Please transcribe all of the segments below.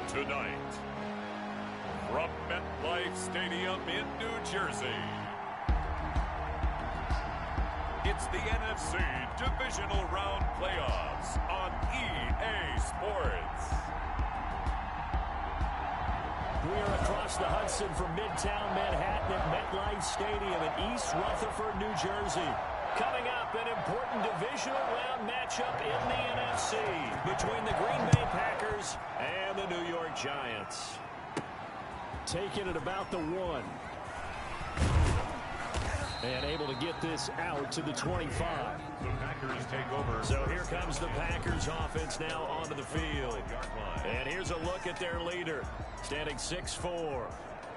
Tonight, from MetLife Stadium in New Jersey, it's the NFC Divisional Round Playoffs on EA Sports. We are across the Hudson from Midtown Manhattan at MetLife Stadium in East Rutherford, New Jersey. Coming up, an important divisional round matchup in the NFC between the Green Bay Packers and the New York Giants. Taking it about the 1. And able to get this out to the 25. The Packers take over. So here comes the Packers offense now onto the field. And here's a look at their leader, standing 6'4".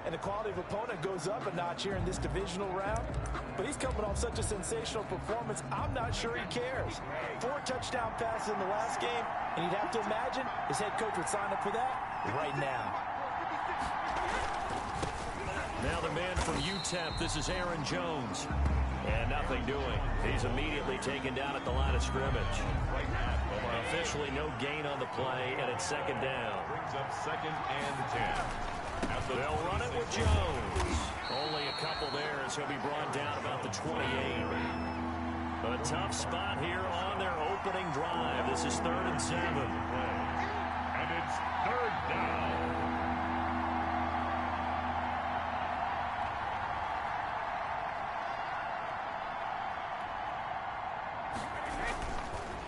And the quality of opponent goes up a notch here in this divisional round. But he's coming off such a sensational performance, I'm not sure he cares. 4 touchdown passes in the last game, and you'd have to imagine his head coach would sign up for that right now. Now the man from UTEP, this is Aaron Jones. And nothing doing. He's immediately taken down at the line of scrimmage. Officially no gain on the play, and it's second down. Brings up 2nd and 10. They'll run it with Jones. Only a couple there as he'll be brought down about the 28. A tough spot here on their opening drive. This is 3rd and 7. And it's 3rd down.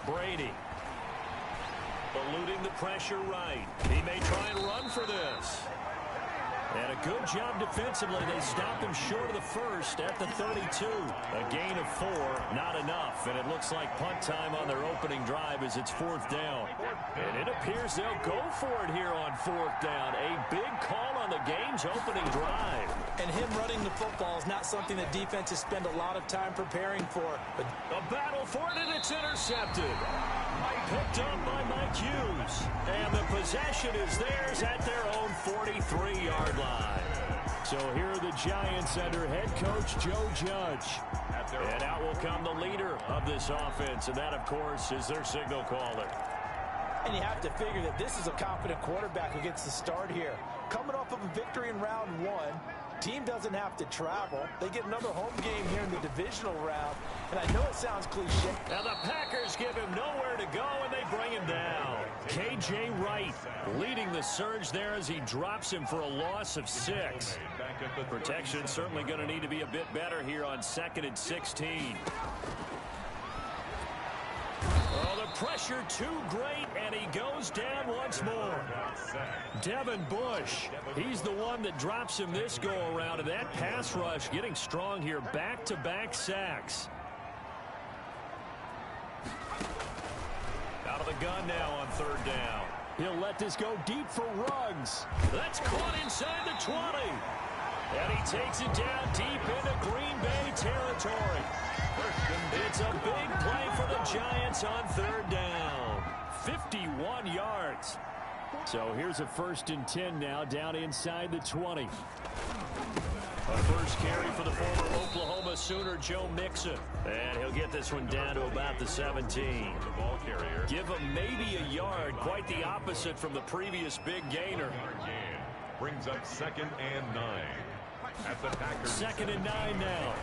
Brady. Eluding the pressure right. He may try and run for this. And a good job defensively. They stop him short of the first at the 32. A gain of 4, not enough. And it looks like punt time on their opening drive as it's 4th down. And it appears they'll go for it here on 4th down. A big call on the game's opening drive. And him running the football is not something that defenses spend a lot of time preparing for. But a battle for it, and it's intercepted. Picked up by Mike Hughes. And the possession is theirs at their own 43-yard line. So here are the Giants under head coach Joe Judge. And out will come the leader of this offense, and that, of course, is their signal caller. And you have to figure that this is a confident quarterback who gets the start here. Coming off of a victory in round 1, team doesn't have to travel. They get another home game here in the divisional round. And I know it sounds cliche. Now the Packers give him nowhere to go, and they bring him down. K.J. Wright leading the surge there as he drops him for a loss of 6. Protection certainly going to need to be a bit better here on 2nd and 16. Oh, the pressure too great, and he goes down once more. Devin Bush, he's the one that drops him this go-around, and that pass rush getting strong here. Back-to-back sacks. Out of the gun now on 3rd down. He'll let this go deep for Ruggs. That's caught inside the 20. And he takes it down deep into Green Bay territory. It's a big play for the Giants on 3rd down. 51 yards. So here's a 1st and 10 now down inside the 20. A first carry for the former Oklahoma Sooner, Joe Mixon. And he'll get this one down to about the 17. The ball carrier. Give him maybe a yard. Quite the opposite from the previous big gainer. Brings up 2nd and 9. At the Packers. 2nd and 9 now.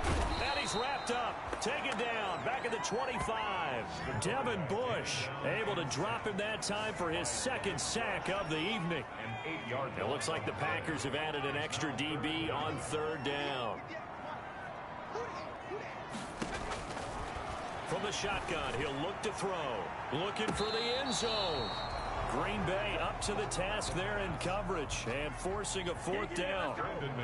And he's wrapped up. Taken down. Back at the 25. Devin Bush able to drop him that time for his 2nd sack of the evening. It looks like the Packers have added an extra DB on 3rd down. From the shotgun, he'll look to throw. Looking for the end zone. Green Bay up to the task there in coverage and forcing a 4th down.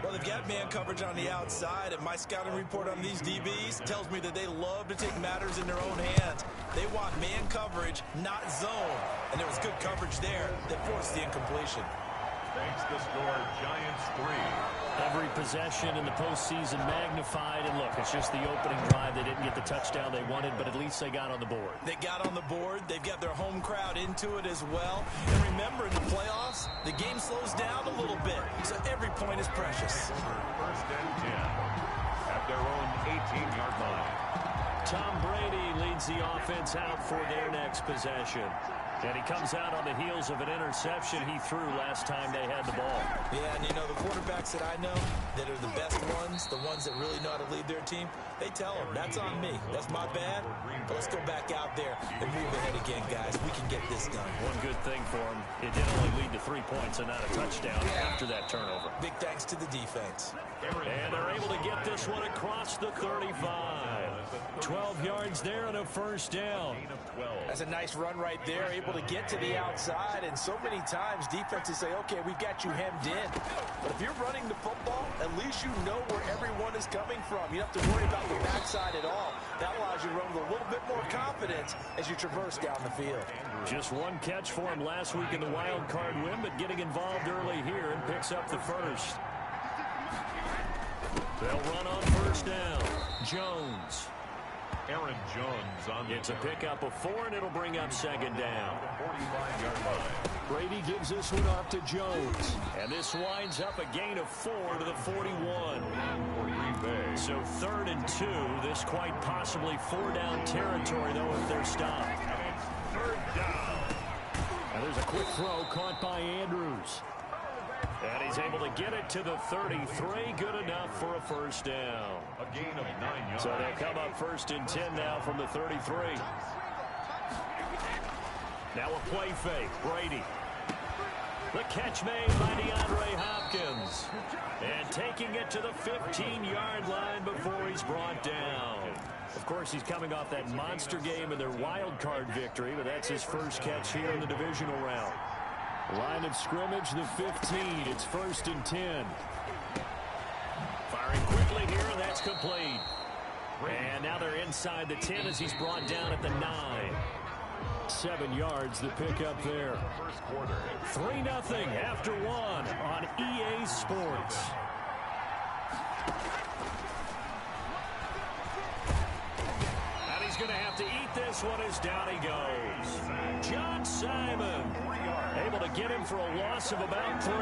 Well, they've got man coverage on the outside, and my scouting report on these DBs tells me that they love to take matters in their own hands. They want man coverage, not zone. And there was good coverage there that forced the incompletion. Makes the score Giants 3. Every possession in the postseason magnified. And look, it's just the opening drive. They didn't get the touchdown they wanted, but at least they got on the board. They got on the board. They've got their home crowd into it as well. And remember, in the playoffs, the game slows down a little bit. So every point is precious. 1st and 10. At their own 18-yard line. Tom Brady leads the offense out for their next possession. And he comes out on the heels of an interception he threw last time they had the ball. Yeah, and you know, the quarterbacks that I know that are the best ones, the ones that really know how to lead their team, they tell them, that's on me. That's my bad. But let's go back out there and move ahead again, guys. We can get this done. One good thing for him, it did only lead to 3 points and not a touchdown after that turnover. Big thanks to the defense. And they're able to get this one across the 35. 12 yards there and a first down. That's a nice run right there, able to get to the outside. And so many times defenses say, okay, we've got you hemmed in. But if you're running the football, at least you know where everyone is coming from. You don't have to worry about the backside at all. That allows you to run with a little bit more confidence as you traverse down the field. Just one catch for him last week in the wild card win, but getting involved early here and picks up the first. They'll run on first down. Jones. Aaron Jones on the It's a pickup of 4, and it'll bring up second down. 45-yard line. Brady gives this one off to Jones. And this winds up a gain of 4 to the 41. So 3rd and 2. This quite possibly 4-down territory, though, if they're stopped. Third down. And there's a quick throw caught by Andrews. And he's able to get it to the 33. Good enough for a first down. A gain of 9 yards. So they'll come up 1st and 10 now from the 33. Now a play fake. Brady. The catch made by DeAndre Hopkins. And taking it to the 15-yard line before he's brought down. Of course, he's coming off that monster game in their wild card victory, but that's his first catch here in the divisional round. Line of scrimmage, the 15. It's 1st and 10. Firing quickly here, and that's complete. And now they're inside the 10 as he's brought down at the 9. 7 yards, the pickup there. 3-0 after 1 on EA Sports. And he's going to have to eat this one as down he goes. John Simon able to get him for a loss of about 3.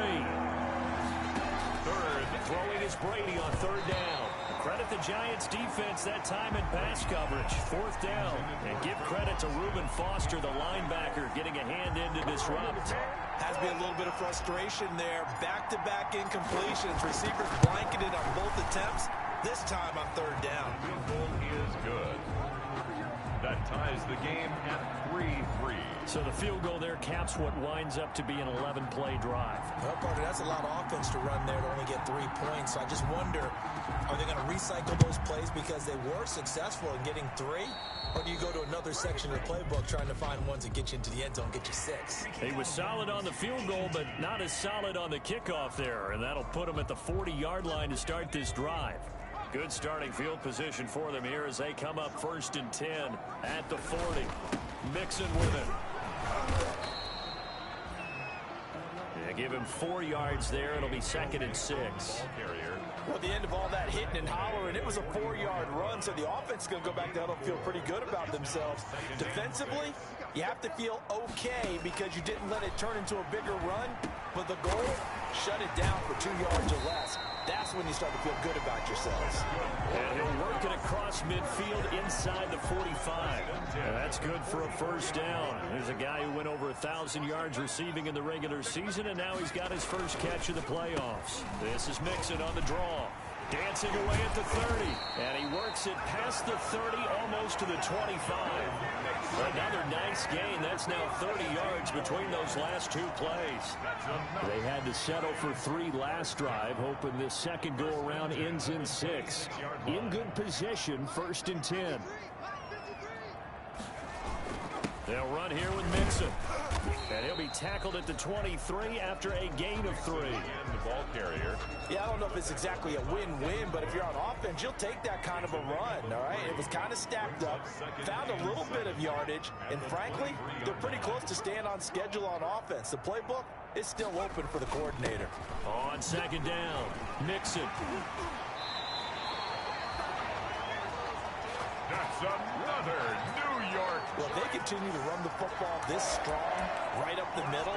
Throwing is Brady on 3rd down. Credit the Giants defense that time in pass coverage. 4th down. And give credit to Reuben Foster, the linebacker, getting a hand in to disrupt. Has been a little bit of frustration there. Back-to-back incompletions. Receivers blanketed on both attempts. This time on 3rd down. Field goal is good. That ties the game at 3-3. So the field goal there caps what winds up to be an 11-play drive. Well, partner, that's a lot of offense to run there to only get 3 points. So I just wonder, are they going to recycle those plays because they were successful in getting 3? Or do you go to another section of the playbook trying to find ones that get you into the end zone, get you 6? He was solid on the field goal, but not as solid on the kickoff there. And that'll put him at the 40-yard line to start this drive. Good starting field position for them here as they come up 1st and 10 at the 40. Mixon with it. Yeah, give him 4 yards there. It'll be 2nd and 6. Well, at the end of all that hitting and hollering, it was a 4-yard run, so the offense is going to go back down and feel pretty good about themselves. Defensively, you have to feel okay because you didn't let it turn into a bigger run, but the goal, shut it down for 2 yards or less. That's when you start to feel good about yourselves. And he'll work it across midfield inside the 45. And that's good for a first down. There's a guy who went over 1,000 yards receiving in the regular season, and now he's got his first catch of the playoffs. This is Mixon on the draw. Dancing away at the 30. And he works it past the 30, almost to the 25. Another nice gain. That's now 30 yards between those last 2 plays. They had to settle for 3 last drive, hoping this second go-around ends in 6. In good position, 1st and 10. They'll run here with Mixon. And he'll be tackled at the 23 after a gain of 3. And the ball carrier. Yeah, I don't know if it's exactly a win-win, but if you're on offense, you'll take that kind of a run, all right? It was kind of stacked up, found a little bit of yardage, and frankly, they're pretty close to staying on schedule on offense. The playbook is still open for the coordinator. On 2nd down, Mixon. That's another New York. Well, if they continue to run the football this strong, right up the middle,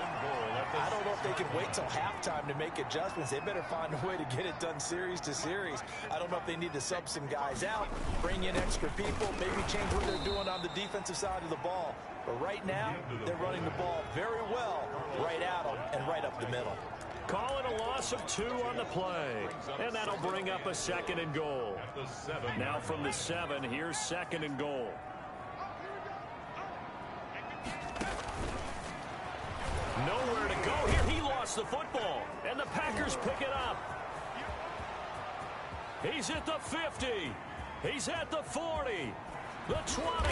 I don't know if they can wait till halftime to make adjustments. They better find a way to get it done series to series. I don't know if they need to sub some guys out, bring in extra people, maybe change what they're doing on the defensive side of the ball. But right now, they're running the ball very well right at them and right up the middle. Call it a loss of 2 on the play. And that'll bring up a 2nd and goal. Now from the 7, here's 2nd and goal. Nowhere to go here. He lost the football. And the Packers pick it up. He's at the 50. He's at the 40. The 20.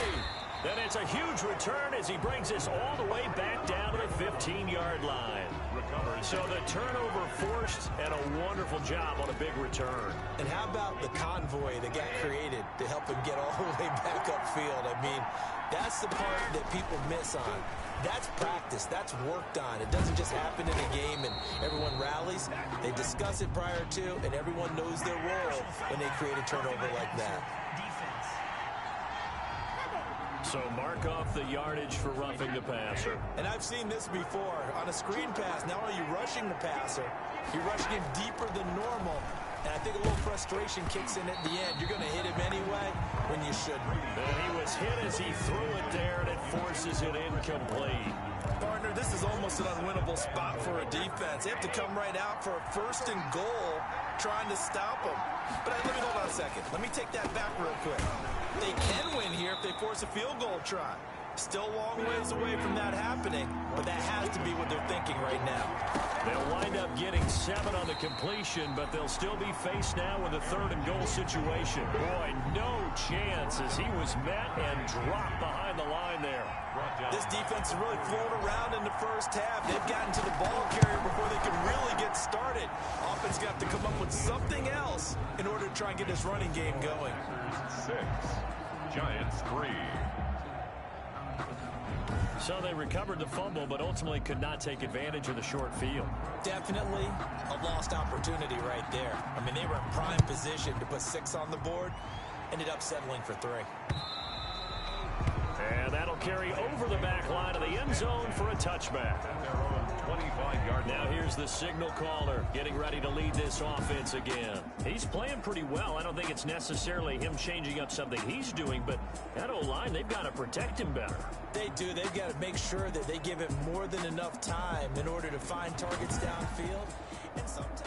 Then it's a huge return as he brings us all the way back down to the 15-yard line. So the turnover forced and a wonderful job on a big return. And how about the convoy that got created to help him get all the way back upfield? I mean, that's the part that people miss on. That's practice. That's worked on. It doesn't just happen in a game and everyone rallies. They discuss it prior to, and everyone knows their role when they create a turnover like that. So mark off the yardage for roughing the passer. And I've seen this before. On a screen pass, not only are you rushing the passer, you're rushing him deeper than normal. And I think a little frustration kicks in at the end. You're going to hit him anyway when you shouldn't. And he was hit as he threw it there, and it forces it incomplete. Partner, this is almost an unwinnable spot for a defense. They have to come right out for a 1st and goal trying to stop them. But let me hold on a second. Let me take that back real quick. They can win here if they force a field goal try. Still a long ways away from that happening, but that has to be what they're thinking right now. They'll wind up getting 7 on the completion, but they'll still be faced now with a 3rd and goal situation. Boy, no chance as he was met and dropped behind the line there. This defense has really flown around in the first half. They've gotten to the ball carrier before they can really get started. Offense got to come up with something else in order to try and get this running game going. 6, Giants 3. So they recovered the fumble, but ultimately could not take advantage of the short field. Definitely a lost opportunity right there. I mean, they were in prime position to put 6 on the board. Ended up settling for 3. And that'll carry over the back line of the end zone for a touchback. Now here's the signal caller getting ready to lead this offense again. He's playing pretty well. I don't think it's necessarily him changing up something he's doing, but that O-line, they've got to protect him better. They do. They've got to make sure that they give him more than enough time in order to find targets downfield. And sometimes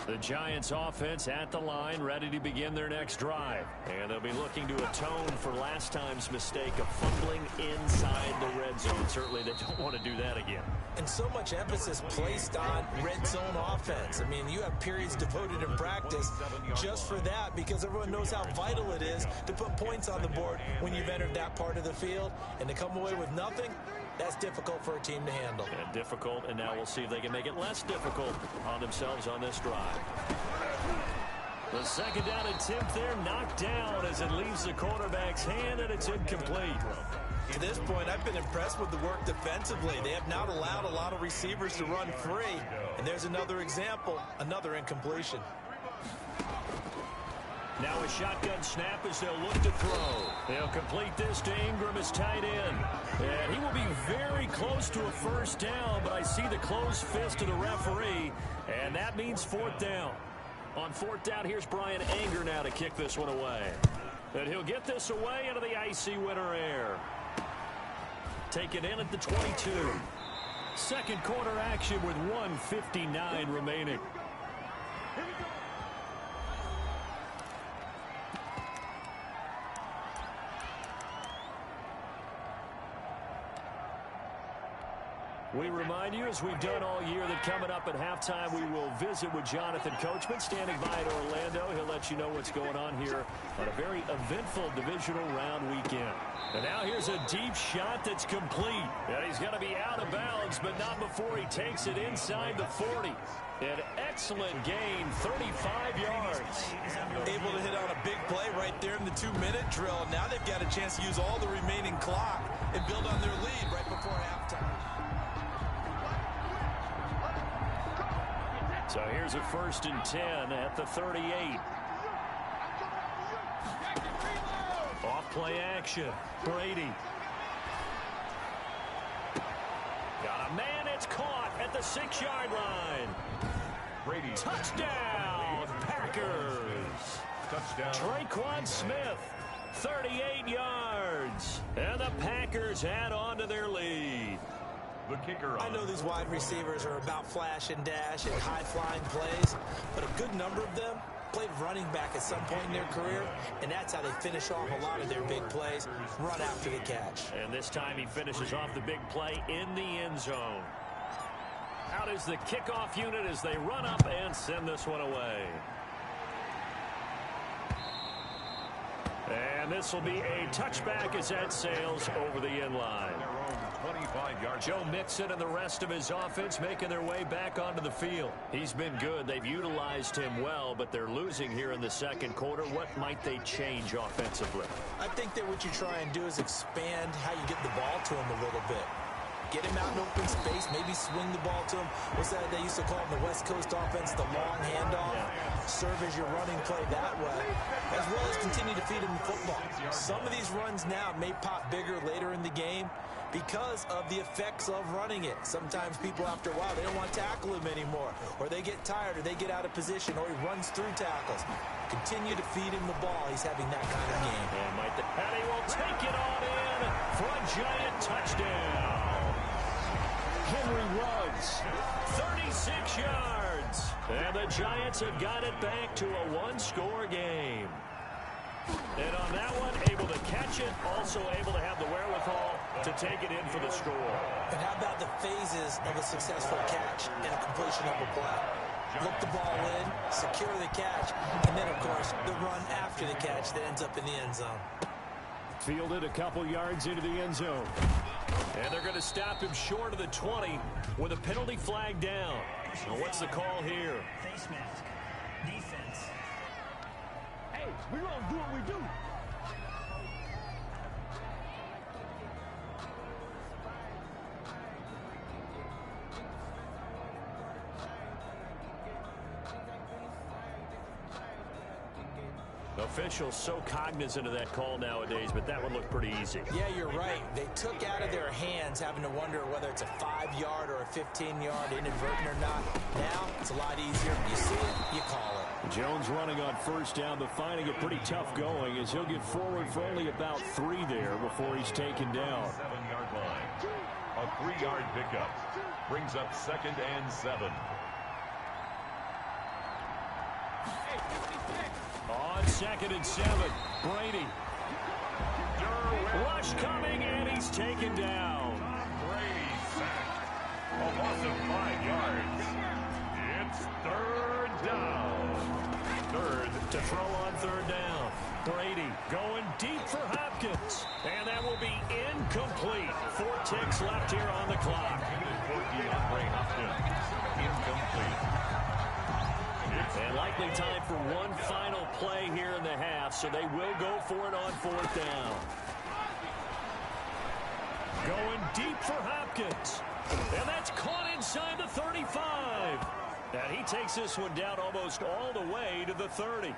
the Giants offense at the line, ready to begin their next drive. And they'll be looking to atone for last time's mistake of fumbling inside the red zone. Certainly they don't want to do that again. And so much emphasis placed on red zone offense. I mean, you have periods devoted in practice just for that because everyone knows how vital it is to put points on the board when you've entered that part of the field. And to come away with nothing, that's difficult for a team to handle. And difficult, and now we'll see if they can make it less difficult on themselves on this drive. The 2nd down attempt there knocked down as it leaves the quarterback's hand, and it's incomplete. To this point, I've been impressed with the work defensively. They have not allowed a lot of receivers to run free. And there's another example, another incompletion. Now a shotgun snap as they'll look to throw. They'll complete this to Ingram as tight end. And he will be very close to a 1st down, but I see the closed fist of the referee, and that means 4th down. On 4th down, here's Brian Anger now to kick this one away. And he'll get this away into the icy winter air. Take it in at the 22. 2nd quarter action with 1:59 remaining. We remind you, as we've done all year, that coming up at halftime, we will visit with Jonathan Coachman, standing by in Orlando. He'll let you know what's going on here on a very eventful divisional round weekend. And now here's a deep shot that's complete. And he's going to be out of bounds, but not before he takes it inside the 40. An excellent gain, 35 yards. Able to hit on a big play right there in the 2-minute drill. Now they've got a chance to use all the remaining clock and build on their lead right before halftime. So here's a 1st and 10 at the 38. Play action. Brady. Got a man. It's caught at the 6-yard line. Brady. Touchdown, Packers. Touchdown. Traquan Smith, 38 yards. And the Packers add on to their lead. The kicker on. I know these wide receivers are about flash and dash and high-flying plays, but a good number of them played running back at some point in their career, and that's how they finish off a lot of their big plays, run after the catch. And this time he finishes off the big play in the end zone. Out is the kickoff unit as they run up and send this one away. And this will be a touchback as that sails over the end line. 25-yard. Joe Mixon and the rest of his offense making their way back onto the field. He's been good. They've utilized him well, but they're losing here in the second quarter. What might they change offensively? I think that what you try and do is expand how you get the ball to him a little bit. Get him out in open space, maybe swing the ball to him. What's that they used to call in the West Coast offense, the long handoff? Yeah. Serve as your running play that way, as well as continue to feed him the football. Some of these runs now may pop bigger later in the game because of the effects of running it. Sometimes people, after a while, they don't want to tackle him anymore, or they get tired, or they get out of position, or he runs through tackles. Continue to feed him the ball. He's having that kind of game. And he will take it on in for a giant touchdown. Henry Ruggs, 36 yards. And the Giants have got it back to a one-score game. And on that one, able to catch it, also able to have the wherewithal to take it in for the score. And how about the phases of a successful catch and a completion of a play? Look the ball in, secure the catch, and then, of course, the run after the catch that ends up in the end zone. Fielded a couple yards into the end zone. And they're going to stop him short of the 20 with a penalty flag down. So what's the call here? Face mask. Defense. Hey, we're going to do what we do. Officials so cognizant of that call nowadays, but that one looked pretty easy. Yeah, you're right. They took out of their hands having to wonder whether it's a 5-yard or a 15-yard, inadvertent or not. Now, it's a lot easier. You see it, you call it. Jones running on first down, but finding it pretty tough going as he'll get forward for only about 3 there before he's taken down. 7-yard line. A 3-yard pickup. Brings up 2nd and 7. On 2nd and 7, Brady. Rush coming, and he's taken down. Brady sacked. A loss of 5 yards. It's 3rd down. Third to throw on 3rd down. Brady going deep for Hopkins. And that will be incomplete. 4 ticks left here on the clock. Incomplete. And likely time for one final play here in the half, so they will go for it on 4th down. Going deep for Hopkins. And that's caught inside the 35. And he takes this one down almost all the way to the 30.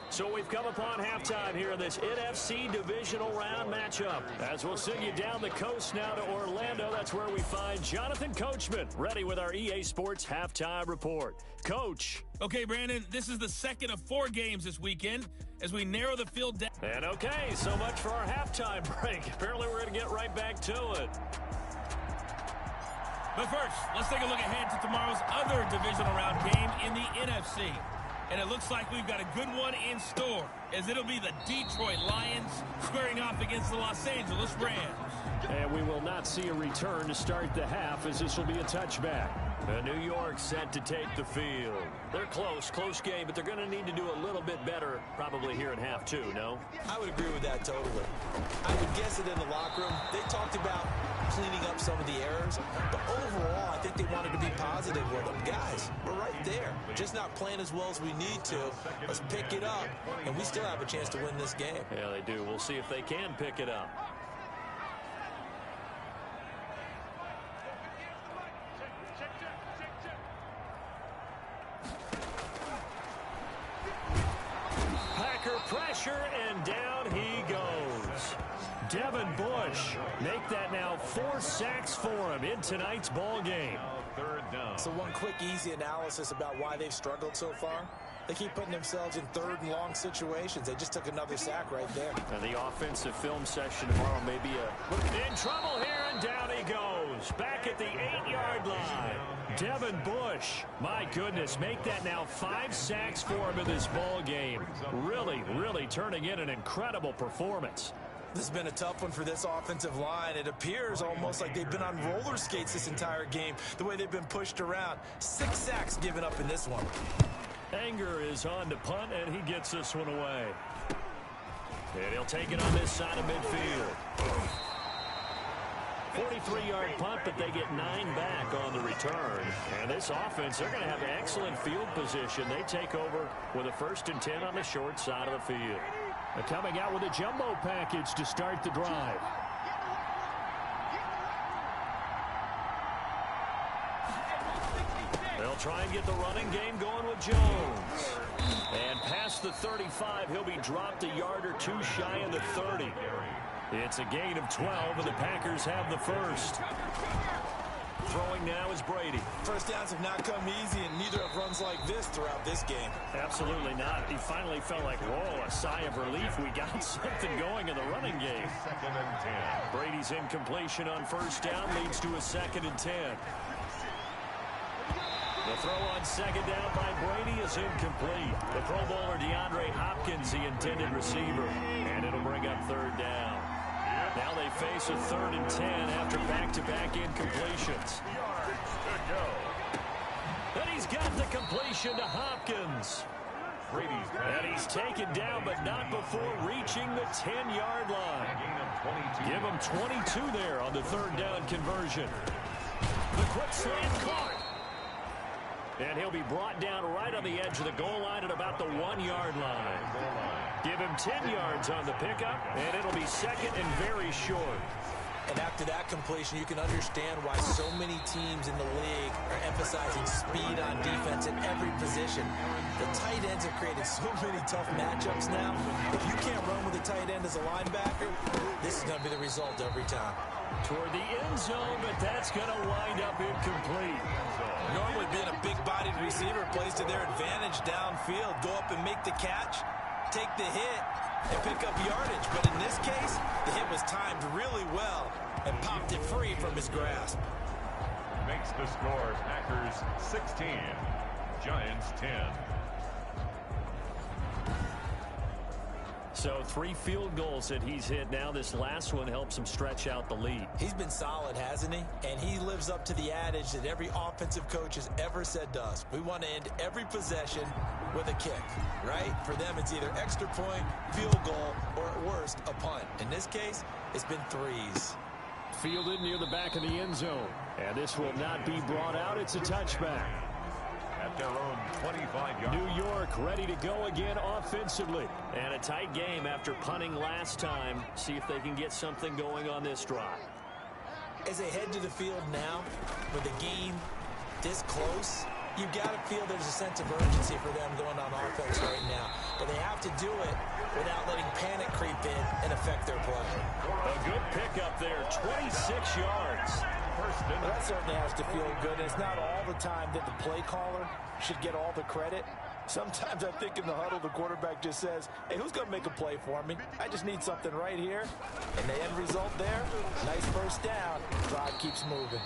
So we've come upon halftime here in this NFC divisional round matchup. As we'll send you down the coast now to Orlando, that's where we find Jonathan Coachman, ready with our EA Sports halftime report. Coach. Okay, Brandon, this is the second of 4 games this weekend as we narrow the field down. And okay, so much for our halftime break. Apparently we're going to get right back to it. But first, let's take a look ahead to tomorrow's other divisional round game in the NFC. And it looks like we've got a good one in store, as it'll be the Detroit Lions squaring off against the Los Angeles Rams. And we will not see a return to start the half, as this will be a touchback. New York set to take the field. They're close game, but they're going to need to do a little bit better probably here in half 2, no? I would agree with that totally. I would guess it in the locker room. They talked about cleaning up some of the errors, but overall, I think they wanted to be positive with them. Guys, we're right there. Just not playing as well as we need to. Let's pick it up, and we still have a chance to win this game. Yeah, they do. We'll see if they can pick it up. pressure, and down he goes. Devin Bush, make that now 4 sacks for him in tonight's ball game. Third down. So one quick, easy analysis about why they've struggled so far. They keep putting themselves in third and long situations. They just took another sack right there. And the offensive film session tomorrow may be in trouble here, and down he goes. Back at the 8-yard line. Devin Bush, my goodness, make that now 5 sacks for him in this ball game. Really, really turning in an incredible performance. This has been a tough one for this offensive line. It appears almost like they've been on roller skates this entire game, the way they've been pushed around. 6 sacks given up in this one. Anger is on to punt, and he gets this one away. And he'll take it on this side of midfield. 43-yard punt, but they get 9 back on the return. And this offense, they're going to have excellent field position. They take over with a 1st and 10 on the short side of the field. They're coming out with a jumbo package to start the drive. They'll try and get the running game going with Jones. And past the 35, he'll be dropped a yard or 2 shy of the 30. It's a gain of 12, and the Packers have the first. Throwing now is Brady. First downs have not come easy, and neither have runs like this throughout this game. Absolutely not. He finally felt like, whoa, a sigh of relief. We got something going in the running game. 2nd and 10. Brady's incompletion on 1st down leads to a 2nd and 10. The throw on 2nd down by Brady is incomplete. The Pro Bowler DeAndre Hopkins, the intended receiver. And it'll bring up 3rd down. Now they face a 3rd and 10 after back-to-back incompletions. And he's got the completion to Hopkins. And he's taken down, but not before reaching the 10-yard line. Give him 22 there on the 3rd down conversion. The quick slant caught. And he'll be brought down right on the edge of the goal line at about the 1-yard line. Give him 10 yards on the pickup, and it'll be 2nd and very short. And after that completion, you can understand why so many teams in the league are emphasizing speed on defense at every position. The tight ends have created so many tough matchups now. If you can't run with a tight end as a linebacker, this is going to be the result every time. Toward the end zone, but that's going to wind up incomplete. Normally being a big-bodied receiver plays to their advantage downfield. Go up and make the catch, take the hit, and pick up yardage. But in this case, the hit was timed really well and popped it free from his grasp. Makes the score Packers 16, Giants 10. So 3 field goals that he's hit now. This last one helps him stretch out the lead. He's been solid, hasn't he? And he lives up to the adage that every offensive coach has ever said to us. We want to end every possession with a kick, right? For them, it's either extra point, field goal, or at worst, a punt. In this case, it's been 3s. Fielded near the back of the end zone. And this will not be brought out. It's a touchback. At their own 25-yard. New York ready to go again offensively. And a tight game after punting last time. See if they can get something going on this drive. As they head to the field now, with the game this close, you've got to feel there's a sense of urgency for them going on offense right now. But they have to do it without letting panic creep in and affect their play. A good pickup there, 26 yards. Well, that certainly has to feel good. And it's not all the time that the play caller should get all the credit. Sometimes I think in the huddle, the quarterback just says, hey, who's going to make a play for me? I just need something right here. And the end result there, nice 1st down. Drive keeps moving.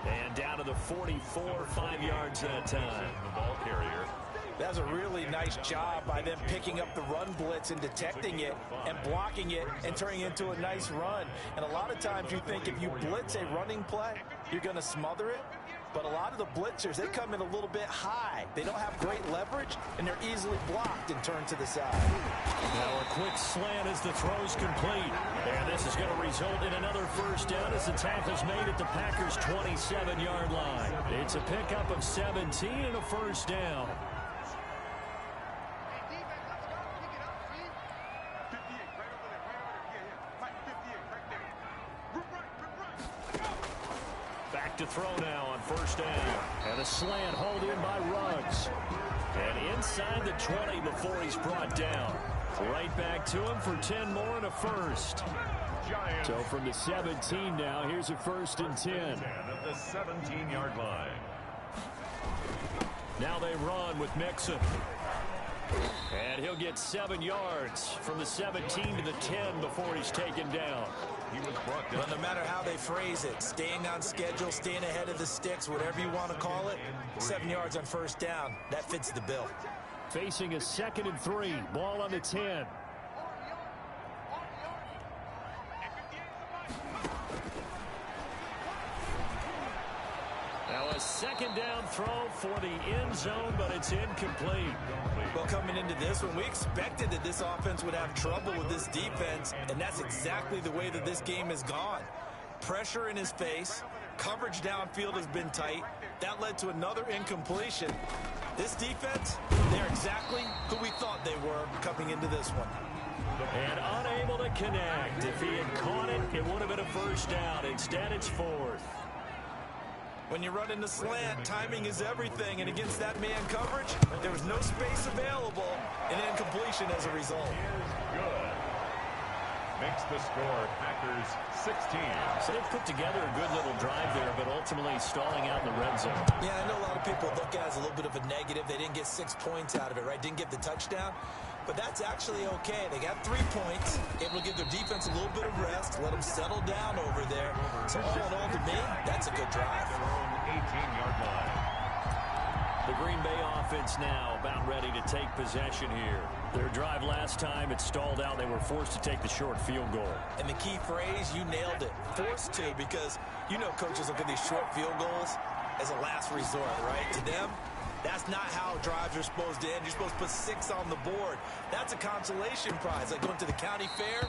And down to the 44, 5 yards that time. The ball carrier. That was a really nice job by them picking up the run blitz and detecting it and blocking it and turning it into a nice run. And a lot of times you think if you blitz a running play, you're going to smother it. But a lot of the blitzers, they come in a little bit high. They don't have great leverage, and they're easily blocked and turned to the side. Now a quick slant as the throw's complete. And this is going to result in another 1st down as the tackle's made at the Packers' 27-yard line. It's a pickup of 17 and a 1st down. Back to throw now on 1st down. And a slant hauled in by Ruggs. And inside the 20 before he's brought down. Right back to him for 10 more and a first. Giants. So from the 17 now, here's a 1st and 10. At the 17-yard line. Now they run with Mixon. And he'll get 7 yards from the 17 to the 10 before he's taken down. He was brought down. Well, no matter how they phrase it, staying on schedule, staying ahead of the sticks, whatever you want to call it, 7 yards on 1st down, that fits the bill. Facing a 2nd and 3, ball on the 10. Now a 2nd down throw for the end zone, but it's incomplete. Well, coming into this one, we expected that this offense would have trouble with this defense, and that's exactly the way that this game has gone. Pressure in his face, coverage downfield has been tight. That led to another incompletion. This defense, they're exactly who we thought they were coming into this one. And unable to connect. If he had caught it, it would have been a 1st down. Instead, it's 4th. When you run in the slant, timing is everything, and against that man coverage, there was no space available, and incompletion as a result. Good. Makes the score Packers 16. So they've put together a good little drive there, but ultimately stalling out in the red zone. Yeah, I know a lot of people look at it as a little bit of a negative. They didn't get 6 points out of it, right? Didn't get the touchdown. But that's actually okay. They got 3 points, able to give their defense a little bit of rest, let them settle down over there. So all in all, to me, that's a good drive. 18-yard line. The Green Bay offense now about ready to take possession here. Their drive last time, it stalled out. They were forced to take the short field goal. And the key phrase, you nailed it. Forced to, because you know coaches look at these short field goals as a last resort, right? To them, that's not how drives are supposed to end. You're supposed to put 6 on the board. That's a consolation prize. Like going to the county fair,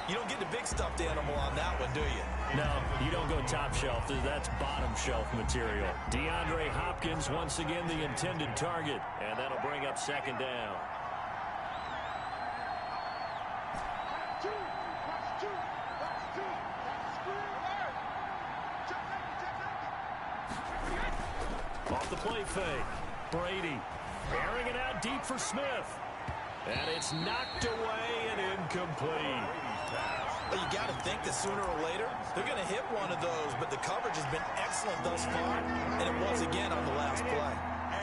you don't get the big stuffed animal on that one, do you? No, you don't go top shelf. That's bottom shelf material. DeAndre Hopkins, once again, the intended target. And that'll bring up 2nd down. Off the play fake. Brady airing it out deep for Smith. And it's knocked away and incomplete. Well, you got to think that sooner or later, they're going to hit one of those, but the coverage has been excellent thus far, and it was again on the last play.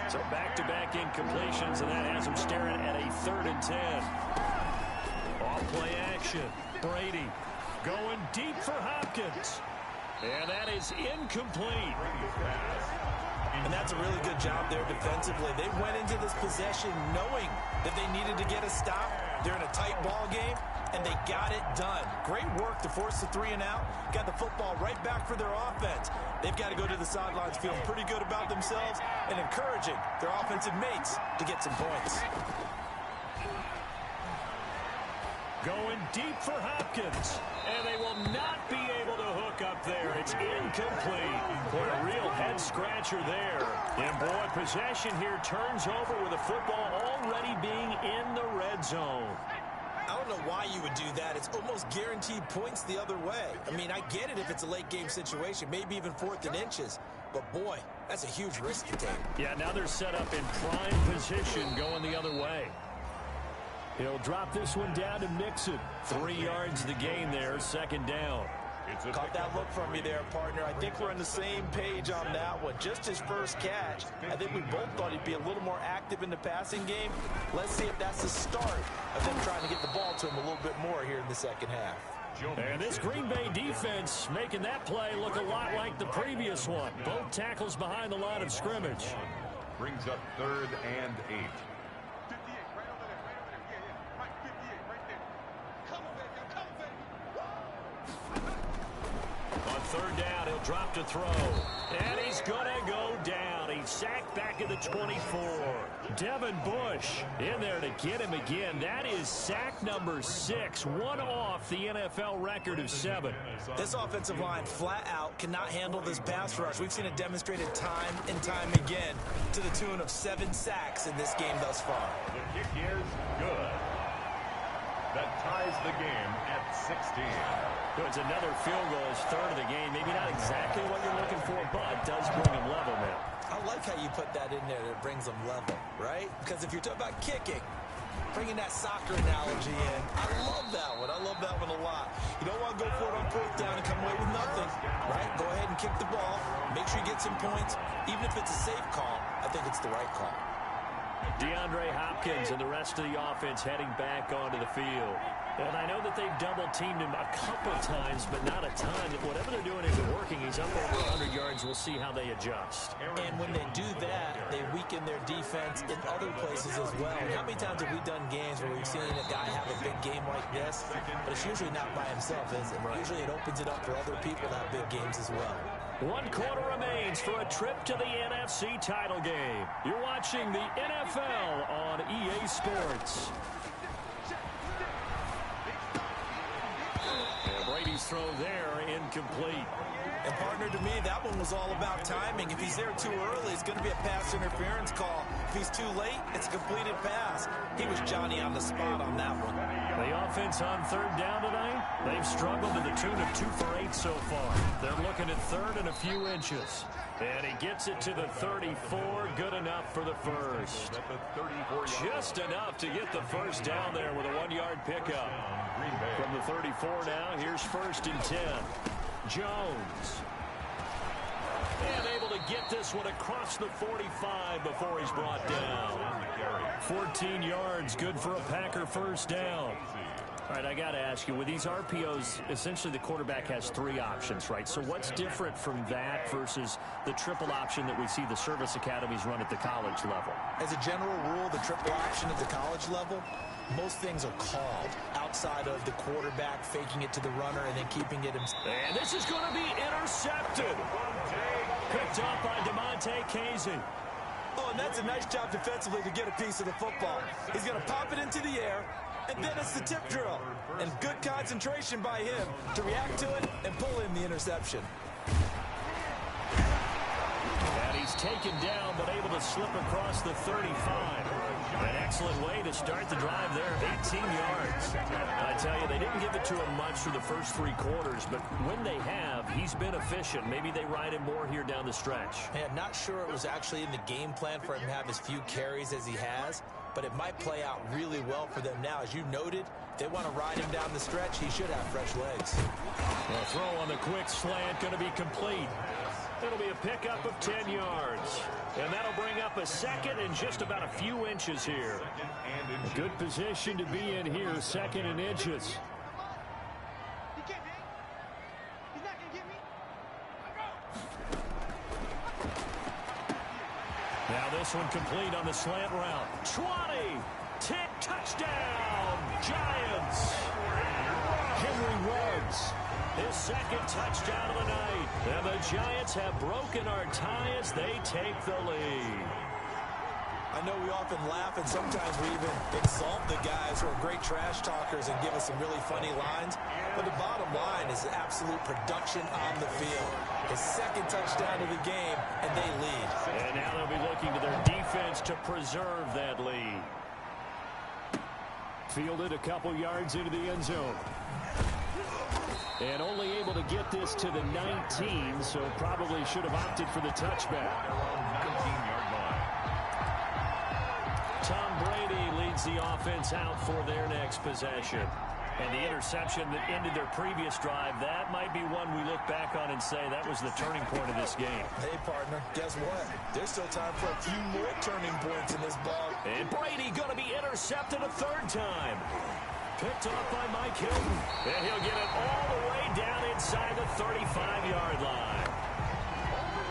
So back-to-back incompletions, and that has them staring at a 3rd and 10. Off play action. Brady going deep for Hopkins. And that is incomplete. And that's a really good job there defensively. They went into this possession knowing that they needed to get a stop. They're in a tight ball game, and they got it done. Great work to force the 3 and out. Got the football right back for their offense. They've got to go to the sidelines feeling pretty good about themselves and encouraging their offensive mates to get some points. Going deep for Hopkins. And they will not be able to hook up there. It's incomplete. Boy, a real head-scratcher there. And, boy, possession here turns over with the football already being in the red zone. I don't know why you would do that. It's almost guaranteed points the other way. I mean, I get it if it's a late-game situation, maybe even 4th and inches. But, boy, that's a huge risk to take. Yeah, now they're set up in prime position going the other way. He'll drop this one down to Mixon. 3 yards the gain there, 2nd down. Caught that look from me there, partner. I think we're on the same page on that one. Just his first catch. I think we both thought he'd be a little more active in the passing game. Let's see if that's the start of them trying to get the ball to him a little bit more here in the 2nd half. And this Green Bay defense making that play look a lot like the previous one. Both tackles behind the line of scrimmage. Brings up 3rd and 8. On 3rd down, he'll drop to throw. And he's going to go down. He's sacked back at the 24. Devin Bush in there to get him again. That is sack number 6. One off the NFL record of 7. This offensive line flat out cannot handle this pass rush. We've seen it demonstrated time and time again to the tune of 7 sacks in this game thus far. The kick is good. That ties the game at 16. So it's another field goal, his 3rd of the game. Maybe not exactly what you're looking for, but does bring him level now. I like how you put that in there that brings them level, right? Because if you're talking about kicking, bringing that soccer analogy in. I love that one. I love that one a lot. You don't want to go for it on 4th down and come away with nothing, right? Go ahead and kick the ball. Make sure you get some points. Even if it's a safe call, I think it's the right call. DeAndre Hopkins and the rest of the offense heading back onto the field. And I know that they've double-teamed him a couple times, but not a ton. Whatever they're doing isn't working. He's up over 100 yards. We'll see how they adjust. And when they do that, they weaken their defense in other places as well. How many times have we done games where we've seen a guy have a big game like this, but it's usually not by himself, is it? Right. Usually it opens it up for other people to have big games as well. 1 quarter remains for a trip to the NFC title game. You're watching the NFL on EA Sports. And Brady's throw there, incomplete. And partner, to me, that one was all about timing. If he's there too early, it's going to be a pass interference call. If he's too late, it's a completed pass. He was Johnny on the spot on that one. The offense on 3rd down tonight, they've struggled to the tune of 2 for 8 so far. They're looking at 3rd and a few inches. And he gets it to the 34, good enough for the first. Just enough to get the first down there with a 1-yard pickup. From the 34 now, here's 1st and 10. Jones. And able to get this one across the 45 before he's brought down. 14 yards, good for a Packer first down. All right, I got to ask you, with these RPOs, essentially the quarterback has 3 options, right? So what's different from that versus the triple option that we see the service academies run at the college level? As a general rule, the triple option at the college level, most things are called outside of the quarterback faking it to the runner and then keeping it himself. And this is going to be intercepted. Picked up by DeMonte Casey. Oh, and that's a nice job defensively to get a piece of the football. He's going to pop it into the air, and then it's the tip drill. And good concentration by him to react to it and pull in the interception. And he's taken down, but able to slip across the 35. An excellent way to start the drive there, 18 yards. I tell you, they didn't give it to him much for the first 3 quarters, but when they have, he's been efficient. Maybe they ride him more here down the stretch. Man, not sure it was actually in the game plan for him to have as few carries as he has, but it might play out really well for them now. As you noted, if they want to ride him down the stretch, he should have fresh legs. The throw on the quick slant going to be complete. It'll be a pickup of 10 yards. And that'll bring up a 2nd and just about a few inches here. A good position to be in here, 2nd and inches. Now this one complete on the slant route. 20, 10, touchdown, Giants. Henry Ruggs. His 2nd touchdown of the night. And the Giants have broken our tie as they take the lead. I know we often laugh, and sometimes we even exalt the guys who are great trash talkers and give us some really funny lines. But the bottom line is absolute production on the field. His 2nd touchdown of the game, and they lead. And now they'll be looking to their defense to preserve that lead. Fielded a couple yards into the end zone. And only able to get this to the 19, so probably should have opted for the touchback. Tom Brady leads the offense out for their next possession. And the interception that ended their previous drive, that might be one we look back on and say that was the turning point of this game. Hey, partner, guess what? There's still time for a few more turning points in this ball. And Brady going to be intercepted a 3rd time. Picked off by Mike Hilton. And he'll get it all the way down inside the 35-yard line.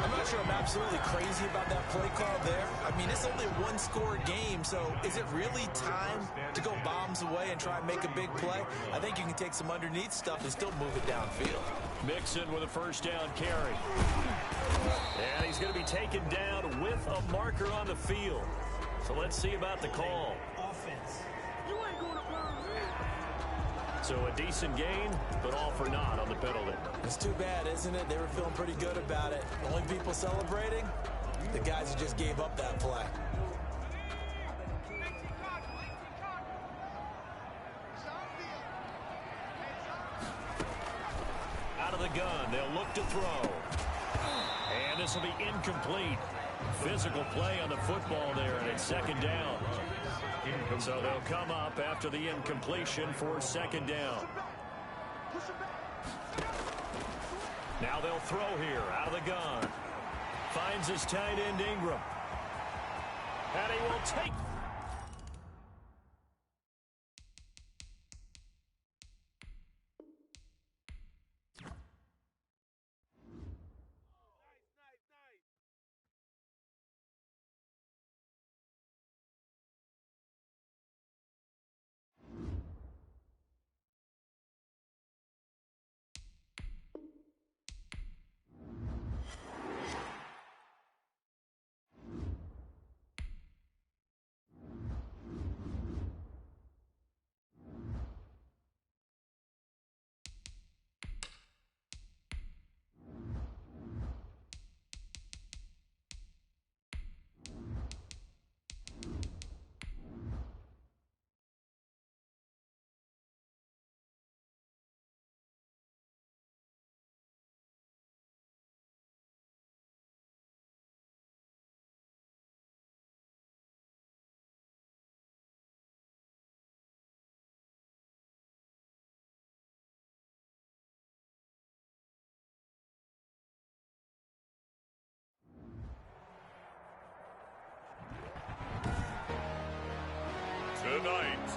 I'm not sure I'm absolutely crazy about that play call there. I mean, it's only a 1-score game, so is it really time to go bombs away and try and make a big play? I think you can take some underneath stuff and still move it downfield. Mixon with a first down carry. And he's going to be taken down with a marker on the field. So let's see about the call. Offense. So a decent gain, but all for naught on the penalty. It's too bad, isn't it? They were feeling pretty good about it. The only people celebrating, the guys who just gave up that play. Out of the gun, they'll look to throw. And this will be incomplete. Physical play on the football there, and it's 2nd down. So they'll come up after the incompletion for second down. Now they'll throw here out of the gun. Finds his tight end Ingram. And he will take. Tonight,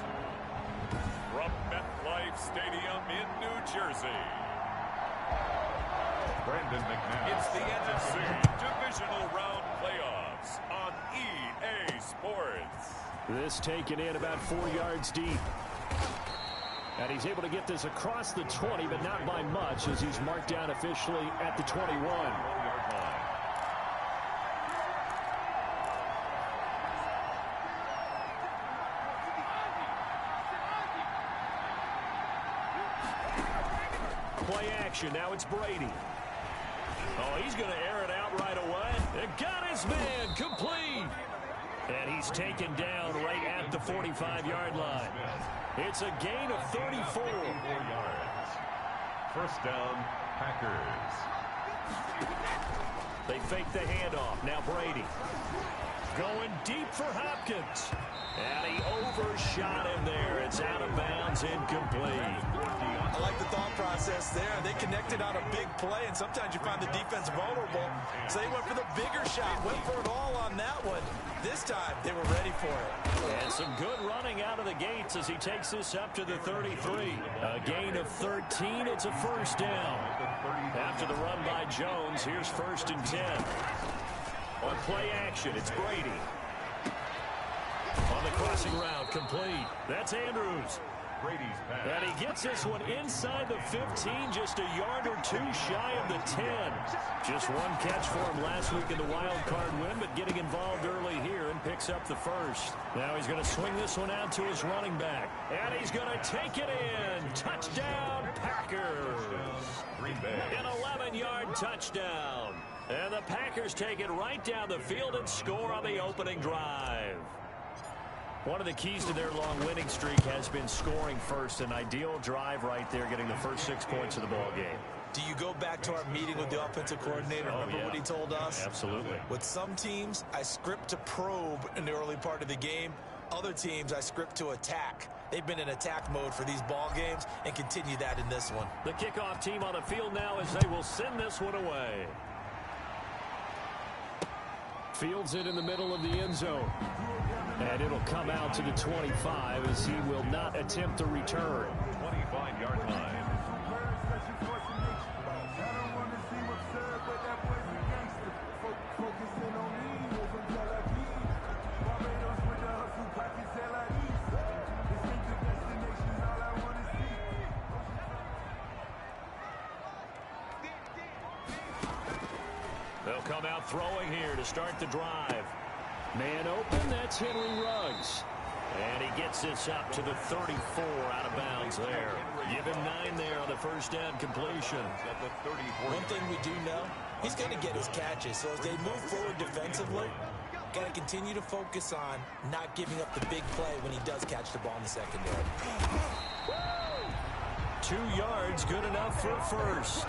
from MetLife Stadium in New Jersey, Brandon McMahon. It's the NFC Divisional Round Playoffs on EA Sports. This taken in about 4 yards deep. And he's able to get this across the 20, but not by much, as he's marked down officially at the 21. Play action. Now it's Brady. Oh, he's going to air it out right away. It got his man complete. And he's taken down right at the 45-yard line. It's a gain of 34. First down, Packers. They fake the handoff. Now Brady. Going deep for Hopkins. And he overshot him there. It's out of bounds, incomplete. I like the thought process there. They connected on a big play, and sometimes you find the defense vulnerable. So they went for the bigger shot, went for it all on that one. This time, they were ready for it. And some good running out of the gates as he takes this up to the 33. A gain of 13. It's a first down. After the run by Jones, here's 1st and 10. On play action, it's Brady. On the crossing route, complete. That's Andrews. Brady's pass. And he gets this one inside the 15, just a yard or two shy of the 10. Just one catch for him last week in the wild card win, but getting involved early here and picks up the first. Now he's going to swing this one out to his running back. And he's going to take it in. Touchdown, Packers. An 11-yard touchdown. And the Packers take it right down the field and score on the opening drive. One of the keys to their long winning streak has been scoring first. An ideal drive right there, getting the first 6 points of the ball game. Do you go back to our meeting with the offensive coordinator? Remember what he told us? Absolutely. With some teams, I script to probe in the early part of the game. Other teams, I script to attack. They've been in attack mode for these ball games and continue that in this one. The kickoff team on the field now as they will send this one away. Fields it in the middle of the end zone. And it'll come out to the 25 as he will not attempt to return. 25-yard line. They'll come out throwing here to start the drive. Man open, that's Henry Ruggs. And he gets this up to the 34 out of bounds there. Give him 9 there on the first down completion. One thing we do know, he's going to get his catches. So as they move forward defensively, got to continue to focus on not giving up the big play when he does catch the ball in the secondary. 2 yards, good enough for a first.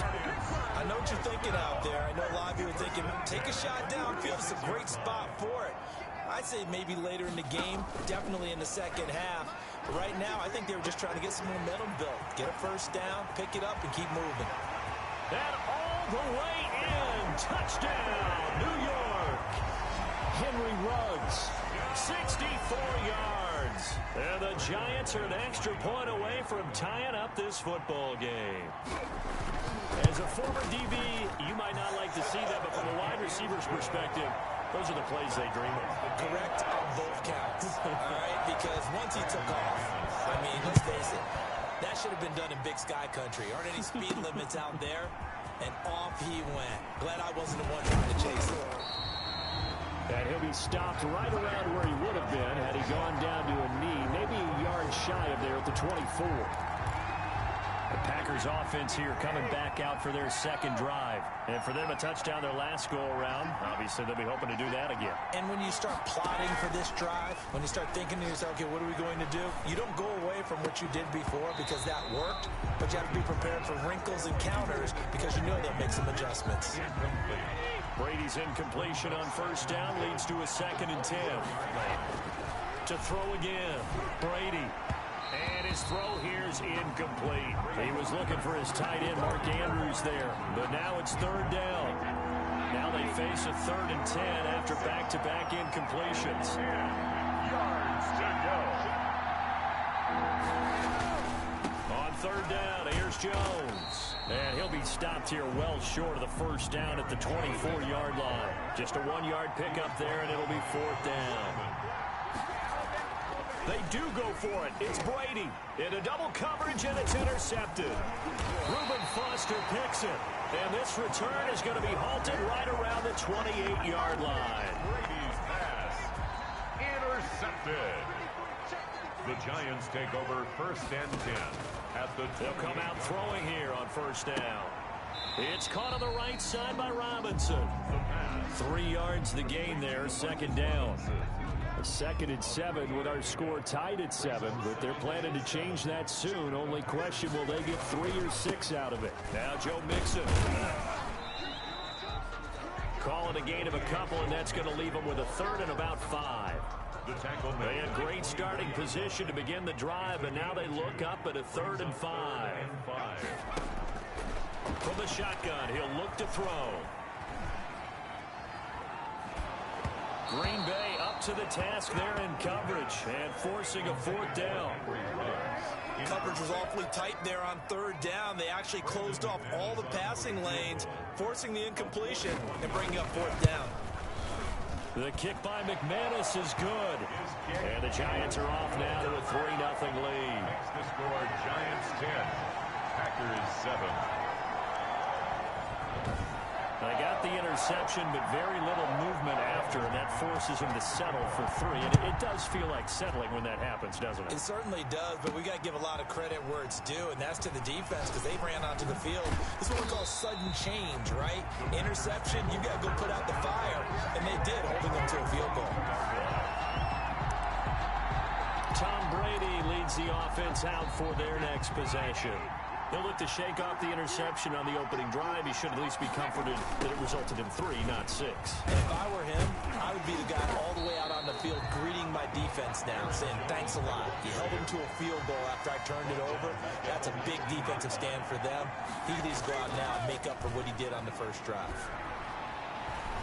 I know what you're thinking out there. I know a lot of you are thinking, take a shot downfield. It's a great spot for it. I'd say maybe later in the game, definitely in the second half. But right now, I think they were just trying to get some momentum built. Get a first down, pick it up, and keep moving. And all the way in. Touchdown, New York. Henry Ruggs, 64 yards. And the Giants are an extra point away from tying up this football game. As a former DB, you might not like to see that, but from a wide receiver's perspective, those are the plays they dream of. Correct on both counts, all right? Because once he took off, I mean, let's face it, that should have been done in Big Sky Country. Aren't any speed limits out there? And off he went. Glad I wasn't the one trying to chase him. And he'll be stopped right around where he would have been had he gone down to a knee, maybe a yard shy of there at the 24. The Packers offense here coming back out for their second drive. And for them, a touchdown their last go-around. Obviously, they'll be hoping to do that again. And when you start plotting for this drive, when you start thinking to yourself, okay, what are we going to do? You don't go away from what you did before because that worked, but you have to be prepared for wrinkles and counters because you know they'll make some adjustments. Brady's incompletion on first down leads to a 2nd and 10. To throw again, Brady. And his throw here is incomplete. He was looking for his tight end, Mark Andrews, there. But now it's 3rd down. Now they face a 3rd and 10 after back-to-back incompletions. 10 yards to go. On 3rd down, here's Jones. And he'll be stopped here well short of the first down at the 24-yard line. Just a 1-yard pickup there, and it'll be 4th down. They do go for it. It's Brady in a double coverage, and it's intercepted. Reuben Foster picks it. And this return is going to be halted right around the 28-yard line. Brady's pass intercepted. The Giants take over 1st and 10 at the 20. They'll come out throwing here on 1st down. It's caught on the right side by Robinson. 3 yards the gain there, 2nd down. 2nd and 7 with our score tied at 7, but they're planning to change that soon. Only question, will they get 3 or 6 out of it? Now Joe Mixon. Calling a gain of a couple, and that's going to leave them with a 3rd and about 5. The tackle They had great starting position to begin the drive, and now they look up at a 3rd and 5. From the shotgun, he'll look to throw. Green Bay up to the task there in coverage and forcing a 4th down. Coverage was awfully tight there on 3rd down. They actually closed off all the passing lanes, forcing the incompletion and bringing up 4th down. The kick by McManus is good. And the Giants are off now to a 3-0 lead. Makes the score Giants 10, Packers 7. They got the interception, but very little movement after, and that forces him to settle for 3. And it does feel like settling when that happens, doesn't it? It certainly does, but we got to give a lot of credit where it's due, and that's to the defense because they ran onto the field. This is what we call sudden change, right? Interception, you got to go put out the fire, and they did, holding them to a field goal. Tom Brady leads the offense out for their next possession. He'll look to shake off the interception on the opening drive. He should at least be comforted that it resulted in 3, not 6. And if I were him, I would be the guy all the way out on the field greeting my defense now, saying, thanks a lot. You held him to a field goal after I turned it over. That's a big defensive stand for them. He needs to go out now and make up for what he did on the first drive.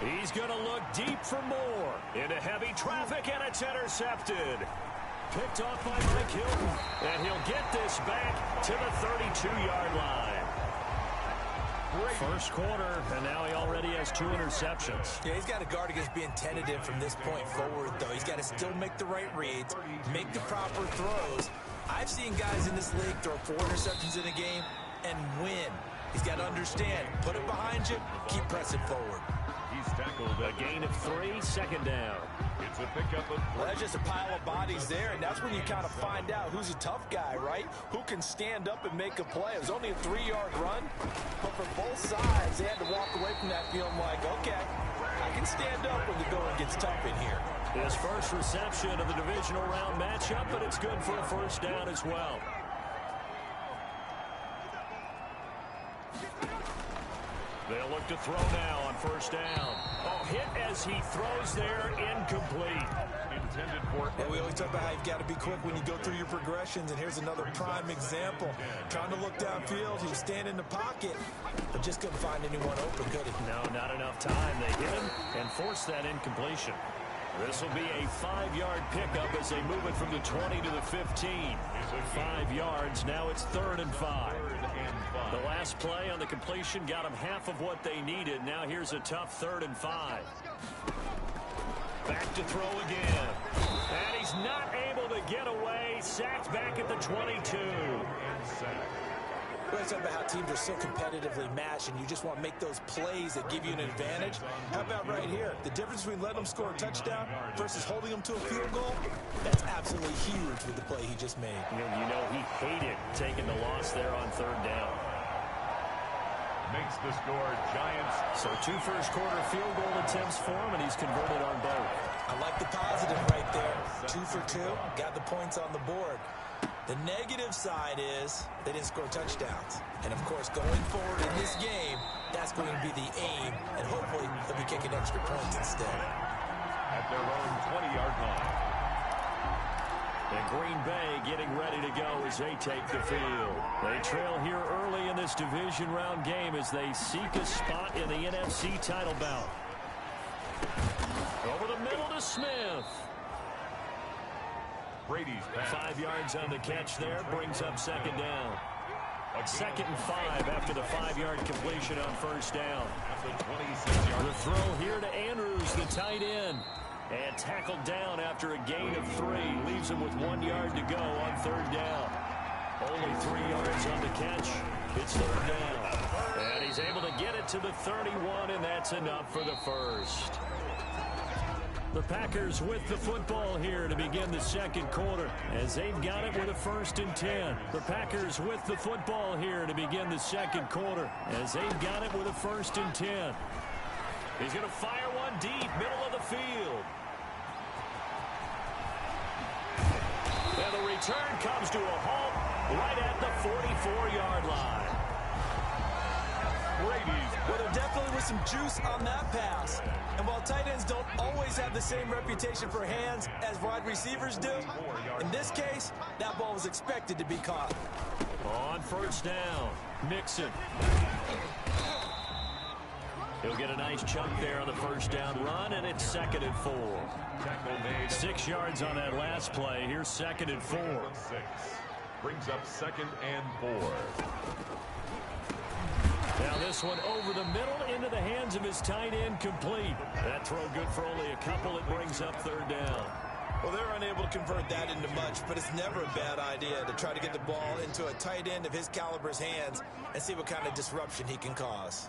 He's going to look deep for more. Into heavy traffic, and it's intercepted. Picked off by Mike Hilton, and he'll get this back to the 32-yard line. First quarter, and now he already has 2 interceptions. Yeah, he's got to guard against being tentative from this point forward, though. He's got to still make the right reads, make the proper throws. I've seen guys in this league throw 4 interceptions in a game and win. He's got to understand, put it behind you, keep pressing forward. He's tackled A gain of 3, 2nd down. It's a pickup of 3. Well, that's just a pile of bodies there, and that's when you kind of find out who's a tough guy, right? Who can stand up and make a play. It was only a 3-yard run, but for both sides, they had to walk away from that feeling like, okay, I can stand up when the going gets tough in here. His first reception of the divisional round matchup, but it's good for a 1st down as well. They'll look to throw now on first down. Oh, hit as he throws there, incomplete. Intended for... Yeah, we always talk about how you've got to be quick when you go through your progressions, and here's another prime example. Trying to look downfield, he was standing in the pocket, but just couldn't find anyone open, could he? No, not enough time. They hit him and force that incompletion. This will be a 5-yard pickup as they move it from the 20 to the 15. 5 yards, now it's 3rd and 5. The last play on the completion got them half of what they needed. Now here's a tough 3rd and 5. Back to throw again. And he's not able to get away. Sacked back at the 22. We always talk about how teams are so competitively matched, and you just want to make those plays that give you an advantage. How about right here? The difference between letting them score a touchdown versus holding them to a field goal, that's absolutely huge with the play he just made. You know he hated taking the loss there on 3rd down. Makes the score Giants. So 2 first-quarter field goal attempts for him, and he's converted on both. I like the positive right there. 2 for 2, got the points on the board. The negative side is they didn't score touchdowns. And, of course, going forward in this game, that's going to be the aim, and hopefully they'll be kicking extra points instead. At their own 20-yard line. And Green Bay getting ready to go as they take the field. They trail here early in this division round game as they seek a spot in the NFC title bout. Over the middle to Smith. Brady's pass. 5 yards on the catch there, brings up 2nd down. 2nd and 5 after the 5-yard completion on first down. The throw here to Andrews, the tight end. And tackled down after a gain of 3. Leaves him with 1 yard to go on 3rd down. Only 3 yards on the catch. It's 3rd down. And he's able to get it to the 31, and that's enough for the first. The Packers with the football here to begin the 2nd quarter as they've got it with a 1st and 10. The Packers with the football here to begin the 2nd quarter as they've got it with a 1st and 10. He's going to fire one deep, middle of the field. And the return comes to a halt right at the 44-yard line. Well, there definitely was some juice on that pass. And while tight ends don't always have the same reputation for hands as wide receivers do, in this case, that ball was expected to be caught. On first down, Mixon. He'll get a nice chunk there on the first down run, and it's 2nd and 4. 6 yards on that last play. Here's 2nd and 4. Brings up 2nd and 4. Now this one over the middle into the hands of his tight end, complete. That throw good for only a couple. It brings up 3rd down. Well, they're unable to convert that into much, but it's never a bad idea to try to get the ball into a tight end of his caliber's hands and see what kind of disruption he can cause.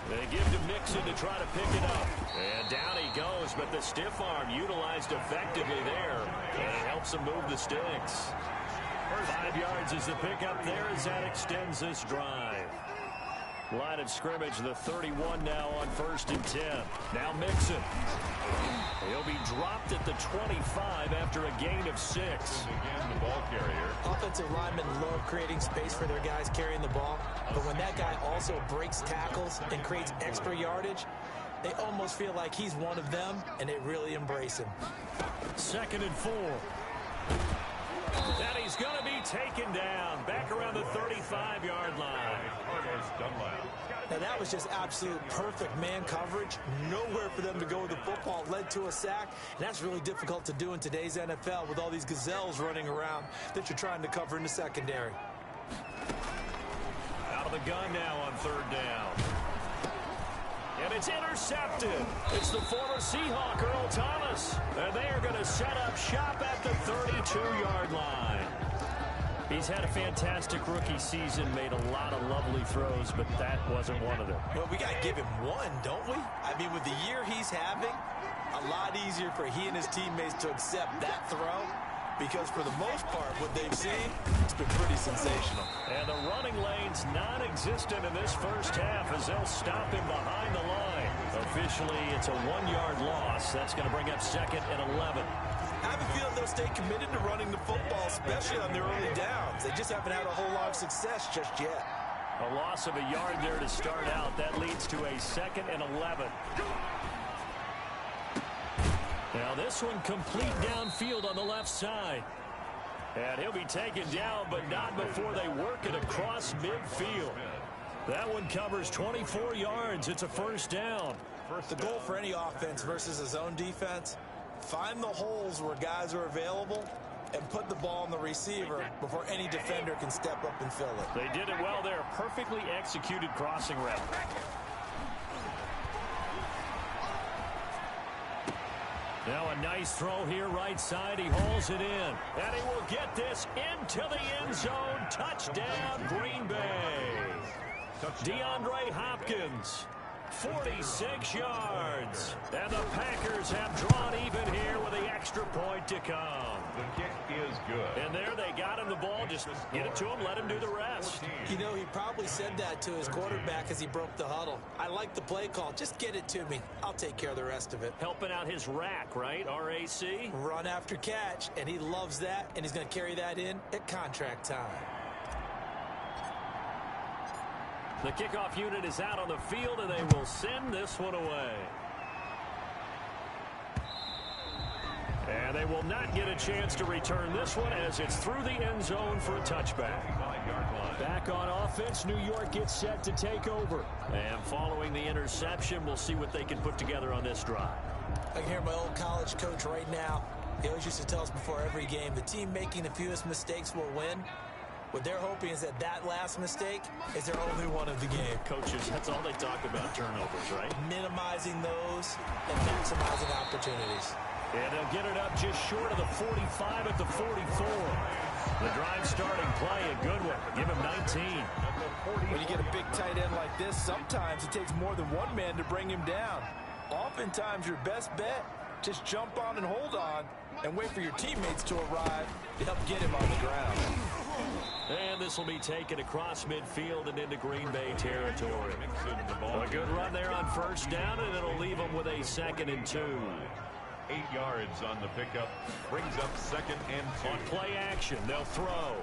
They give to Mixon to try to pick it up. And down he goes, but the stiff arm utilized effectively there. And it helps him move the sticks. 5 yards is the pickup there as that extends this drive. Line of scrimmage, the 31 now on 1st and 10. Now Mixon. He'll be dropped at the 25 after a gain of 6. Again, the ball carrier. Offensive linemen love creating space for their guys carrying the ball, but when that guy also breaks tackles and creates extra yardage, they almost feel like he's one of them, and they really embrace him. 2nd and 4. And he's going to be taken down back around the 35-yard line. Now that was just absolute perfect man coverage. Nowhere for them to go with the football. Led to a sack. And that's really difficult to do in today's NFL with all these gazelles running around that you're trying to cover in the secondary. Out of the gun now on 3rd down. And it's intercepted. It's the former Seahawk, Earl Thomas. And they are going to set up shop at the 32-yard line. He's had a fantastic rookie season, made a lot of lovely throws, but that wasn't one of them. Well, we got to give him one, don't we? I mean, with the year he's having, a lot easier for he and his teammates to accept that throw because for the most part, what they've seen, it's been pretty sensational. And the running lane's non-existent in this first half as they'll stop him behind the line. Officially, it's a 1-yard loss. That's going to bring up 2nd and 11. I have a feeling they'll stay committed to running the football, especially on their early downs. They just haven't had a whole lot of success just yet. A loss of a yard there to start out. That leads to a 2nd and 11. Now this one complete downfield on the left side. And he'll be taken down, but not before they work it across midfield. That one covers 24 yards. It's a first down. The goal for any offense versus a zone defense, find the holes where guys are available and put the ball on the receiver before any defender can step up and fill it. They did it well there. Perfectly executed crossing route. Now a nice throw here right side. He hauls it in. And he will get this into the end zone. Touchdown, Green Bay. DeAndre Hopkins, 46 yards. And the Packers have drawn even here with the extra point to come. The kick is good. And there they got him the ball. Just get it to him, let him do the rest. You know, he probably said that to his quarterback as he broke the huddle. I like the play call. Just get it to me. I'll take care of the rest of it. Helping out his rack, right? RAC? Run after catch, and he loves that, and he's going to carry that in at contract time. The kickoff unit is out on the field, and they will send this one away. And they will not get a chance to return this one as it's through the end zone for a touchback. Back on offense, New York gets set to take over. And following the interception, we'll see what they can put together on this drive. I can hear my old college coach right now. He always used to tell us before every game, the team making the fewest mistakes will win. What they're hoping is that that last mistake is their only one of the game. Coaches, that's all they talk about, turnovers, right? Minimizing those and maximizing opportunities. And they'll get it up just short of the 45 at the 44. The drive starting play, a good one. Give him 19. When you get a big tight end like this, sometimes it takes more than one man to bring him down. Oftentimes, your best bet, just jump on and hold on and wait for your teammates to arrive to help get him on the ground. And this will be taken across midfield and into Green Bay territory. A good run there on first down, and it'll leave them with a 2nd and 2. 8 yards on the pickup. Brings up 2nd and 2. On play action, they'll throw.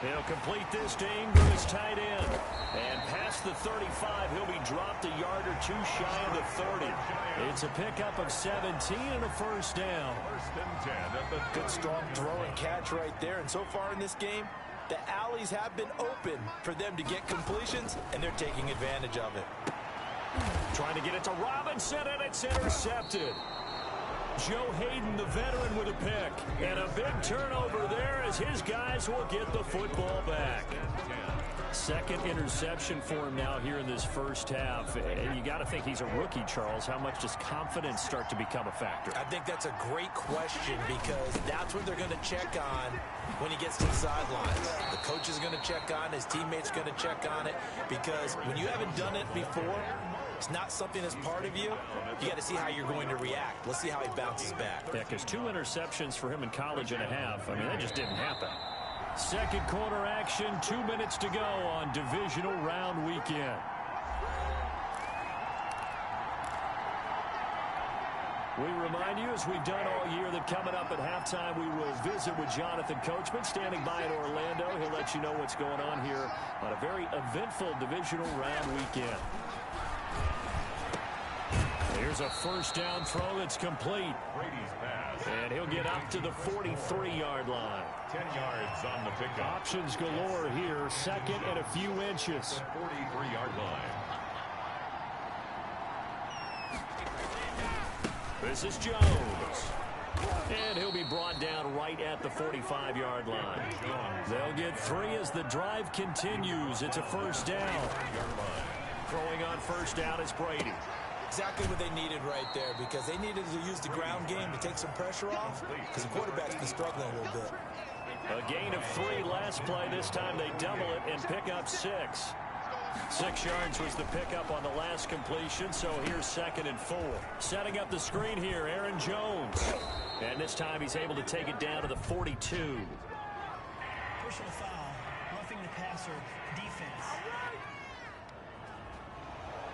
He'll complete this to Ingram, his tight end. And past the 35, he'll be dropped a yard or two shy of the 30. It's a pickup of 17 and a first down. 1st and 10 at the Good strong throw and catch right there. And so far in this game, the alleys have been open for them to get completions, and they're taking advantage of it. Trying to get it to Robinson, and it's intercepted. Joe Hayden, the veteran, with a pick. And a big turnover there as his guys will get the football back. 2nd interception for him now here in this first half. And you got to think he's a rookie, Charles. How much does confidence start to become a factor? I think that's a great question because that's what they're going to check on when he gets to the sidelines. The coach is going to check on, his teammates going to check on it, because when you haven't done it before, it's not something that's part of you. You got to see how you're going to react. Let's see how he bounces back. Yeah, because 2 interceptions for him in college and a half. I mean, that just didn't happen. Second quarter action, 2 minutes to go on divisional round weekend. We remind you, as we've done all year, that coming up at halftime, we will visit with Jonathan Coachman, standing by in Orlando. He'll let you know what's going on here on a very eventful divisional round weekend. Here's a first down throw that's complete. Brady's pass. And he'll get up to the 43-yard line. 10 yards on the pickup. Options galore here. 2nd and a few inches. 43-yard line. This is Jones. And he'll be brought down right at the 45-yard line. They'll get 3 as the drive continues. It's a first down. Throwing on first down is Brady. Exactly what they needed right there, because they needed to use the ground game to take some pressure off, because the quarterback's been struggling a little bit. A gain of 3 last play. This time they double it and pick up 6. 6 yards was the pickup on the last completion, so here's 2nd and 4. Setting up the screen here, Aaron Jones. And this time he's able to take it down to the 42. Personal foul, roughing the passer, defense.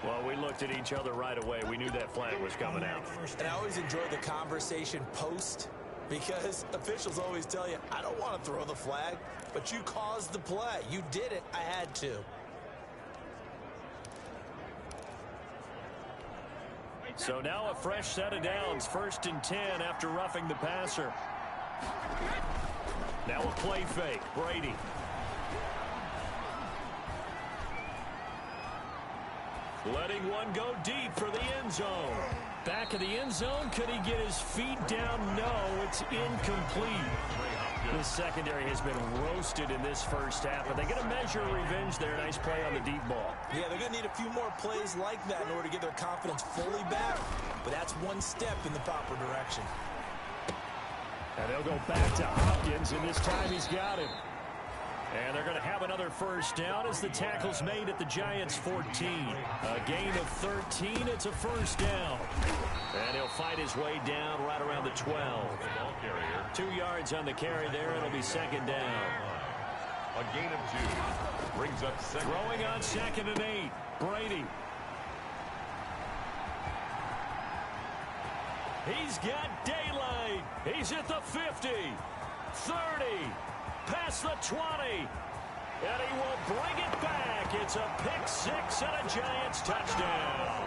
Well, we looked at each other right away. We knew that flag was coming out. And I always enjoy the conversation post, because officials always tell you, I don't want to throw the flag, but you caused the play. You did it. I had to. So now a fresh set of downs, 1st and 10 after roughing the passer. Now a play fake, Brady. Letting one go deep for the end zone. Back of the end zone, could he get his feet down? No, it's incomplete. The secondary has been roasted in this first half, but they get a measure of revenge there. Nice play on the deep ball. Yeah, they're going to need a few more plays like that in order to get their confidence fully back, but that's one step in the proper direction. And they'll go back to Hopkins, and this time he's got him. And they're going to have another first down as the tackle's made at the Giants' 14. A gain of 13, it's a first down. And he'll fight his way down right around the 12. 2 yards on the carry there, it'll be 2nd down. A gain of 2 brings up 2nd. Throwing on 2nd and 8, Brady. He's got daylight. He's at the 50, 30. Past the 20, and he will bring it back. It's a pick 6 and a Giants touchdown.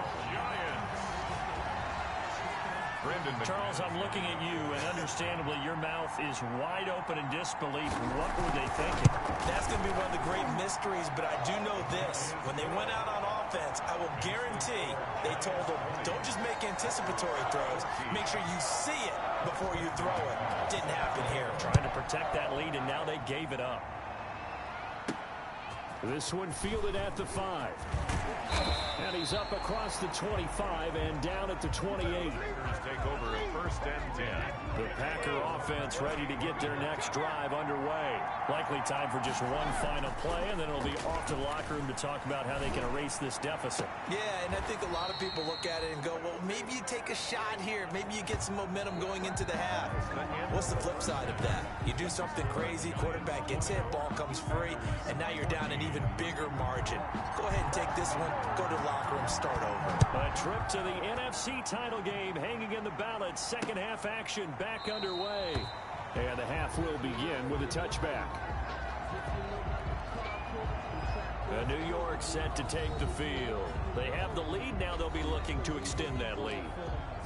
Charles, I'm looking at you, and understandably your mouth is wide open in disbelief. What were they thinking? That's going to be one of the great mysteries, but I do know this. When they went out on offense, I will guarantee they told them, don't just make anticipatory throws. Make sure you see it before you throw it. Didn't happen here. Trying to protect that lead, and now they gave it up. This one fielded at the 5. And he's up across the 25 and down at the 28. Take over at 1st and 10. The Packer offense ready to get their next drive underway. Likely time for just one final play, and then it'll be off to the locker room to talk about how they can erase this deficit. Yeah, and I think a lot of people look at it and go, well, maybe you take a shot here. Maybe you get some momentum going into the half. What's the flip side of that? You do something crazy, quarterback gets hit, ball comes free, and now you're down an even bigger margin. Go ahead and take this one, go to the locker room, start over. A trip to the NFC title game hanging in the balance. Second half action back underway. And the half will begin with a touchback. New York set to take the field. They have the lead. Now they'll be looking to extend that lead.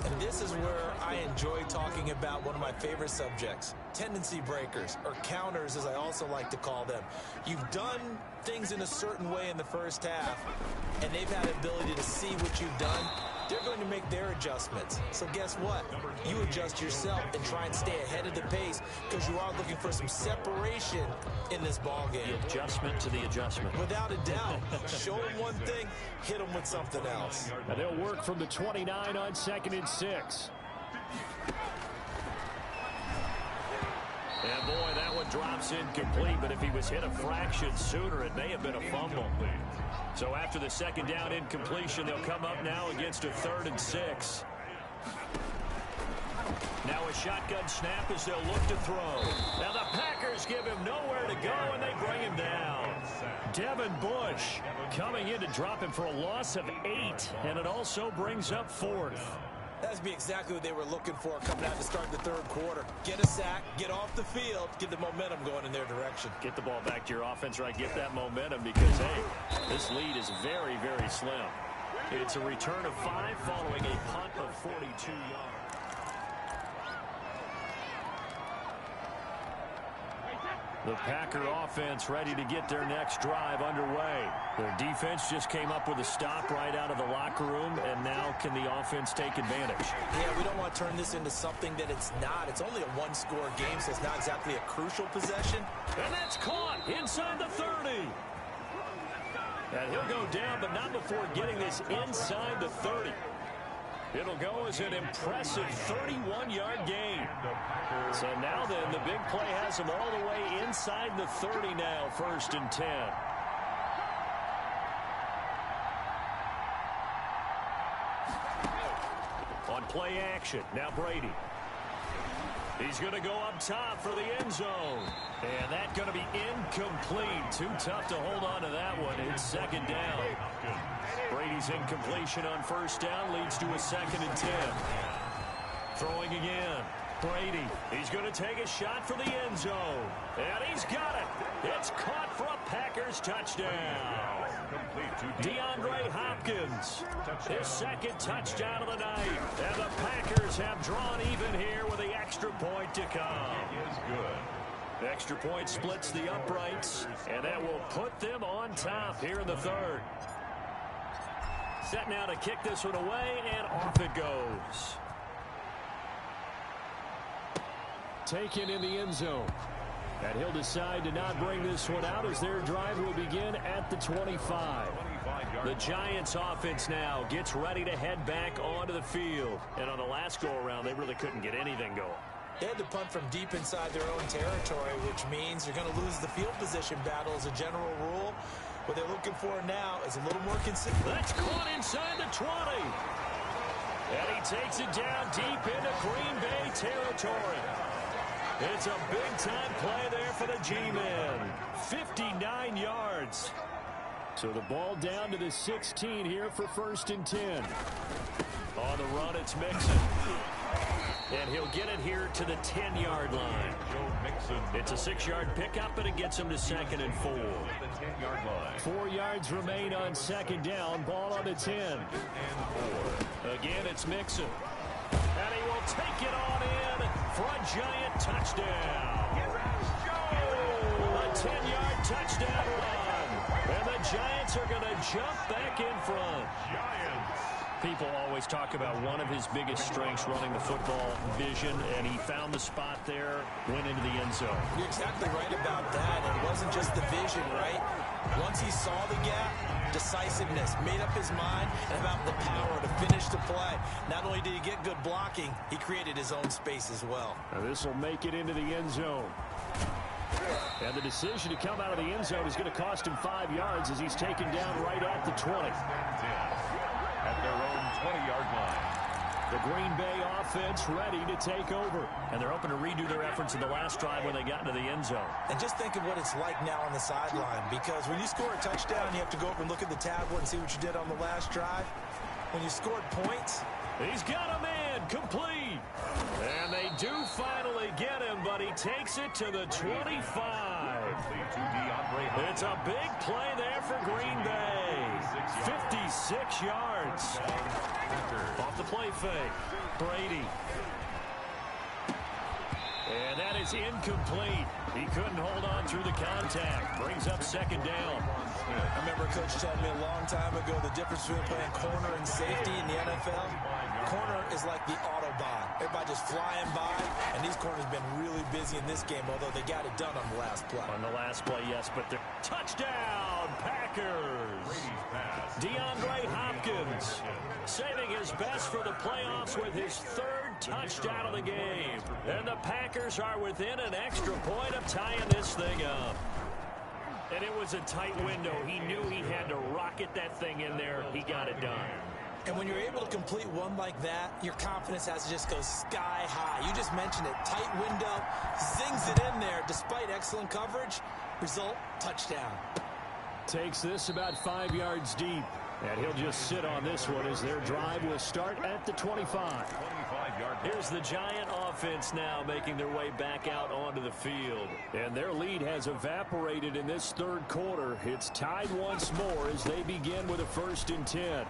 And this is where I enjoy talking about one of my favorite subjects, tendency breakers, or counters as I also like to call them. You've done things in a certain way in the first half, and they've had the ability to see what you've done. They're going to make their adjustments. So guess what? You adjust yourself and try and stay ahead of the pace because you are looking for some separation in this ball game. The adjustment to the adjustment. Without a doubt. Show them one thing, hit them with something else. And they'll work from the 29 on 2nd and 6. And boy, that one drops incomplete, but if he was hit a fraction sooner, it may have been a fumble. So after the 2nd down incompletion, they'll come up now against a 3rd and 6. Now a shotgun snap as they'll look to throw. Now the Packers give him nowhere to go, and they bring him down. Devin Bush coming in to drop him for a loss of 8, and it also brings up 4th. That's be exactly what they were looking for coming out to start the 3rd quarter. Get a sack, get off the field, get the momentum going in their direction. Get the ball back to your offense, right? Get that momentum because, hey, this lead is very, very slim. It's a return of 5 following a punt of 42 yards. The Packer offense ready to get their next drive underway. Their defense just came up with a stop right out of the locker room, and now can the offense take advantage? Yeah, we don't want to turn this into something that it's not. It's only a one-score game, so it's not exactly a crucial possession. And that's caught inside the 30. And he'll go down, but not before getting this inside the 30. It'll go as an impressive 31-yard gain. So now then, the big play has him all the way inside the 30 now, 1st and 10. On play action, now Brady. He's going to go up top for the end zone. And that's going to be incomplete. Too tough to hold on to that one. It's second down. Brady's incompletion on first down leads to a 2nd and 10. Throwing again. Brady, he's going to take a shot for the end zone. And he's got it. It's caught for a Packers touchdown. DeAndre Hopkins, his 2nd touchdown of the night. And the Packers have drawn even here with the extra point to come. The extra point splits the uprights, and that will put them on top here in the 3rd. Set now to kick this one away, and off it goes. Taken in the end zone. And he'll decide to not bring this one out as their drive will begin at the 25. The Giants offense now gets ready to head back onto the field. And on the last go-around, they really couldn't get anything going. They had to punt from deep inside their own territory, which means you're going to lose the field position battle as a general rule. What they're looking for now is a little more consistent. That's caught inside the 20. And he takes it down deep into Green Bay territory. It's a big-time play there for the G-Men. 59 yards. So the ball down to the 16 here for 1st and 10. On the run, it's Mixon. And he'll get it here to the 10-yard line. It's a 6-yard pickup, and it gets him to 2nd and 4. 4 yards remain on 2nd down. Ball on the 10. Again, it's Mixon. And he will take it on in for a giant touchdown. A 10-yard touchdown run. And the Giants are going to jump back in front. People always talk about one of his biggest strengths running the football, vision, and he found the spot there, went into the end zone. You're exactly right about that. It wasn't just the vision, right? Once he saw the gap, decisiveness, made up his mind, and about the power to finish the play. Not only did he get good blocking, he created his own space as well. Now this will make it into the end zone. And the decision to come out of the end zone is going to cost him 5 yards as he's taken down right at the 20. At their own 20-yard line. The Green Bay offense ready to take over. And they're hoping to redo their efforts in the last drive when they got into the end zone. And just think of what it's like now on the sideline, because when you score a touchdown, you have to go over and look at the tablet and see what you did on the last drive. When you scored points, he's got a man complete. And they do finally get him, but he takes it to the 25. It's a big play there for Green Bay. 56 yards. Off the play fake. Brady. And that is incomplete. He couldn't hold on through the contact. Brings up 2nd down. I remember Coach telling me a long time ago the difference between playing corner and safety in the NFL. Corner is like the Autobahn. Everybody just flying by, and these corners have been really busy in this game, although they got it done on the last play. On the last play, yes, but the touchdown, Packers. DeAndre Hopkins saving his best for the playoffs with his 3rd touchdown of the game. And the Packers are within an extra point of tying this thing up. And it was a tight window. He knew he had to rocket that thing in there. He got it done. And when you're able to complete one like that, your confidence has to just go sky high. You just mentioned it. Tight window, zings it in there despite excellent coverage. Result, touchdown. Takes this about 5 yards deep. And he'll just sit on this one as their drive will start at the 25. Here's the Giant offense now making their way back out onto the field. And their lead has evaporated in this 3rd quarter. It's tied once more as they begin with a 1st and 10.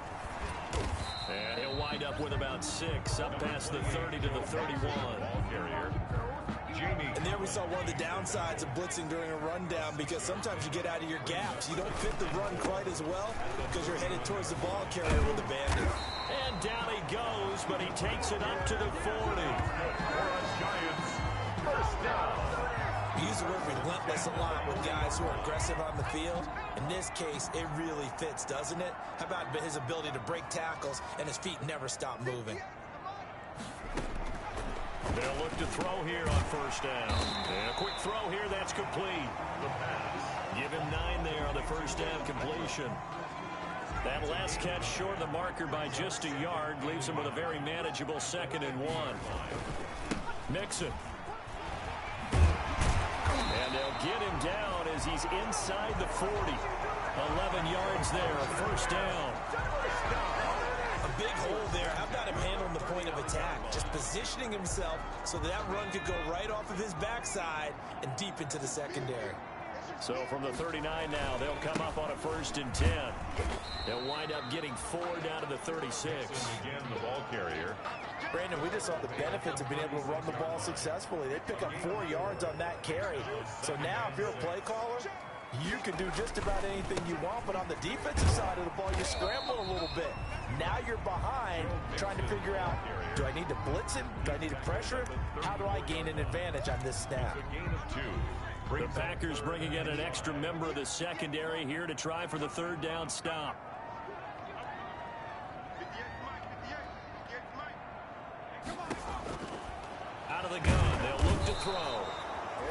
And he'll wind up with about 6 up past the 30 to the 31. And there we saw one of the downsides of blitzing during a rundown, because sometimes you get out of your gaps. You don't fit the run quite as well because you're headed towards the ball carrier with the bandit. And down he goes, but he takes it up to the 40. Giants, first down. We use the word relentless a lot with guys who are aggressive on the field. In this case, it really fits, doesn't it? How about his ability to break tackles and his feet never stop moving? They'll look to throw here on 1st down. And a quick throw here, that's complete. Give him 9 there on the 1st down completion. That last catch short of the marker by just a yard leaves him with a very manageable 2nd and 1. Mixon. they'll get him down as he's inside the 40. 11 yards there, first down. A big hole there. How about him handling the point of attack? Just positioning himself so that run could go right off of his backside and deep into the secondary. So from the 39 now, they'll come up on a 1st and 10. They'll wind up getting 4 down to the 36. Again, the ball carrier. Brandon, we just saw the benefits of being able to run the ball successfully. They pick up 4 yards on that carry. So now if you're a play caller, you can do just about anything you want, but on the defensive side of the ball, you scramble a little bit. Now you're behind trying to figure out, do I need to blitz him? Do I need to pressure him? How do I gain an advantage on this snap? A gain of 2. The Packers bringing in an extra member of the secondary here to try for the 3rd down stop. Out of the gun, they'll look to throw.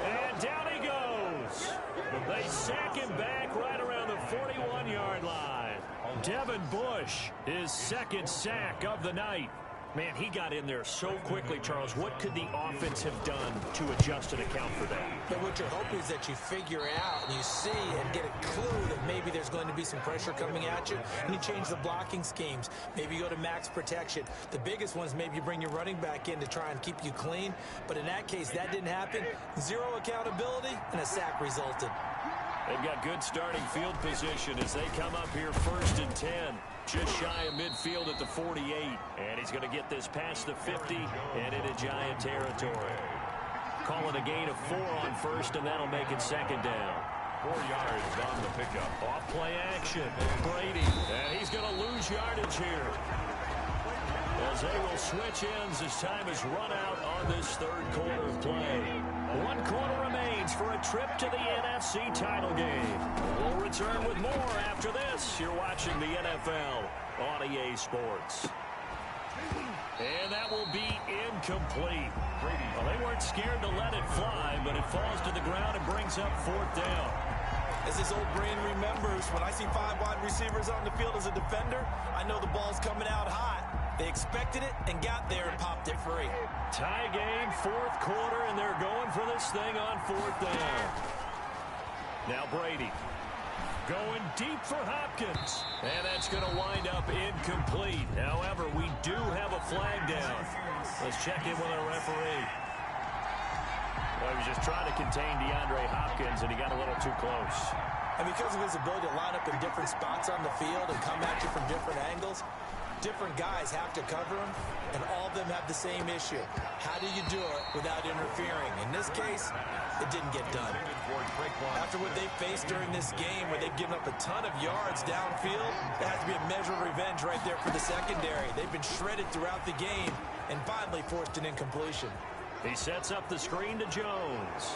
And down he goes. They sack him back right around the 41-yard line. Devin Bush, his 2nd sack of the night. Man, he got in there so quickly, Charles. What could the offense have done to adjust and account for that? But what you're hoping is that you figure out and you see and get a clue that maybe there's going to be some pressure coming at you, and you change the blocking schemes. Maybe you go to max protection. The biggest one is maybe you bring your running back in to try and keep you clean. But in that case, that didn't happen. 0 accountability, and a sack resulted. They've got good starting field position as they come up here 1st and 10. Just shy of midfield at the 48. And he's going to get this past the 50 and into Giant territory. Call it a gain of 4 on 1st, and that'll make it 2nd down. 4 yards on the pickup. Off play action. Brady. And he's going to lose yardage here. As they will switch ends as time is run out on this 3rd quarter of play. 1 quarter remains for a trip to the NFC title game. We'll return with more after this. You're watching the NFL on EA Sports. And that will be incomplete. Well, they weren't scared to let it fly, but it falls to the ground and brings up 4th down. As his old brain remembers, when I see 5 wide receivers on the field as a defender, I know the ball's coming out hot. They expected it and got there and popped it free. Tie game, 4th quarter, and they're going for this thing on 4th down. Now Brady going deep for Hopkins. And that's going to wind up incomplete. However, we do have a flag down. Let's check in with our referee. Well, he was just trying to contain DeAndre Hopkins, and he got a little too close. And because of his ability to line up in different spots on the field and come at you from different angles, different guys have to cover him, and all of them have the same issue. How do you do it without interfering? In this case, it didn't get done. After what they faced during this game, where they've given up a ton of yards downfield, there has to be a measure of revenge right there for the secondary. They've been shredded throughout the game and finally forced an incompletion. He sets up the screen to Jones.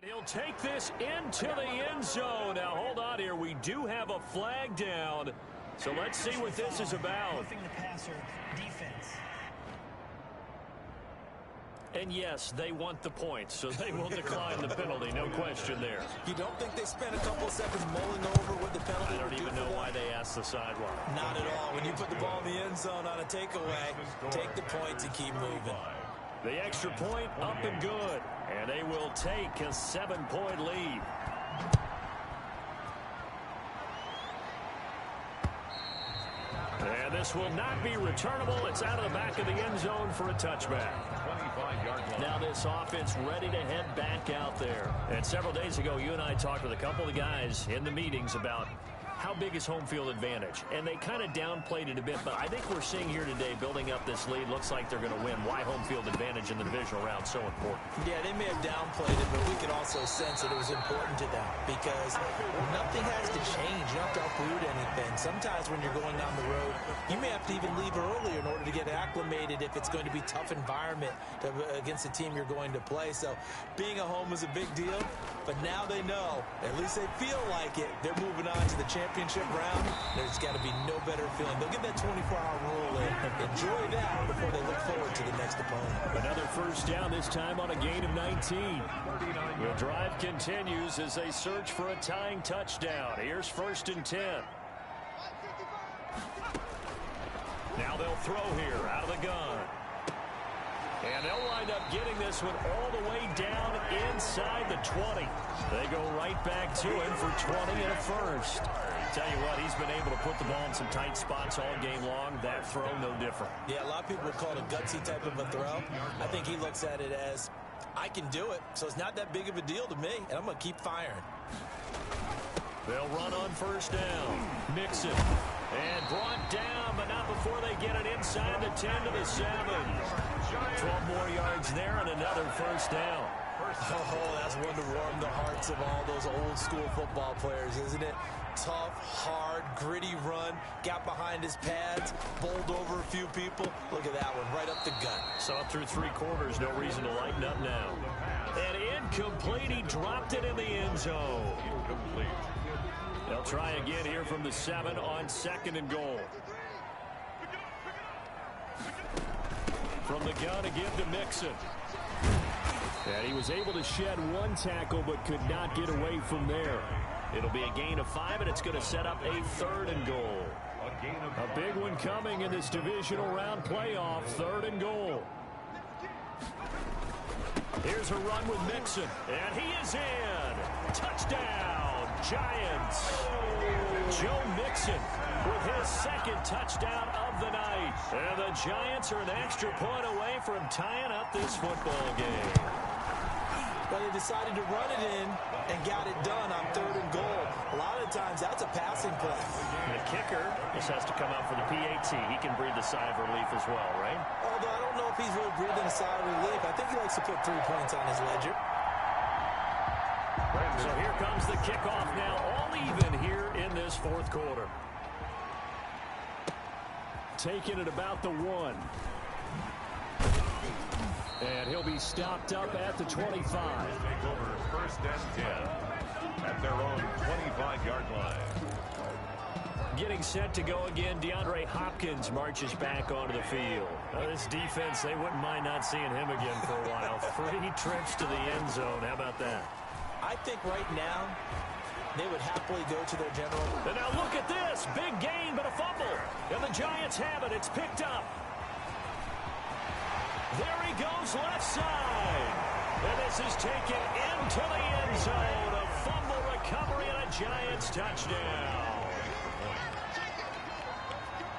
And he'll take this into the end zone. Now, hold on here. We do have a flag down. So let's see what this is about. Roughing the passer, defense. And yes, they want the points, so they will decline the penalty. No question there. You don't think they spent a couple seconds mulling over what the penalty I don't would do even for know them? why they asked the sideline. Not at all. When you put the ball in the end zone on a takeaway, take the points and keep moving. The extra point up and good. And they will take a 7-point lead. And this will not be returnable. It's out of the back of the end zone for a touchback. Now this offense ready to head back out there. And several days ago, you and I talked with a couple of guys in the meetings about how big is home field advantage. And they kind of downplayed it a bit, but I think we're seeing here today, building up this lead, looks like they're going to win. Why home field advantage in the divisional round so important? Yeah, they may have downplayed it, but we could also sense that it was important to them because nothing has to change. You don't have to uproot anything. Sometimes when you're going down the road, you may have to even leave earlier in order to get acclimated if it's going to be a tough environment against the team you're going to play. So being a home is a big deal, but now they know, at least they feel like it, they're moving on to the championship round. There's got to be no better feeling. They'll get that 24-hour rule in. Enjoy that before they look forward to the next opponent. Another first down, this time on a gain of 19. The drive continues as they search for a tying touchdown. Here's 1st and 10. Now they'll throw here out of the gun. And they'll wind up getting this one all the way down inside the 20. They go right back to him for 20 and a first. Tell you what, he's been able to put the ball in some tight spots all game long. That throw, no different. Yeah, a lot of people would call it a gutsy type of a throw. I think he looks at it as, I can do it, so it's not that big of a deal to me, and I'm going to keep firing. They'll run on 1st down. Mixon. And brought down, but not before they get it inside the 10 to the 7. 12 more yards there and another 1st down. Oh, that's one to warm the hearts of all those old school football players, isn't it? Tough, hard, gritty run. Got behind his pads, bowled over a few people. Look at that one, right up the gut. Saw through 3 quarters, no reason to lighten up now. And incomplete, he dropped it in the end zone. Incomplete. They'll try again here from the 7 on 2nd and goal. From the gun again to Mixon. And he was able to shed 1 tackle but could not get away from there. It'll be a gain of 5, and it's going to set up a 3rd and goal. A big one coming in this divisional round playoff, 3rd and goal. Here's a run with Mixon, and he is in. Touchdown, Giants. Joe Mixon with his 2nd touchdown of the night. And the Giants are an extra point away from tying up this football game. But they decided to run it in and got it done on 3rd and goal. A lot of times, that's a passing play. The kicker just has to come out for the PAT. He can breathe a sigh of relief as well, right? Although I don't know if he's really breathing a sigh of relief. I think he likes to put 3 points on his ledger. So here comes the kickoff now, all even here in this 4th quarter. Taking it about the 1. And he'll be stopped up at the 25. Take over 1st and 10 at their own 25-yard line. Getting set to go again, DeAndre Hopkins marches back onto the field. This defense, they wouldn't mind not seeing him again for a while. 3 trips to the end zone. How about that? I think right now, they would happily go to their general. And now look at this. Big gain, but a fumble. And the Giants have it. It's picked up. There he goes left side. And this is taken into the end zone. A fumble recovery and a Giants touchdown.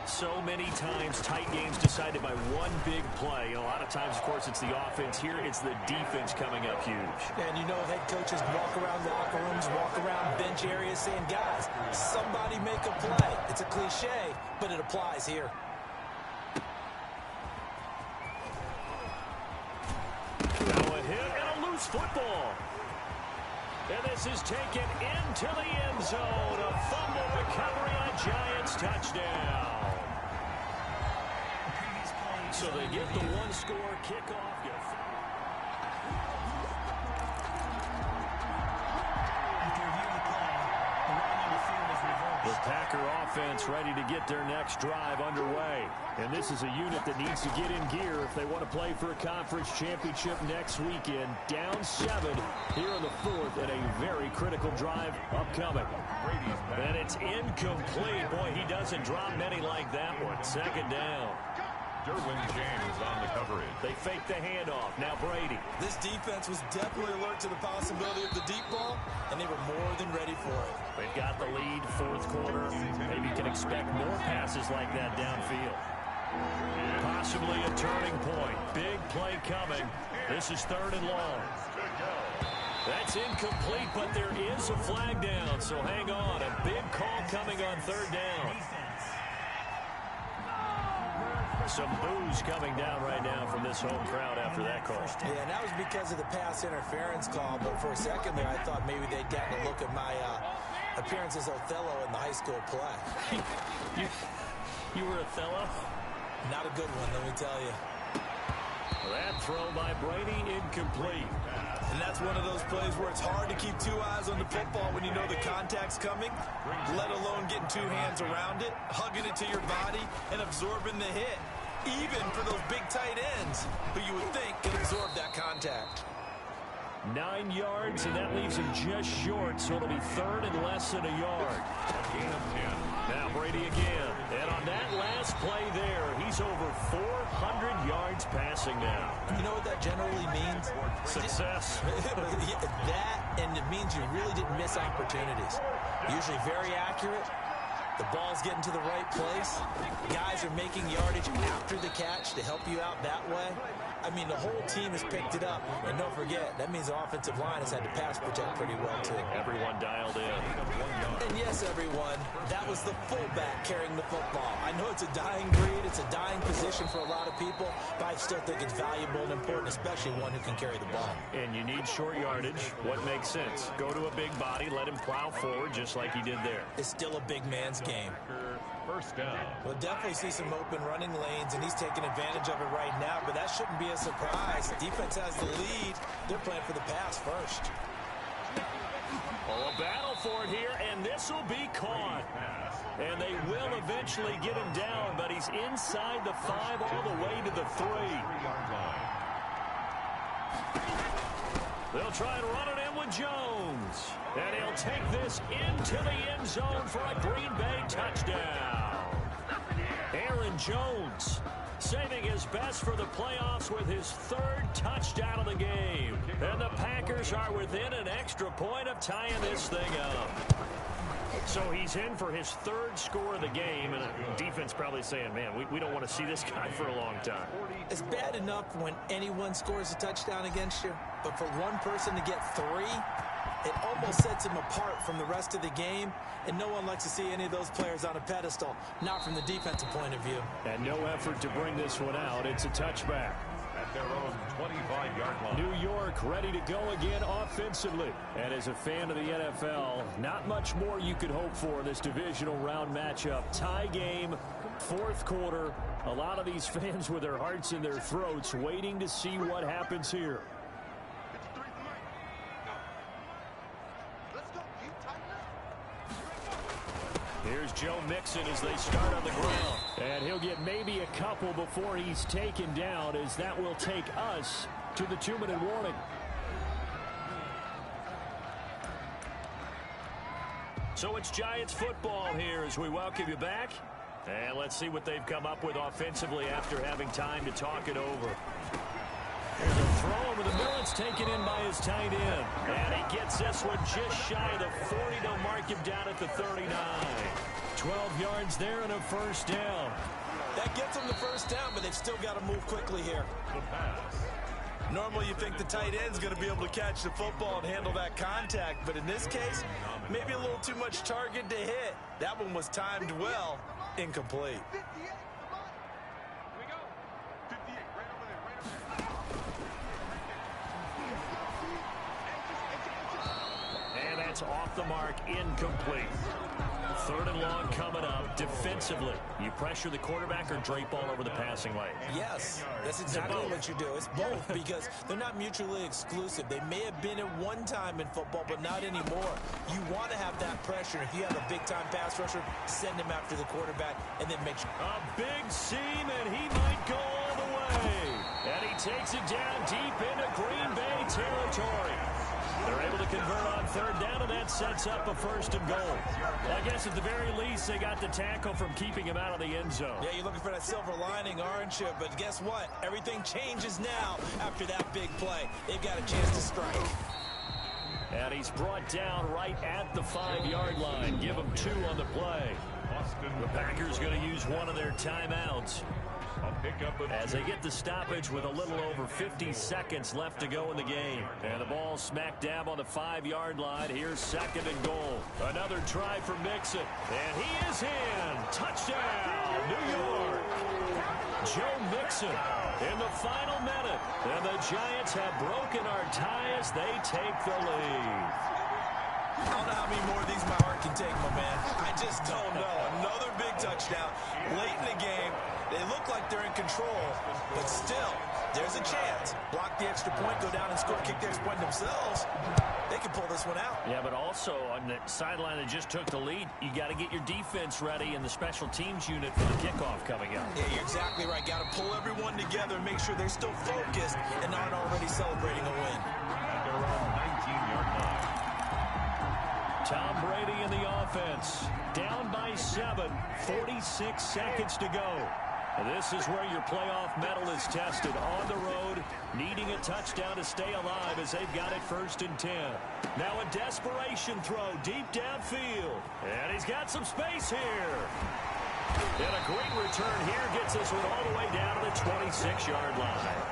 So many times tight games decided by one big play. And a lot of times, of course, it's the offense. Here it's the defense coming up huge. And you know head coaches walk around locker rooms, walk around bench areas saying, guys, somebody make a play. It's a cliche, but it applies here. Now a hit and a loose football. And this is taken into the end zone. A fumble recovery on a Giants touchdown. So they get the 1-score kickoff. The Packer offense ready to get their next drive underway. And this is a unit that needs to get in gear if they want to play for a conference championship next weekend. Down 7 here in the 4th and a very critical drive upcoming. And it's incomplete. Boy, he doesn't drop many like that one. 2nd down. Derwin James on the coverage. They fake the handoff. Now Brady. This defense was definitely alert to the possibility of the deep ball, and they were more than ready for it. They've got the lead, fourth quarter. Maybe you can expect more passes like that downfield. Possibly a turning point. Big play coming. This is 3rd and long. That's incomplete, but there is a flag down, so hang on. A big call coming on 3rd down. Some boos coming down right now from this home crowd after that call. Yeah, and that was because of the pass interference call, but for a second there I thought maybe they'd gotten a look at my appearance as Othello in the high school play. You were Othello? Not a good one, let me tell you. That throw by Brady incomplete. And that's one of those plays where it's hard to keep 2 eyes on the football when you know the contact's coming, let alone getting 2 hands around it, hugging it to your body, and absorbing the hit. Even for those big tight ends who you would think can absorb that contact. 9 yards, and that leaves him just short, so it'll be 3rd and less than a yard. Gain of 10. Now Brady again. And on that last play there, he's over 400 yards passing now. You know what that generally means? Success. That, and it means you really didn't miss opportunities. Usually very accurate. The ball's getting to the right place. Guys are making yardage after the catch to help you out that way. I mean, the whole team has picked it up. And don't forget, that means the offensive line has had to pass protect pretty well, too. Everyone dialed in. And yes, everyone, that was the fullback carrying the football. I know it's a dying breed. It's a dying position for a lot of people, but I still think it's valuable and important, especially one who can carry the ball. And you need short yardage. What makes sense? Go to a big body, let him plow forward just like he did there. It's still a big man's game. First down. We'll definitely see some open running lanes, and he's taking advantage of it right now, but that shouldn't be a surprise. The defense has the lead. They're playing for the pass first. Oh, a battle for it here, and this will be caught. And they will eventually get him down, but he's inside the 5 all the way to the 3. They'll try and run it in with Jones. And he'll take this into the end zone for a Green Bay touchdown. Aaron Jones saving his best for the playoffs with his 3rd touchdown of the game. And the Packers are within an extra point of tying this thing up. So he's in for his 3rd score of the game, and defense probably saying, man, we don't want to see this guy for a long time. It's bad enough when anyone scores a touchdown against you, but for one person to get 3, it almost sets him apart from the rest of the game, and no one likes to see any of those players on a pedestal, not from the defensive point of view. And no effort to bring this one out. It's a touchback. At their own 25-yard line. New York ready to go again offensively. And as a fan of the NFL, not much more you could hope for in this divisional round matchup. Tie game, 4th quarter. A lot of these fans with their hearts in their throats waiting to see what happens here. Here's Joe Mixon as they start on the ground. And he'll get maybe a couple before he's taken down, as that will take us to the 2-minute warning. So it's Giants football here as we welcome you back. And let's see what they've come up with offensively after having time to talk it over. There's a throw over the middle. It's taken in by his tight end. And he gets this one just shy of the 40. They'll mark him down at the 39. 12 yards there and a first down. That gets them the first down, but they've still got to move quickly here. Normally you think the tight end's going to be able to catch the football and handle that contact, but in this case, maybe a little too much target to hit. That one was timed well. Incomplete. And that's off the mark, incomplete. 3rd and long coming up. Defensively, you pressure the quarterback or drape all over the passing lane? Yes, that's exactly what you do. It's both, because they're not mutually exclusive. They may have been at one time in football, but not anymore. You want to have that pressure. If you have a big-time pass rusher, send him after the quarterback and then make sure. A big seam, and he might go all the way. And he takes it down deep into Green Bay territory. They're able to convert on third down, and that sets up a first and goal. Well, I guess at the very least, they got the tackle from keeping him out of the end zone. Yeah, you're looking for that silver lining, aren't you? But guess what? Everything changes now after that big play. They've got a chance to strike. And he's brought down right at the 5-yard line. Give him 2 on the play. The Packers going to use one of their timeouts as they get the stoppage with a little over 50 seconds left to go in the game. And the ball smack dab on the 5-yard line. Here's second and goal. Another try for Mixon. And he is in. Touchdown, New York. Joe Mixon in the final minute. And the Giants have broken our tie as they take the lead. I don't know how many more of these my heart can take, my man. I just don't know. Another big touchdown late in the game. They look like they're in control, but still, there's a chance. Block the extra point, go down and score, kick the extra point themselves. They can pull this one out. Yeah, but also on the sideline that just took the lead, you got to get your defense ready and the special teams unit for the kickoff coming up. Yeah, you're exactly right. Got to pull everyone together and make sure they're still focused and aren't already celebrating a win. At their own 19-yard line. Tom Brady in the offense. Down by 7. 46 seconds to go. This is where your playoff medal is tested. On the road, needing a touchdown to stay alive as they've got it 1st and 10. Now a desperation throw deep downfield. And he's got some space here. And a great return here gets this one all the way down to the 26-yard line.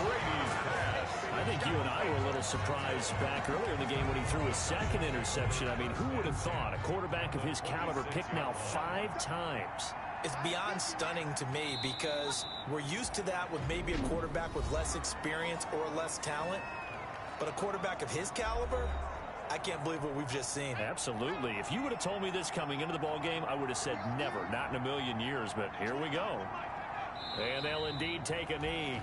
Brady's pass. I think you and I were a little surprised back earlier in the game when he threw his second interception. I mean, who would have thought a quarterback of his caliber picked now 5 times? It's beyond stunning to me because we're used to that with maybe a quarterback with less experience or less talent. But a quarterback of his caliber, I can't believe what we've just seen. Absolutely. If you would have told me this coming into the ball game, I would have said never, not in a million years. But here we go. And they'll indeed take a knee.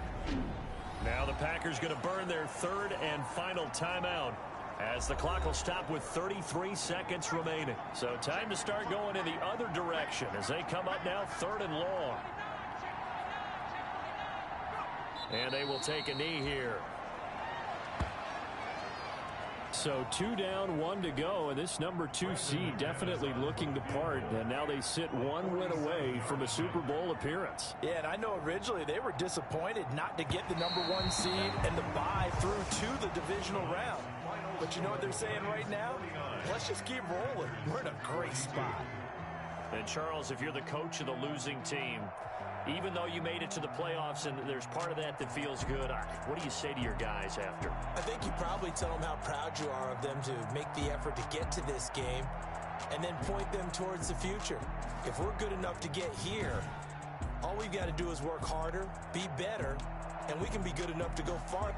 Now the Packers going to burn their 3rd and final timeout, as the clock will stop with 33 seconds remaining. So time to start going in the other direction as they come up now 3rd and long. And they will take a knee here. So 2 down, 1 to go, and this number 2 seed definitely looking to part, and now they sit 1 win away from a Super Bowl appearance. Yeah, and I know originally they were disappointed not to get the number 1 seed and the bye through to the divisional round. But you know what they're saying right now? Let's just keep rolling. We're in a great spot. And Charles, if you're the coach of the losing team, even though you made it to the playoffs and there's part of that that feels good, what do you say to your guys after? I think you probably tell them how proud you are of them to make the effort to get to this game and then point them towards the future. If we're good enough to get here, all we've got to do is work harder, be better, and we can be good enough to go far.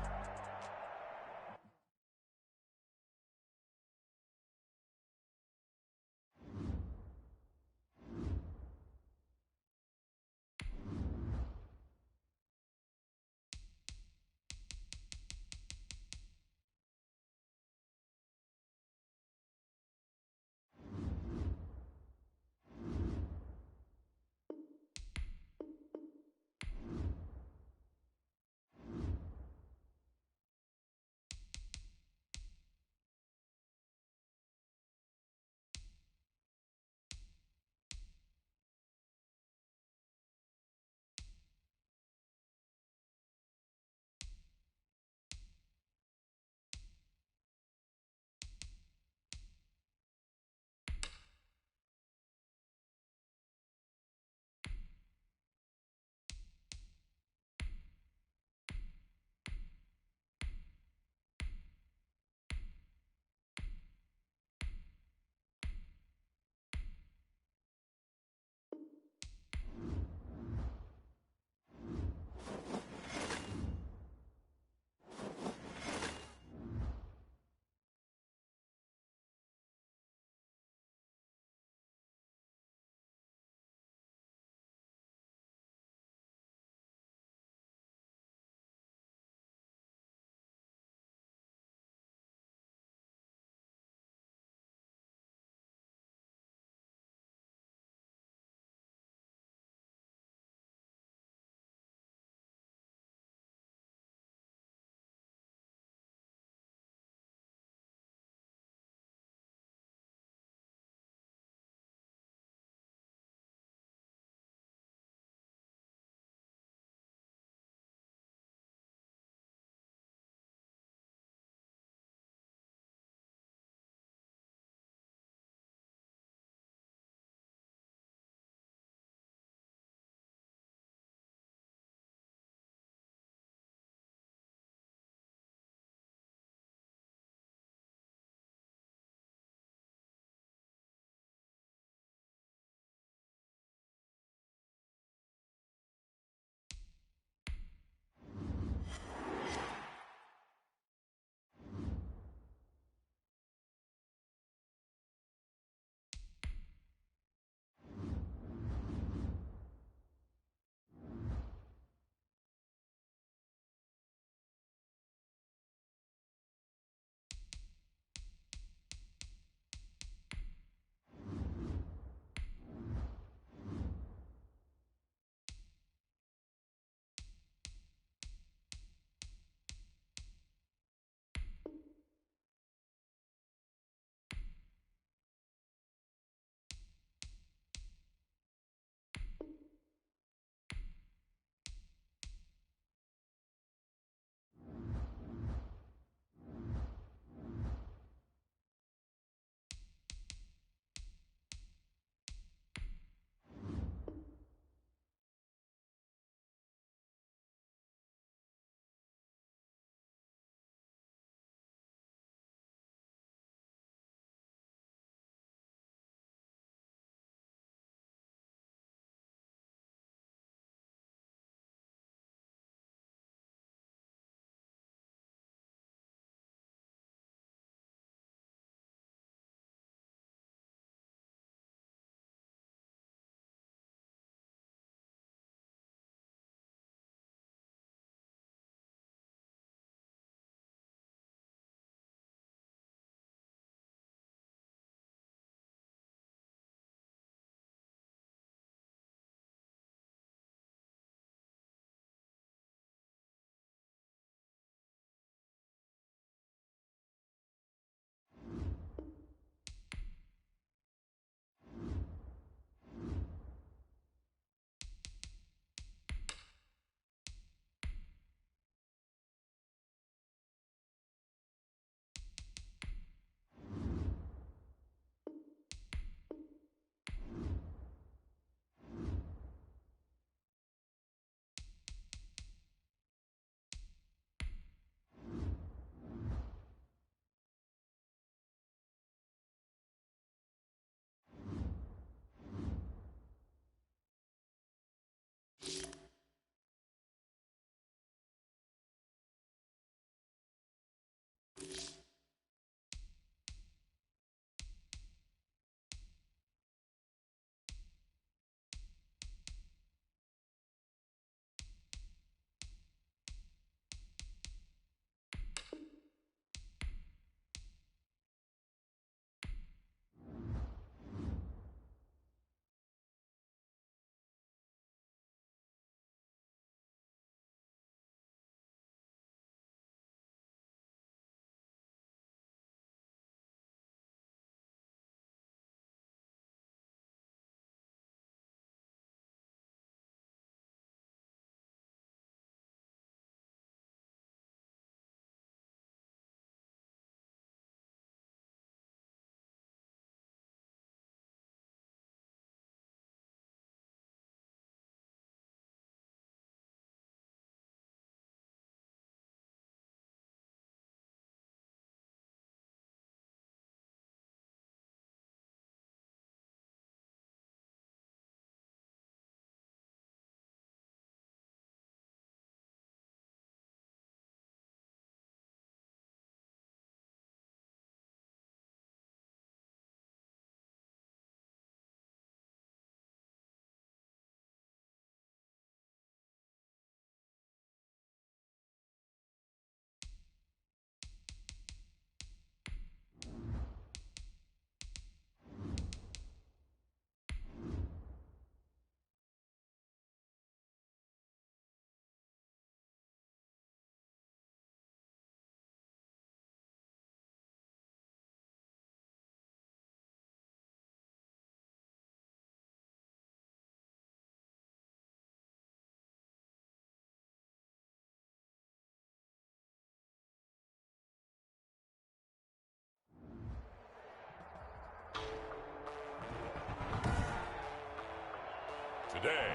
Day.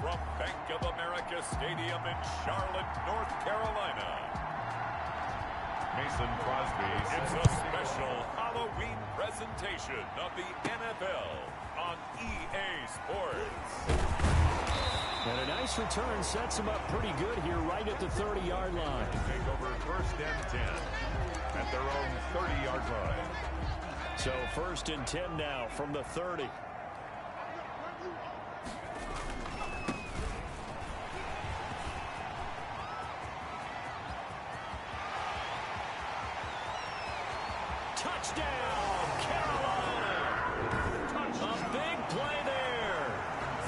From Bank of America Stadium in Charlotte, North Carolina. Mason Crosby. It's a special Halloween presentation of the NFL on EA Sports. And a nice return sets him up pretty good here right at the 30-yard line. Take over 1st and 10 at their own 30-yard line. So 1st and 10 now from the 30. Touchdown, Carolina! A big play there.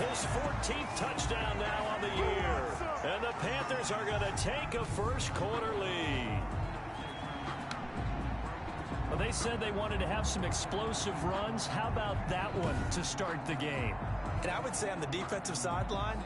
His 14th touchdown now on the year. And the Panthers are going to take a first-quarter lead. Well, they said they wanted to have some explosive runs. How about that one to start the game? And I would say on the defensive sideline,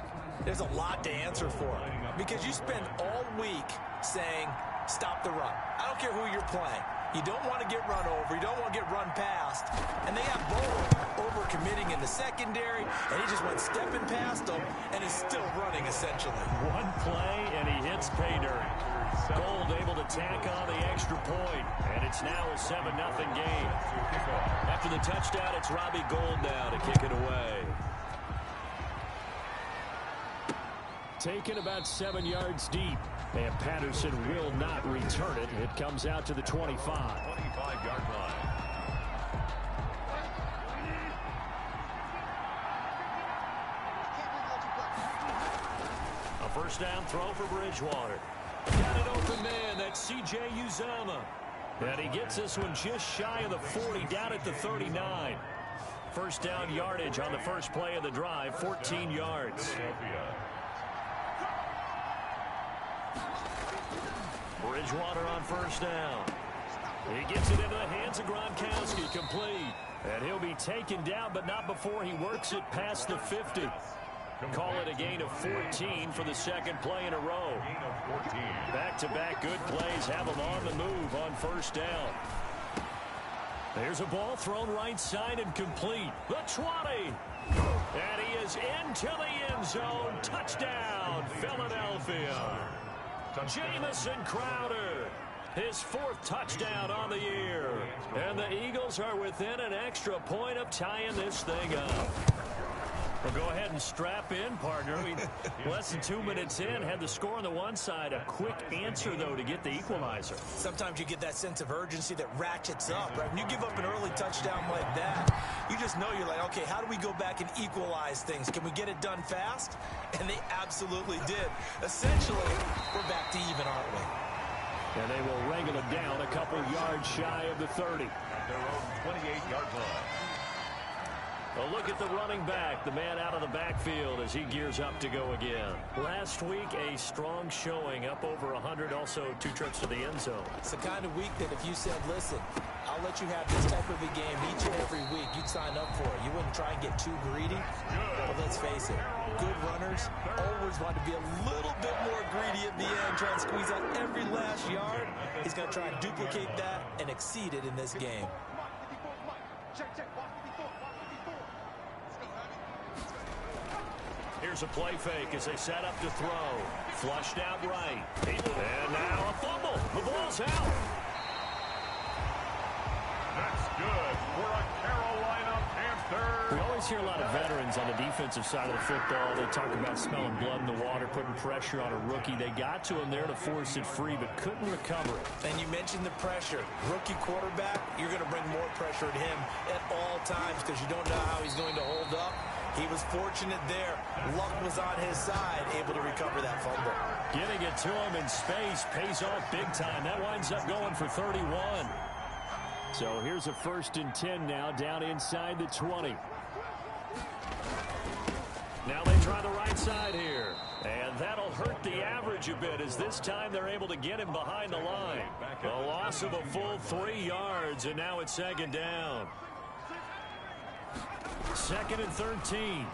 there's a lot to answer for. Because you spend all week saying, stop the run. I don't care who you're playing. You don't want to get run over. You don't want to get run past. And they have Bold over-committing in the secondary, and he just went stepping past them and is still running, essentially. One play, and he hits pay dirt. Gold able to tack on the extra point, and it's now a 7-0 game. After the touchdown, it's Robbie Gould now to kick it away. Taken about 7 yards deep, and Patterson will not return it. It comes out to the 25. 25-yard line. A first down throw for Bridgewater. Got an open man. That's C.J. Uzomah. And he gets this one just shy of the 40, down at the 39. First down yardage on the first play of the drive, 14 yards. Bridgewater on first down. He gets it into the hands of Gronkowski, complete. And he'll be taken down, but not before he works it past the 50. Call it a gain of 14 for the second play in a row. Back-to-back good plays have him on the move on first down. There's a ball thrown right side and complete. The 20. And he is into the end zone. Touchdown, Philadelphia. Jamison Crowder, his 4th touchdown on the year. And the Eagles are within an extra point of tying this thing up. Well, go ahead and strap in, partner. Less than 2 minutes in, had the score on the one side. A quick answer, though, to get the equalizer. Sometimes you get that sense of urgency that ratchets up, right? When you give up an early touchdown like that, you just know you're like, okay, how do we go back and equalize things? Can we get it done fast? And they absolutely did. Essentially, we're back to even, aren't we? And they will wrangle it down a couple yards shy of the 30. At their own 28-yard line. A look at the running back, the man out of the backfield as he gears up to go again. Last week, a strong showing, up over 100, also 2 trips to the end zone. It's the kind of week that if you said, listen, I'll let you have this type of a game each and every week, you'd sign up for it. You wouldn't try and get too greedy. But let's face it, good runners always want to be a little bit more greedy at the end, try and squeeze out every last yard. He's going to try and duplicate that and exceed it in this game. Here's a play fake as they set up to throw. Flushed out right. And now a fumble. The ball's out. That's good for a Carolina Panther. We always hear a lot of veterans on the defensive side of the football. They talk about smelling blood in the water, putting pressure on a rookie. They got to him there to force it free, but couldn't recover it. And you mentioned the pressure. Rookie quarterback, you're going to bring more pressure at him at all times because you don't know how he's going to hold up. He was fortunate there. Luck was on his side, able to recover that fumble. Getting it to him in space pays off big time. That winds up going for 31. So here's a 1st and 10 now, down inside the 20. Now they try the right side here. And that'll hurt the average a bit as this time they're able to get him behind the line. A loss of a full 3 yards, and now it's 2nd down. 2nd and 13.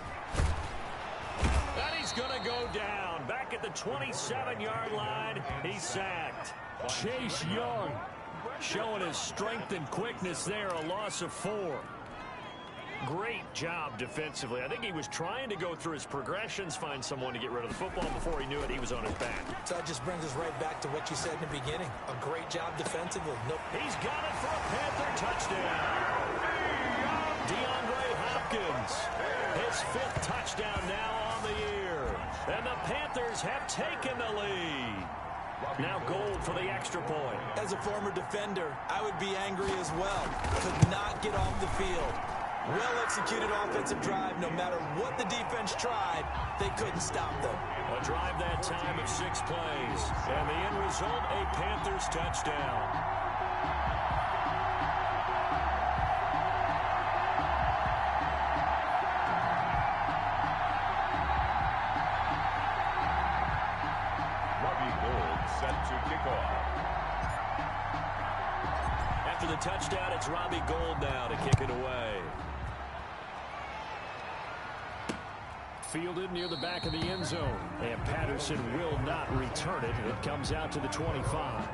And he's going to go down. Back at the 27-yard line, he's sacked. Chase Young showing his strength and quickness there, a loss of 4. Great job defensively. I think he was trying to go through his progressions, find someone to get rid of the football. Before he knew it, he was on his back. So that just brings us right back to what you said in the beginning. A great job defensively. Nope. He's got it for a Panther touchdown. DeAndre Hopkins, his 5th touchdown now on the year. And the Panthers have taken the lead. Now Gold for the extra point. As a former defender, I would be angry as well. Could not get off the field. Well-executed offensive drive. No matter what the defense tried, they couldn't stop them. A drive that time of 6 plays. And the end result, a Panthers touchdown. After the touchdown, it's Robbie Gould now to kick it away. Fielded near the back of the end zone. And Patterson will not return it. It comes out to the 25.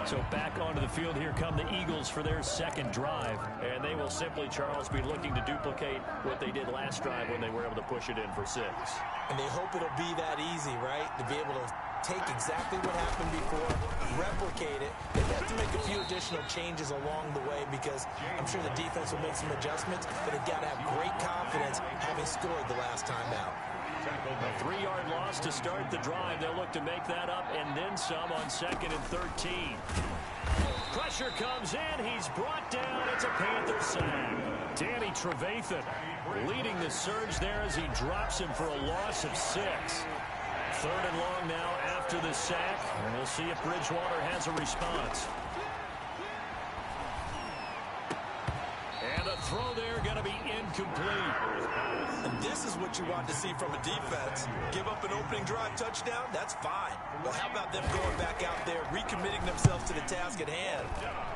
So back onto the field, here come the Eagles for their 2nd drive. And they will simply, Charles, be looking to duplicate what they did last drive when they were able to push it in for 6. And they hope it'll be that easy, right? To be able to take exactly what happened before, replicate it. They have to make a few additional changes along the way because I'm sure the defense will make some adjustments, but they've got to have great confidence having scored the last time out. A 3-yard loss to start the drive. They'll look to make that up and then some on 2nd and 13. Pressure comes in. He's brought down. It's a Panther sack. Danny Trevathan leading the surge there as he drops him for a loss of 6. 3rd and long now after the sack. And we'll see if Bridgewater has a response. And a throw there going to be incomplete. And this is what you want to see from a defense. Give up an opening drive touchdown, that's fine. But how about them going back out there, recommitting themselves to the task at hand,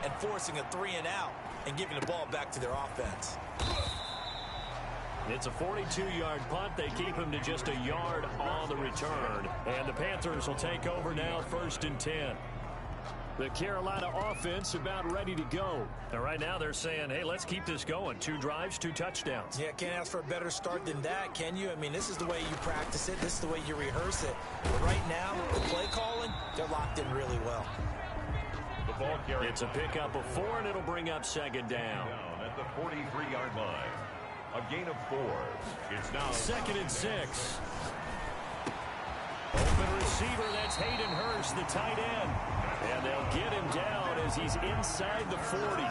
and forcing a 3-and-out and giving the ball back to their offense. It's a 42-yard punt. They keep him to just a yard on the return. And the Panthers will take over now, 1st and 10. The Carolina offense about ready to go. And right now they're saying, hey, let's keep this going. 2 drives, 2 touchdowns. Yeah, can't ask for a better start than that, can you? I mean, this is the way you practice it. This is the way you rehearse it. But right now, the play calling, they're locked in really well. The ball carry. It's a pickup of 4, and it'll bring up 2nd down. At the 43-yard line. A gain of 4. It's now 2nd and 6. Open receiver, that's Hayden Hurst, the tight end. And they'll get him down as he's inside the 40.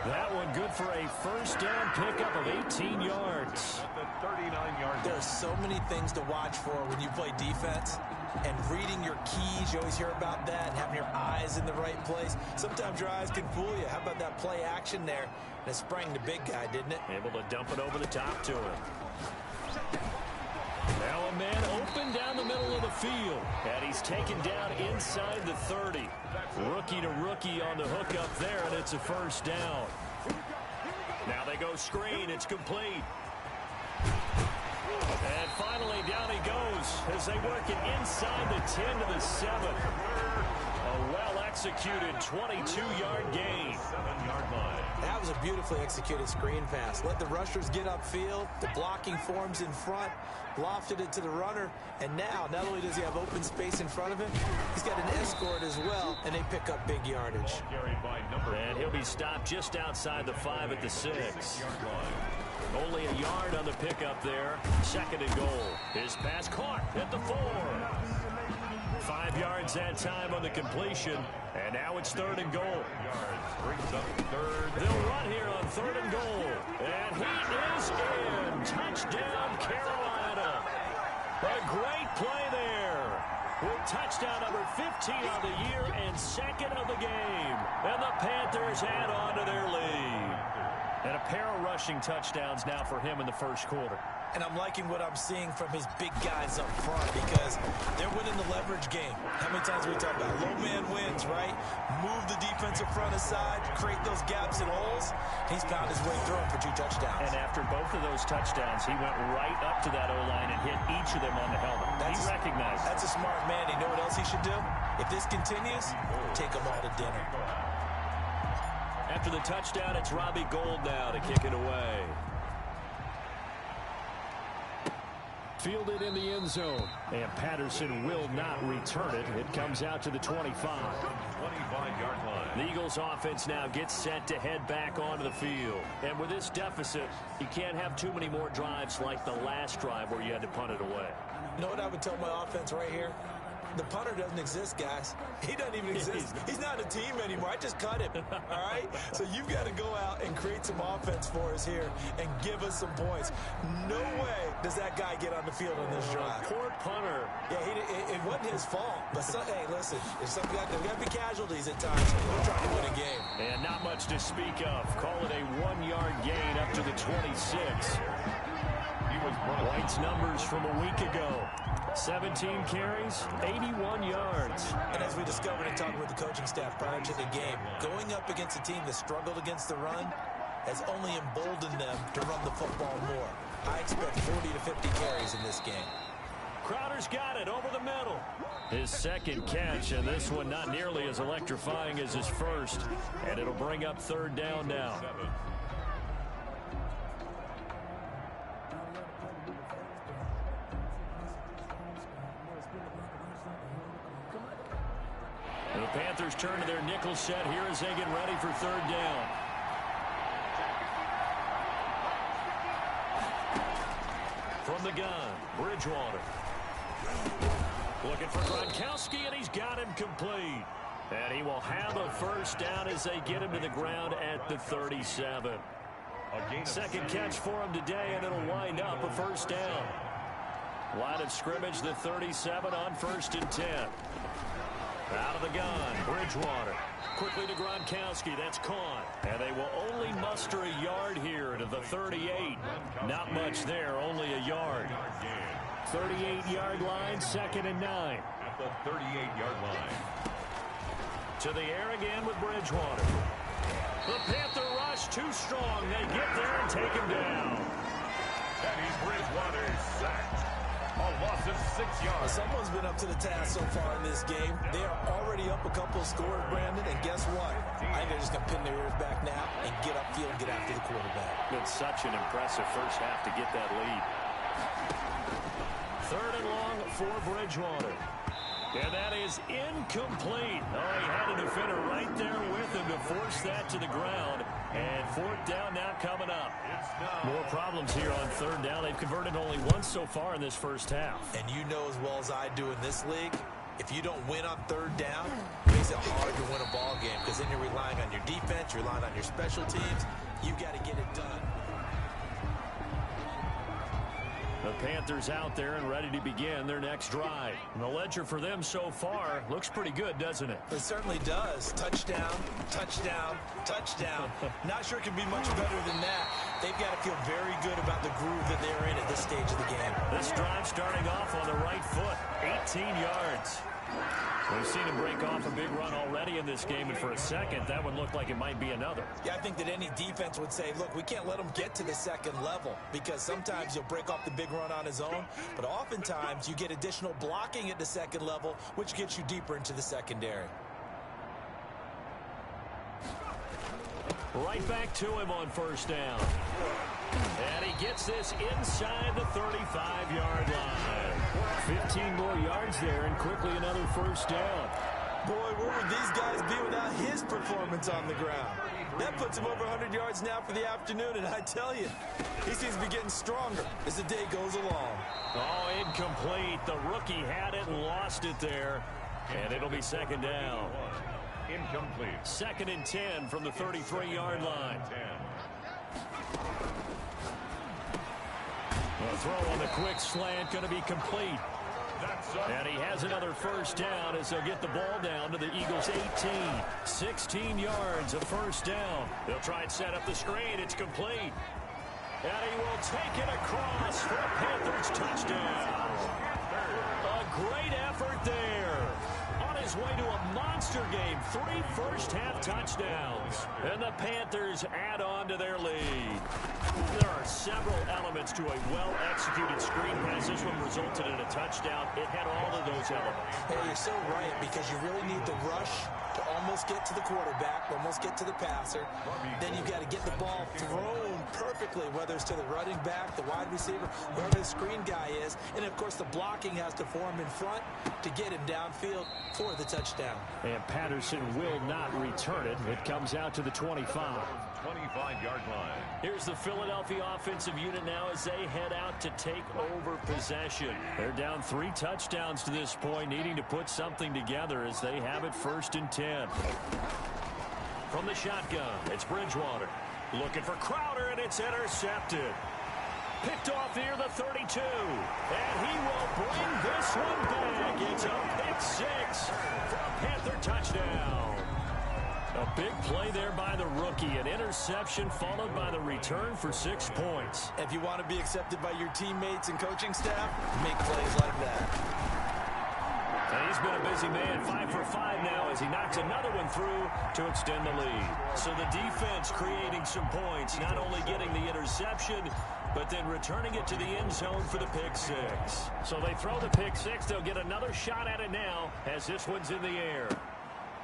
That one good for a 1st down pickup of 18 yards. at the 39-yard line. There are so many things to watch for when you play defense. And reading your keys, you always hear about that, and having your eyes in the right place. Sometimes your eyes can fool you. How about that play action there? And it sprang the big guy, didn't it? Able to dump it over the top to him. Now a man open down the middle of the field. And he's taken down inside the 30. Rookie to rookie on the hook up there, and it's a 1st down. Now they go screen. It's complete. And finally, down he goes as they work it inside the 10 to the 7. A well-executed 22-yard gain. 7-yard line. That was a beautifully executed screen pass. Let the rushers get upfield. The blocking forms in front. Lofted it to the runner. And now, not only does he have open space in front of him, he's got an escort as well, and they pick up big yardage. Carried by number. And he'll be stopped just outside the 5 at the 6. 6-yard line. Only a yard on the pickup there. 2nd and goal. His pass caught at the 4. 5 yards that time on the completion. And now it's 3rd and goal. Brings up 3rd. They'll run here on 3rd and goal. And he is in. Touchdown, Carolina. A great play there. With touchdown number 15 on the year and 2nd of the game. And the Panthers add on to their lead. And a pair of rushing touchdowns now for him in the 1st quarter. And I'm liking what I'm seeing from his big guys up front because they're winning the leverage game. How many times we talk about low man wins, right? Move the defensive front aside, create those gaps and holes. He's found his way through them for 2 touchdowns. And after both of those touchdowns, he went right up to that O-line and hit each of them on the helmet. He recognized That's a smart man. You know what else he should do? If this continues, take them all to dinner. After the touchdown, it's Robbie Gould now to kick it away. Fielded in the end zone. And Patterson will not return it. It comes out to the 25. 25-yard line. The Eagles offense now gets set to head back onto the field. And with this deficit, you can't have too many more drives like the last drive where you had to punt it away. You know what I would tell my offense right here? The punter doesn't exist, guys. He doesn't even exist. He's not a team anymore. I just cut him, all right? So you've got to go out and create some offense for us here and give us some points. No way does that guy get on the field on this drive. Poor punter. Yeah, it wasn't his fault. But, hey, listen, there's got to be casualties at times. We're trying to win a game. And not much to speak of. Call it a 1-yard gain up to the 26. White's numbers from a week ago. 17 carries, 81 yards. And as we discovered in talking with the coaching staff prior to the game, going up against a team that struggled against the run has only emboldened them to run the football more. I expect 40 to 50 carries in this game. Crowder's got it over the middle. His second catch, and this one not nearly as electrifying as his first. And it'll bring up third down now. The Panthers turn to their nickel set here as they get ready for third down. From the gun, Bridgewater. Looking for Gronkowski, and he's got him complete. And he will have a first down as they get him to the ground at the 37. Second catch for him today, and it'll wind up a first down. Line of scrimmage, the 37 on 1st and 10. Out of the gun, Bridgewater. Quickly to Gronkowski. That's caught. And they will only muster a yard here to the 38. Not much there, only a yard. 38-yard line, 2nd and 9. At the 38-yard line. To the air again with Bridgewater. The Panther rush too strong. They get there and take him down. Teddy Bridgewater sacked. A loss of 6 yards. Someone's been up to the task so far in this game. They are already up a couple of scores, Brandon, and guess what? I think they're just going to pin their ears back now and get upfield and get after the quarterback. It's such an impressive first half to get that lead. Third and long for Bridgewater. And that is incomplete. Oh, he had a defender right there with him to force that to the ground. And fourth down now coming up. More problems here on third down. They've converted only once so far in this first half. And you know as well as I do in this league, if you don't win on third down, it makes it hard to win a ball game because then you're relying on your defense, you're relying on your special teams. You've got to get it done. The Panthers out there and ready to begin their next drive. And the ledger for them so far looks pretty good, doesn't it? It certainly does. Touchdown, touchdown, touchdown. Not sure it can be much better than that. They've got to feel very good about the groove that they're in at this stage of the game. This drive starting off on the right foot, 18 yards. We've seen him break off a big run already in this game, and for a second, that one looked like it might be another. Yeah, I think that any defense would say, look, we can't let him get to the second level because sometimes you'll break off the big run on his own, but oftentimes you get additional blocking at the second level, which gets you deeper into the secondary. Right back to him on first down. And he gets this inside the 35-yard line. 15 more yards there and quickly another first down. Boy, where would these guys be without his performance on the ground? That puts him over 100 yards now for the afternoon, and I tell you, he seems to be getting stronger as the day goes along. Oh, incomplete. The rookie had it and lost it there, and it'll be second down. Incomplete. 2nd and 10 from the 33-yard line. The throw on the quick slant going to be complete. And he has another first down as they'll get the ball down to the Eagles' 18. 16 yards, a first down. They'll try and set up the screen. It's complete. And he will take it across for a Panthers touchdown. A great effort there. On his way to a monster monster game. 3 first-half touchdowns. And the Panthers add on to their lead. There are several elements to a well-executed screen pass. This one resulted in a touchdown. It had all of those elements. Hey, you're so right, because you really need the rush to almost get to the quarterback, almost get to the passer. Then you've got to get the ball thrown perfectly, whether it's to the running back, the wide receiver, whoever the screen guy is. And, of course, the blocking has to form in front to get him downfield for the touchdown. And Patterson will not return it. It comes out to the 25. 25-yard line. Here's the Philadelphia offensive unit now as they head out to take over possession. They're down 3 touchdowns to this point, needing to put something together as they have it 1st and 10. From the shotgun, it's Bridgewater. Looking for Crowder, and it's intercepted. Picked off near the 32. And he will bring this one back. It's a pick 6 for a Panther touchdown. A big play there by the rookie. An interception followed by the return for 6 points. If you want to be accepted by your teammates and coaching staff, make plays like that. And he's been a busy man, 5 for 5 now as he knocks another one through to extend the lead. So the defense creating some points, not only getting the interception, but then returning it to the end zone for the pick 6. So they throw the pick 6. They'll get another shot at it now as this one's in the air.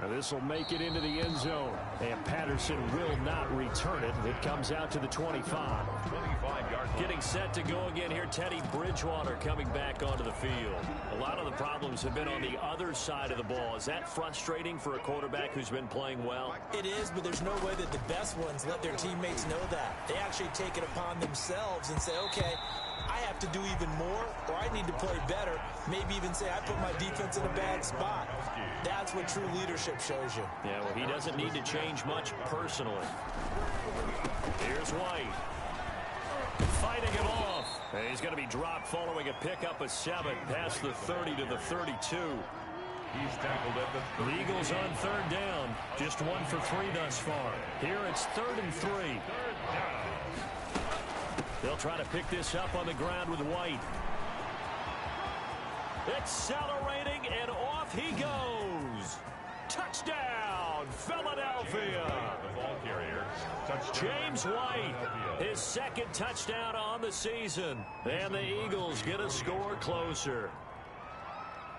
Now this will make it into the end zone, and Patterson will not return it. It comes out to the 25. 25-yard line. Getting set to go again here, Teddy Bridgewater coming back onto the field. A lot of the problems have been on the other side of the ball. Is that frustrating for a quarterback who's been playing well? It is, but there's no way that the best ones let their teammates know that. They actually take it upon themselves and say, okay, I have to do even more, or I need to play better. Maybe even say I put my defense in a bad spot. That's what true leadership shows you. Yeah, well, he doesn't need to change much personally. Here's White. Fighting him off. And he's going to be dropped following a pickup of 7 past the 30 to the 32. He's tackled at the 30. The Eagles on 3rd down. Just 1 for 3 thus far. Here it's 3rd and 3. They'll try to pick this up on the ground with White. Accelerating, and off he goes. Touchdown, Philadelphia. The ball carrier. Touchdown. James White, his 2nd touchdown on the season. And the Eagles get a score closer.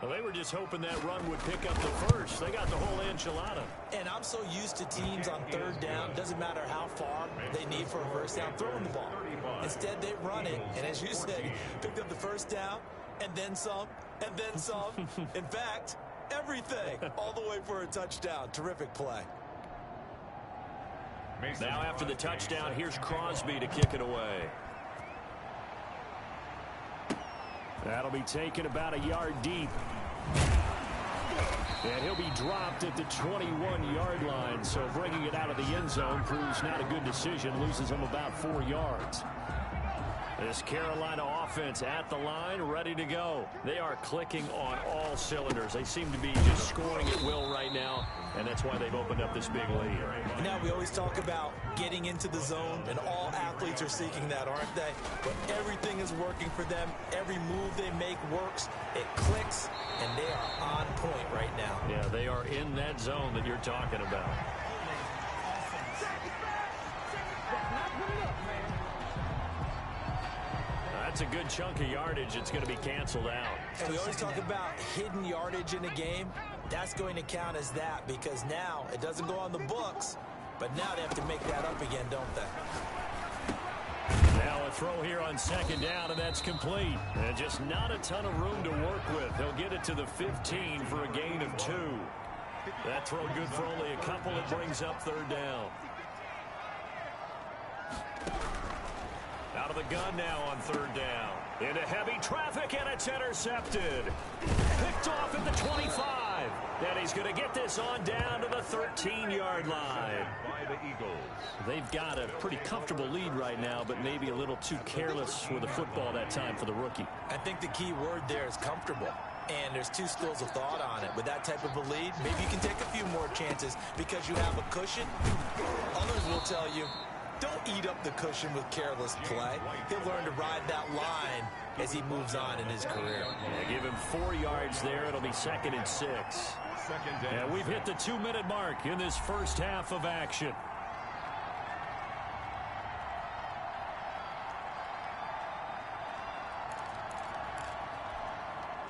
Well, they were just hoping that run would pick up the first. They got the whole enchilada. And I'm so used to teams on 3rd down, doesn't matter how far they need for a first down, throwing the ball. Instead, they run it, and as you said, picked up the first down, and then some, and then some. In fact, everything, all the way for a touchdown. Terrific play. Now after the touchdown, here's Crosby to kick it away. That'll be taken about a yard deep. And he'll be dropped at the 21-yard line. So bringing it out of the end zone proves not a good decision. Loses him about 4 yards. This Carolina offense at the line, ready to go. They are clicking on all cylinders. They seem to be just scoring at will right now, and that's why they've opened up this big lead. Now, we always talk about getting into the zone, and all athletes are seeking that, aren't they? But everything is working for them. Every move they make works. It clicks, and they are on point right now. Yeah, they are in that zone that you're talking about. That's a good chunk of yardage. It's going to be canceled out. And we always talk about hidden yardage in a game. That's going to count as that because now it doesn't go on the books, but now they have to make that up again, don't they? Now a throw here on 2nd down, and that's complete. And just not a ton of room to work with. He'll get it to the 15 for a gain of 2. That throw good for only a couple. It brings up 3rd down. Out of the gun now on 3rd down. Into heavy traffic, and it's intercepted. Picked off at the 25. And he's going to get this on down to the 13-yard line. By the Eagles. They've got a pretty comfortable lead right now, but maybe a little too careless with the football that time for the rookie. I think the key word there is comfortable. And there's 2 schools of thought on it. With that type of a lead, maybe you can take a few more chances because you have a cushion. Others will tell you, don't eat up the cushion with careless play. He'll learn to ride that line as he moves on in his career. Yeah, give him 4 yards there. It'll be 2nd and 6. Second down. And we've hit the 2-minute mark in this first half of action.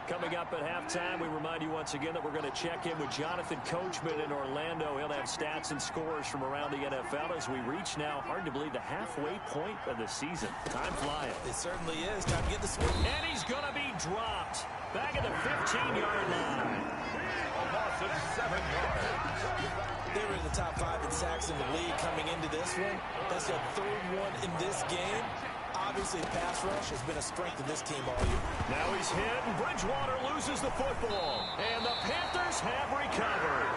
Coming up at halftime, we remind you once again that we're going to check in with Jonathan Coachman in Orlando. He'll have stats and scores from around the NFL as we reach now, hard to believe, the halfway point of the season. Time flying. It certainly is. Time to get the swing. And he's going to be dropped. Back at the 15-yard line. A loss of 7 yards. They were in the top 5 in sacks in the league coming into this one. That's their third one in this game. Obviously, pass rush has been a strength of this team all year. Now he's hit, and Bridgewater loses the football. And the Panthers have recovered.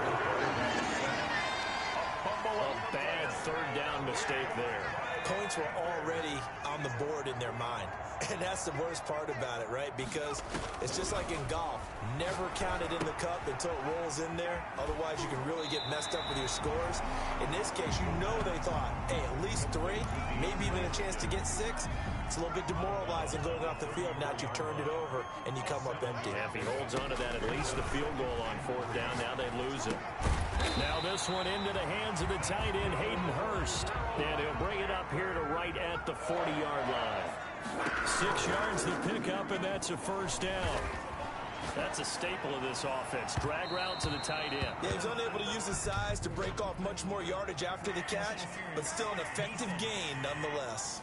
A bad third down mistake there. Points were already on the board in their mind. And that's the worst part about it, right? Because it's just like in golf. Never count it in the cup until it rolls in there. Otherwise, you can really get messed up with your scores. In this case, you know they thought, hey, at least 3, maybe even a chance to get 6. It's a little bit demoralizing going off the field now that you've turned it over and you come up empty. Yeah, if he holds on to that, at least the field goal on 4th down. Now they lose it. Now this one into the hands of the tight end, Hayden Hurst. And he'll bring it up here to right at the 40-yard line. 6 yards to pick up, and that's a first down. That's a staple of this offense. Drag route to the tight end. Yeah, he's unable to use his size to break off much more yardage after the catch, but still an effective gain nonetheless.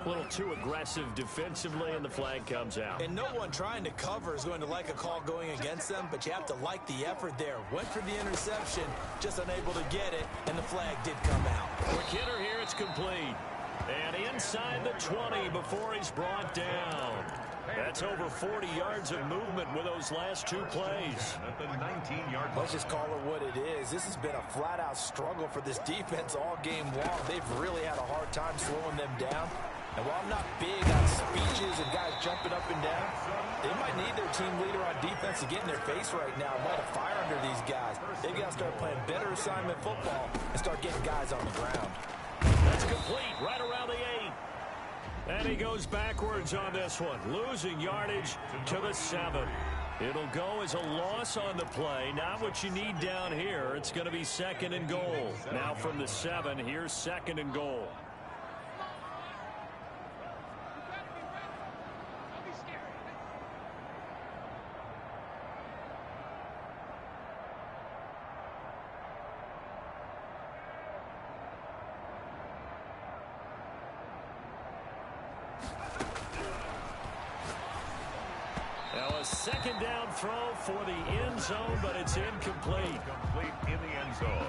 A little too aggressive defensively, and the flag comes out. And no one trying to cover is going to like a call going against them, but you have to like the effort there. Went for the interception, just unable to get it, and the flag did come out. Quick hitter here, it's complete. And inside the 20 before he's brought down. That's over 40 yards of movement with those last 2 plays. At the 19-yard line. Let's just call it what it is. This has been a flat-out struggle for this defense all game long. They've really had a hard time slowing them down. And while I'm not big on speeches and guys jumping up and down, they might need their team leader on defense to get in their face right now, light a fire under these guys. They've got to start playing better assignment football and start getting guys on the ground. That's complete right around the 8. And he goes backwards on this one, losing yardage to the 7. It'll go as a loss on the play. Not what you need down here. It's going to be 2nd and goal. Now from the 7, here's 2nd and goal. Now a 2nd down throw for the end zone, but it's incomplete. Complete in the end zone.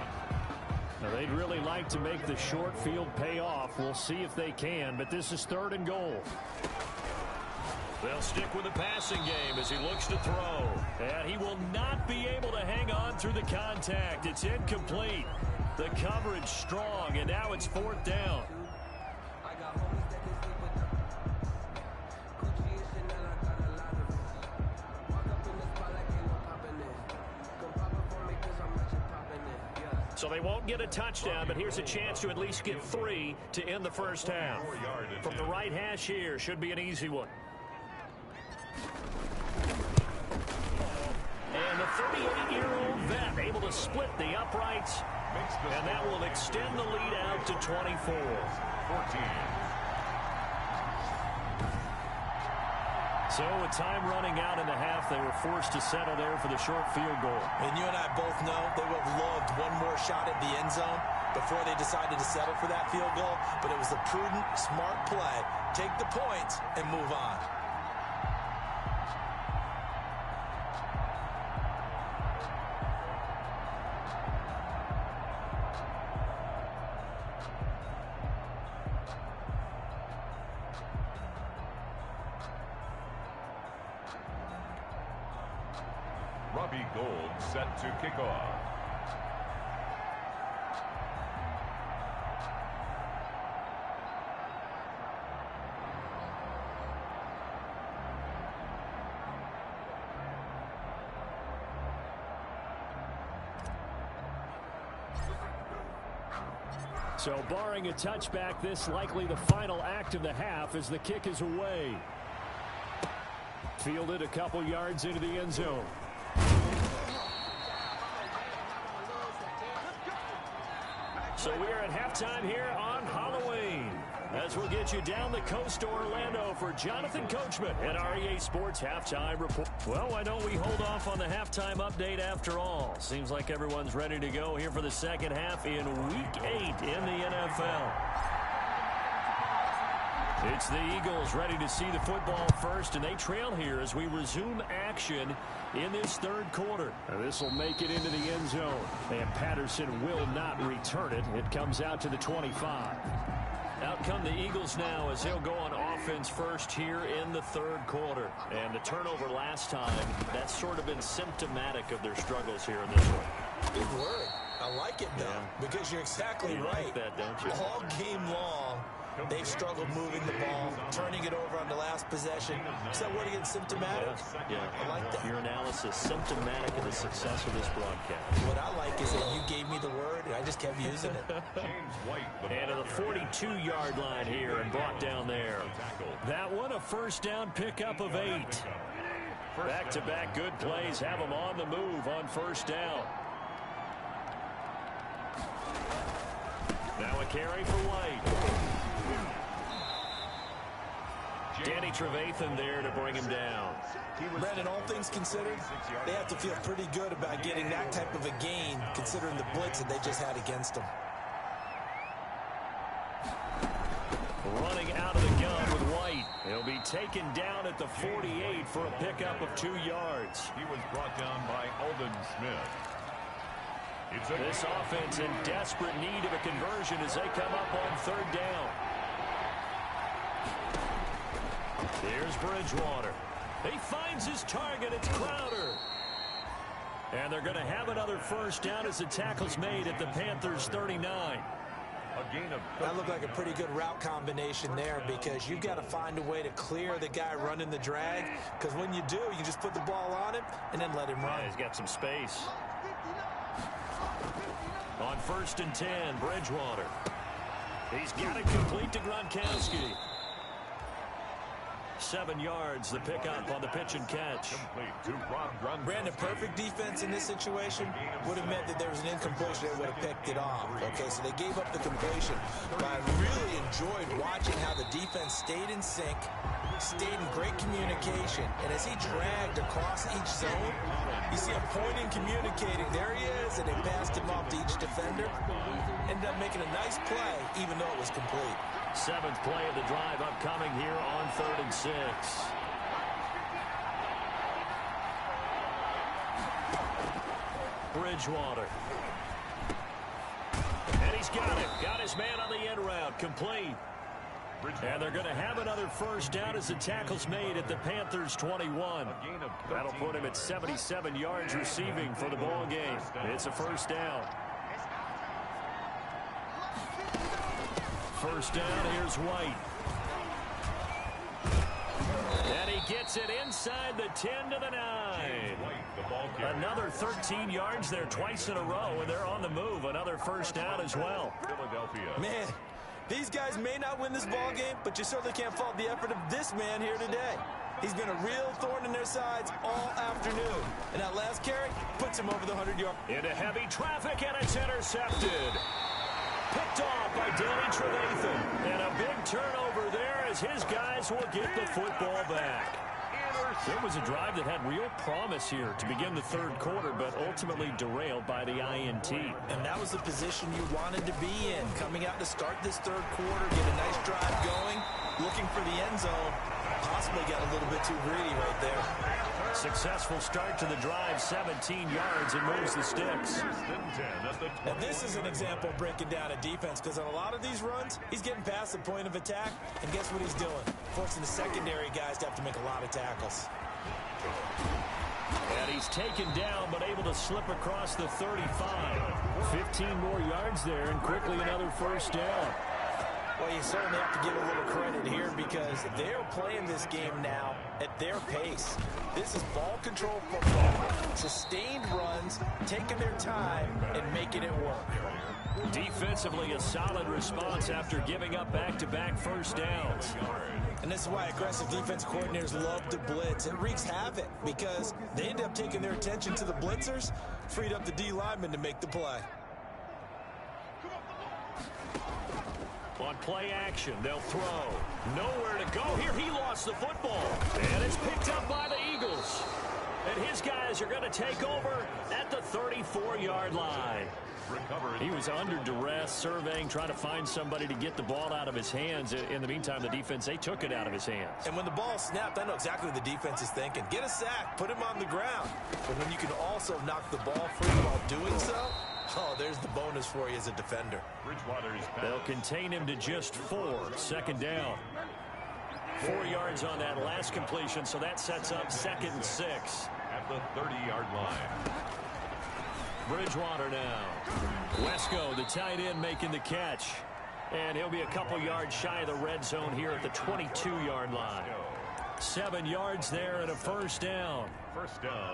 Now they'd really like to make the short field pay off. We'll see if they can, but this is 3rd and goal. They'll stick with the passing game as he looks to throw. And he will not be able to hang on through the contact. It's incomplete. The coverage strong, and now it's 4th down. So they won't get a touchdown, but here's a chance to at least get 3 to end the first half. From the right hash here, should be an easy one. And the 38-year-old vet able to split the uprights, and that will extend the lead out to 24. 14. So with time running out in the half, they were forced to settle there for the short field goal. And you and I both know they would have loved one more shot at the end zone before they decided to settle for that field goal. But it was a prudent, smart play. Take the points and move on. Robbie Gould set to kick off. So barring a touchback, this likely the final act of the half as the kick is away. Fielded a couple yards into the end zone. halftime here on Halloween. As we'll get you down the coast to Orlando for Jonathan Coachman at our EA Sports Halftime Report. Well, why don't we hold off on the halftime update after all? Seems like everyone's ready to go here for the second half in Week 8 in the NFL. It's the Eagles ready to see the football first, and they trail here as we resume action in this third quarter. Now this will make it into the end zone, and Patterson will not return it. It comes out to the 25. Out come the Eagles now as they'll go on offense first here in the third quarter. And the turnover last time, that's sort of been symptomatic of their struggles here in this one. Good word. I like it, though, because you're exactly right. Like that, don't you? All game long, they've struggled moving the ball, turning it over on the last possession. So what again, symptomatic? Yeah. I like that. Your analysis, symptomatic of the success of this broadcast. What I like is that you gave me the word, and I just kept using it. And to the 42-yard line here and brought down there. That one, a first down pickup of 8. Back-to-back good plays have them on the move on first down. Now a carry for White. Danny Trevathan there to bring him down. Brandon, all things considered, they have to feel pretty good about getting that type of a gain, considering the blitz that they just had against them. Running out of the gun with White. He'll be taken down at the 48 for a pickup of 2 yards. He was brought down by Alden Smith. This offense in desperate need of a conversion as they come up on third down. Here's Bridgewater. He finds his target. It's Crowder. And they're going to have another first down as the tackle's made at the Panthers' 39. That looked like a pretty good route combination there, because you've got to find a way to clear the guy running the drag, because when you do, you just put the ball on him and then let him run. Yeah, he's got some space. On 1st and 10, Bridgewater. He's got it complete to Gronkowski. 7 yards, the pickup on the pitch and catch. Brandon, perfect defense in this situation would have meant that there was an incompletion that would have picked it off. Okay, so they gave up the completion. But I really enjoyed watching how the defense stayed in sync, stayed in great communication. And as he dragged across each zone, you see him pointing, communicating. There he is, and they passed him off to each defender. Ended up making a nice play, even though it was complete. 7th play of the drive upcoming here on 3rd and 6. Bridgewater. And he's got it. Got his man on the end route. Complete. And they're going to have another first down as the tackle's made at the Panthers' 21. That'll put him at 77 yards receiving for the ball game. It's a first down. First down, here's White. And he gets it inside the 10 to the 9. Another 13 yards there twice in a row, and they're on the move. Another first down as well. Man, these guys may not win this ball game, but you certainly can't fault the effort of this man here today. He's been a real thorn in their sides all afternoon. And that last carry puts him over the 100-yard. Into heavy traffic, and it's intercepted. Picked off by Danny Trevathan. And a big turnover there as his guys will get the football back. There was a drive that had real promise here to begin the third quarter, but ultimately derailed by the INT. And that was the position you wanted to be in. Coming out to start this third quarter, get a nice drive going, looking for the end zone. Possibly got a little bit too greedy right there. Successful start to the drive, 17 yards, and moves the sticks. Now this is an example of breaking down a defense, because on a lot of these runs, he's getting past the point of attack, and guess what he's doing? Forcing the secondary guys to have to make a lot of tackles. And he's taken down, but able to slip across the 35. 15 more yards there, and quickly another first down. Well, you certainly have to give a little credit here, because they're playing this game now at their pace. This is ball control football, sustained runs, taking their time, and making it work. Defensively, a solid response after giving up back-to-back first downs. And this is why aggressive defense coordinators love to blitz. It wreaks havoc, because they end up taking their attention to the blitzers, freed up the D lineman to make the play. On play action, they'll throw. Nowhere to go here. He lost the football. And it's picked up by the Eagles. And his guys are going to take over at the 34-yard line. He was under duress, surveying, trying to find somebody to get the ball out of his hands. In the meantime, the defense, they took it out of his hands. And when the ball snapped, I know exactly what the defense is thinking. Get a sack, put him on the ground. But when you can also knock the ball free while doing so, oh, there's the bonus for you as a defender. They'll contain him to just 4. Second down. 4 yards on that last completion, so that sets up 2nd and 6. At the 30-yard line. Bridgewater now. Wesco, the tight end, making the catch. And he'll be a couple yards shy of the red zone here at the 22-yard line. 7 yards there and a first down.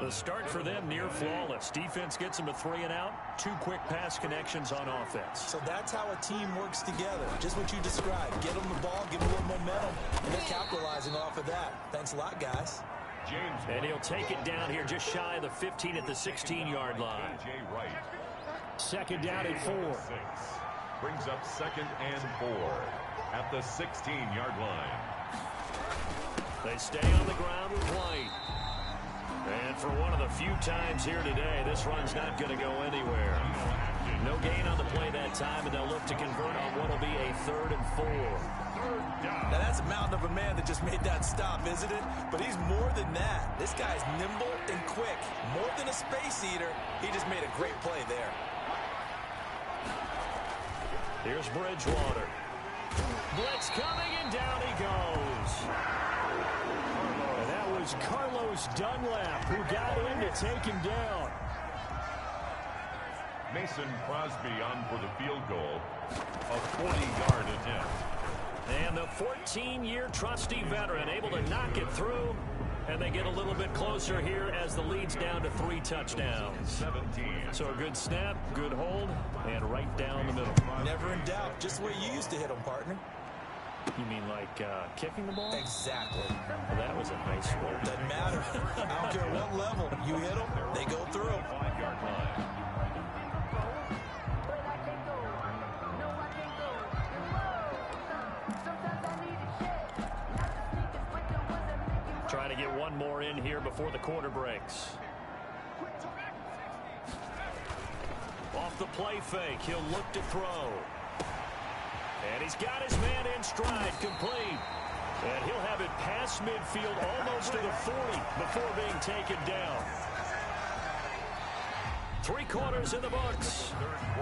The start for them near flawless. Defense gets them to 3 and out. 2 quick pass connections on offense. So that's how a team works together. Just what you described. Get them the ball, give them a little momentum, and they're capitalizing off of that. Thanks a lot, guys. And he'll take it down here just shy of the 15 at the 16-yard line. Second down and 4. Brings up 2nd and 4 at the 16-yard line. They stay on the ground with White. And for one of the few times here today, this run's not going to go anywhere. No gain on the play that time, and they'll look to convert on what will be a 3rd and 4. Now that's a mountain of a man that just made that stop, isn't it? But he's more than that. This guy's nimble and quick. More than a space eater. He just made a great play there. Here's Bridgewater. Blitz coming, and down he goes. And that was Carlos Dunlap who got in to take him down. Mason Crosby on for the field goal. A 40-yard attempt. And the 14-year trusty veteran able to knock it through. And they get a little bit closer here as the lead's down to 3 touchdowns. 17. So a good snap, good hold, and right down the middle. Never in doubt. Just the way you used to hit them, partner. You mean like kicking the ball? Exactly. Well, that was a nice one. Doesn't matter. I don't care what level. You hit them, they go through. 5-yard line. Trying to get one more in here before the quarter breaks. Off the play fake, he'll look to throw. And he's got his man in stride, complete. And he'll have it past midfield almost to the 40 before being taken down. 3 quarters in the books.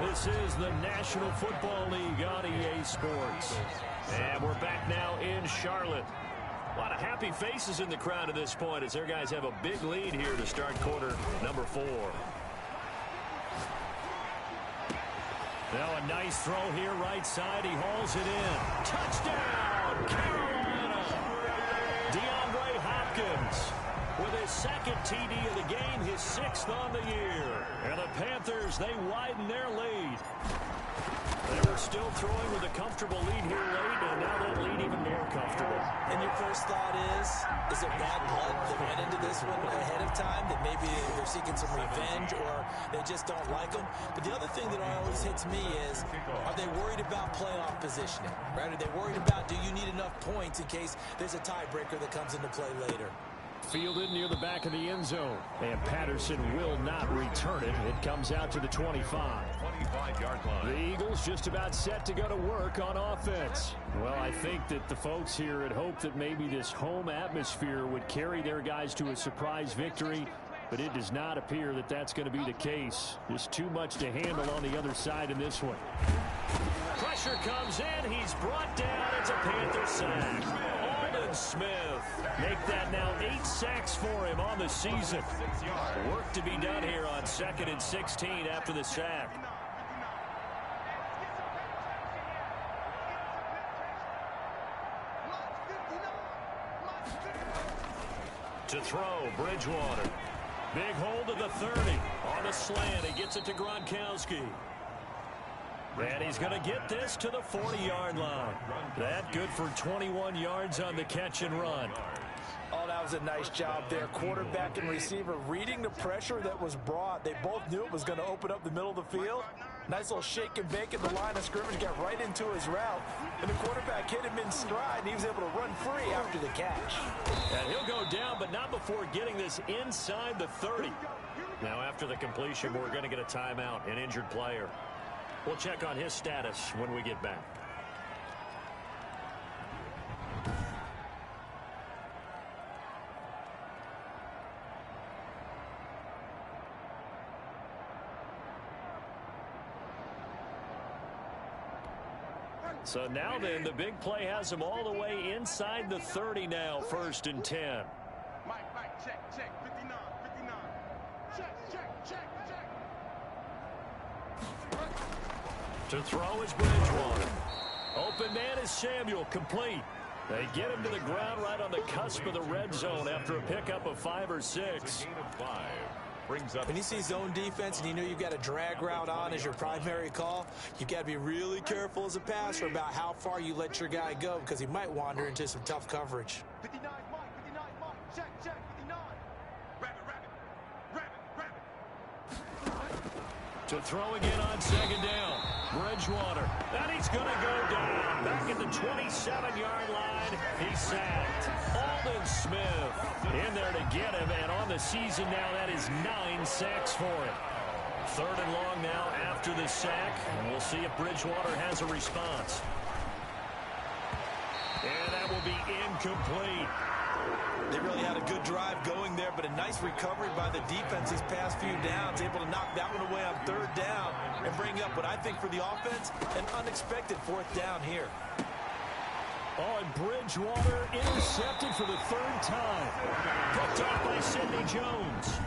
This is the National Football League on EA Sports. And we're back now in Charlotte. A lot of happy faces in the crowd at this point as their guys have a big lead here to start quarter number 4. Now a nice throw here right side. He hauls it in. Touchdown, Carolina! DeAndre Hopkins with his 2nd TD of the game, his 6th on the year. And the Panthers, they widen their lead. They were still throwing with a comfortable lead here late, and now that lead even more comfortable. And your first thought is there bad blood that went into this one ahead of time, that maybe they're seeking some revenge or they just don't like them? But the other thing that always hits me is, are they worried about playoff positioning? Right? Are they worried about, do you need enough points in case there's a tiebreaker that comes into play later? Fielded near the back of the end zone. And Patterson will not return it. It comes out to the 25. 25-yard line. The Eagles just about set to go to work on offense. Well, I think that the folks here had hoped that maybe this home atmosphere would carry their guys to a surprise victory, but it does not appear that that's going to be the case. Just too much to handle on the other side in this one. Pressure comes in. He's brought down. It's a Panther sack. Aldon Smith. Make that now 8 sacks for him on the season. Work to be done here on 2nd and 16 after the sack. To throw, Bridgewater. Big hold of the 30. On the slant, he gets it to Gronkowski. And he's going to get this to the 40-yard line. That good for 21 yards on the catch and run. Oh, that does a nice job there. Quarterback and receiver reading the pressure that was brought. They both knew it was going to open up the middle of the field. Nice little shake and bake at the line of scrimmage, got right into his route. And the quarterback hit him in stride, and he was able to run free after the catch. And he'll go down, but not before getting this inside the 30. Now, after the completion, we're going to get a timeout, an injured player. We'll check on his status when we get back. So now then, the big play has him all the way inside the 30 now, 1st and 10. Mike, check, 59. Check. To throw is Bridgewater. Open man is Samuel, complete. They get him to the ground right on the cusp of the red zone after a pickup of 5 or 6. Gain of 5. Brings up When you see zone defense and you know you've got a drag route on as your primary call, you've got to be really careful as a passer about how far you let your guy go because he might wander into some tough coverage. 59 Mike, check, 59. Rabbit. To throw again on 2nd down. Bridgewater. And he's going to go down. Back at the 27-yard line. He's sacked. Aldon Smith in there to get him. And on the season now, that is 9 sacks for him. 3rd and long now after the sack. And we'll see if Bridgewater has a response. And that will be incomplete. They really had a good drive going there, but a nice recovery by the defense these past few downs, able to knock that one away on 3rd down and bring up what I think for the offense, an unexpected 4th down here. Oh, and Bridgewater intercepted for the 3rd time. Picked off by Sidney Jones.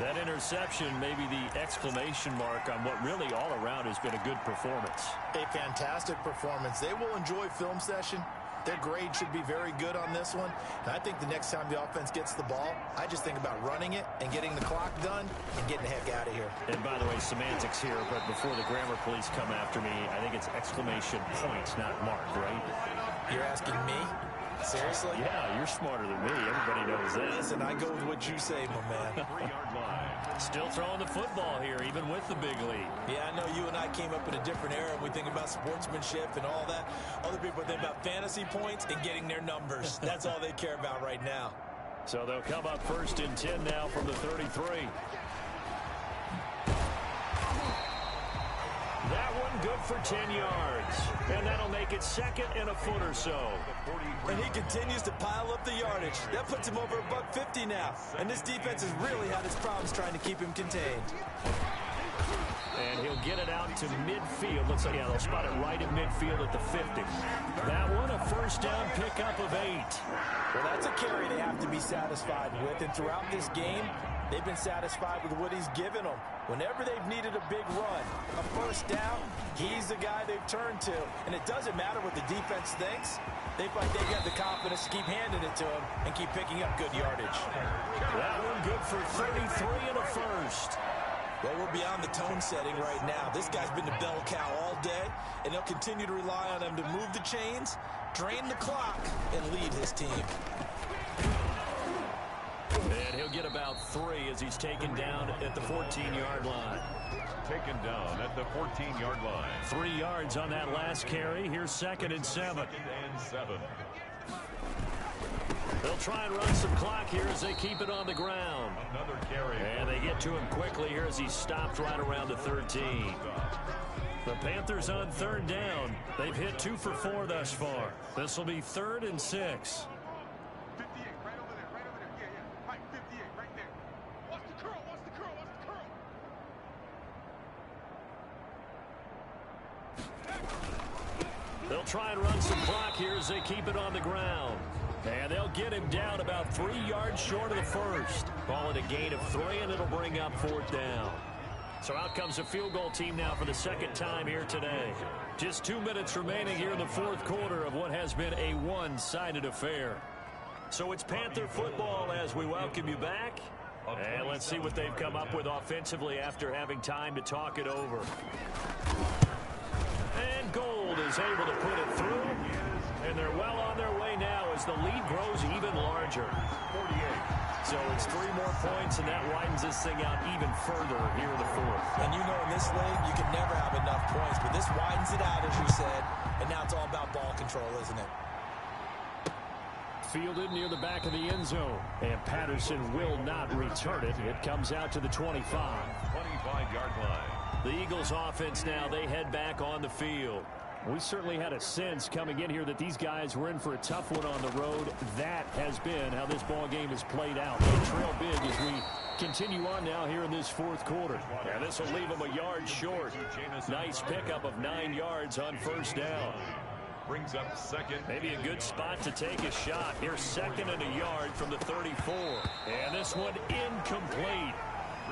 That interception may be the exclamation mark on what really all around has been a good performance. A fantastic performance. They will enjoy film session. Their grade should be very good on this one. And I think the next time the offense gets the ball, I just think about running it and getting the clock done and getting the heck out of here. And by the way, semantics here, but before the grammar police come after me, I think it's exclamation points, not mark, right? You're asking me? Seriously? Yeah, you're smarter than me. Everybody knows that. Listen, I go with what you say, my man. 3-yard line. Still throwing the football here, even with the big lead. Yeah, I know you and I came up in a different era. We think about sportsmanship and all that. Other people think about fantasy points and getting their numbers. That's all they care about right now. So they'll come up 1st and 10 now from the 33. That one good for 10 yards. And that'll make it 2nd and a foot or so. And he continues to pile up the yardage. That puts him over $150 now. And this defense has really had its problems trying to keep him contained. And he'll get it out to midfield. Looks like, yeah, they'll spot it right at midfield at the 50. That one, a 1st down pickup of 8. Well, that's a carry they have to be satisfied with. And throughout this game, they've been satisfied with what he's given them. Whenever they've needed a big run, a 1st down, he's the guy they've turned to. And it doesn't matter what the defense thinks. They find they've got the confidence to keep handing it to him and keep picking up good yardage. That one good for 33 and a 1st. Well, we're beyond the tone setting right now. This guy's been the bell cow all day, and they'll continue to rely on him to move the chains, drain the clock, and lead his team. And he'll get about 3 as he's taken down at the 14-yard line. Taken down at the 14-yard line. 3 yards on that last carry. Here's 2nd and 7. 2nd and 7. They'll try and run some clock here as they keep it on the ground. Another carry. And they get to him quickly here as he stopped right around the 13. The Panthers on 3rd down. They've hit 2 for 4 thus far. This will be 3rd and 6. 58, right over there. Yeah. Mike, 58, right there. Watch the curl. They'll try and run some clock here as they keep it on the ground. And they'll get him down about 3 yards short of the 1st. Call it a gain of 3, and it'll bring up 4th down. So out comes a field goal team now for the 2nd time here today. Just 2 minutes remaining here in the 4th quarter of what has been a one-sided affair. So it's Panther football as we welcome you back. And let's see what they've come up with offensively after having time to talk it over. And Gold is able to put it through. And they're well on their way now as the lead grows even larger. 48. So it's 3 more points, and that widens this thing out even further here in the fourth. And you know in this league, you can never have enough points, but this widens it out, as you said, and now it's all about ball control, isn't it? Fielded near the back of the end zone, and Patterson will not return it. It comes out to the 25. 25-yard line. The Eagles offense now, they head back on the field. We certainly had a sense coming in here that these guys were in for a tough one on the road. That has been how this ball game has played out. They trail big as we continue on now here in this fourth quarter. And this will leave them a yard short. Nice pickup of 9 yards on first down. Brings up second. Maybe a good spot to take a shot. Here's second and a yard from the 34. And this one incomplete.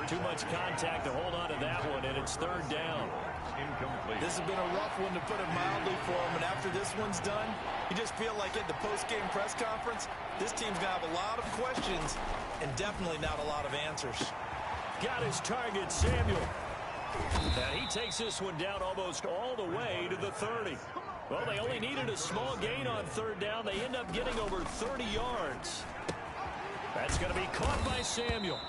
Too much contact to hold on to that one, and it's third down. Incomplete. This has been a rough one, to put it mildly, for him. And after this one's done, you just feel like at the post-game press conference, this team's going to have a lot of questions and definitely not a lot of answers. Got his target, Samuel. And he takes this one down almost all the way to the 30. Well, they only needed a small gain on third down. They end up getting over 30 yards. That's going to be caught by Samuel.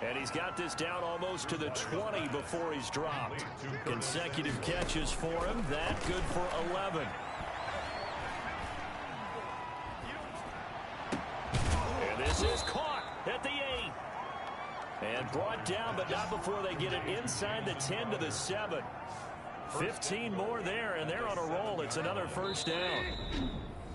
And he's got this down almost to the 20 before he's dropped. Consecutive catches for him. That good for 11. And this is caught at the 8. And brought down, but not before they get it inside the 10 to the 7. 15 more there, and they're on a roll. It's another first down.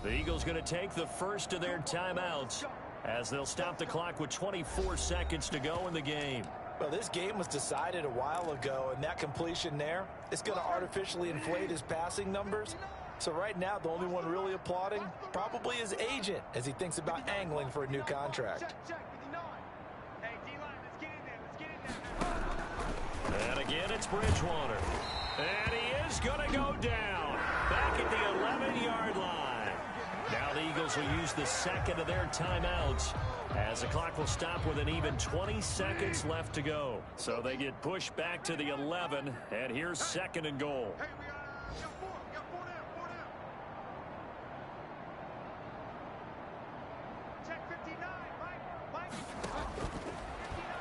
The Eagles going to take the first of their timeouts as they'll stop the clock with 24 seconds to go in the game. Well, this game was decided a while ago, and that completion there, it's going to artificially inflate his passing numbers. So right now, the only one really applauding probably his agent as he thinks about angling for a new contract. And again, it's Bridgewater. And he is going to go down back at the 11-yard line. Now the Eagles will use the second of their timeouts as the clock will stop with an even 20 seconds left to go. So they get pushed back to the 11, and here's second and goal.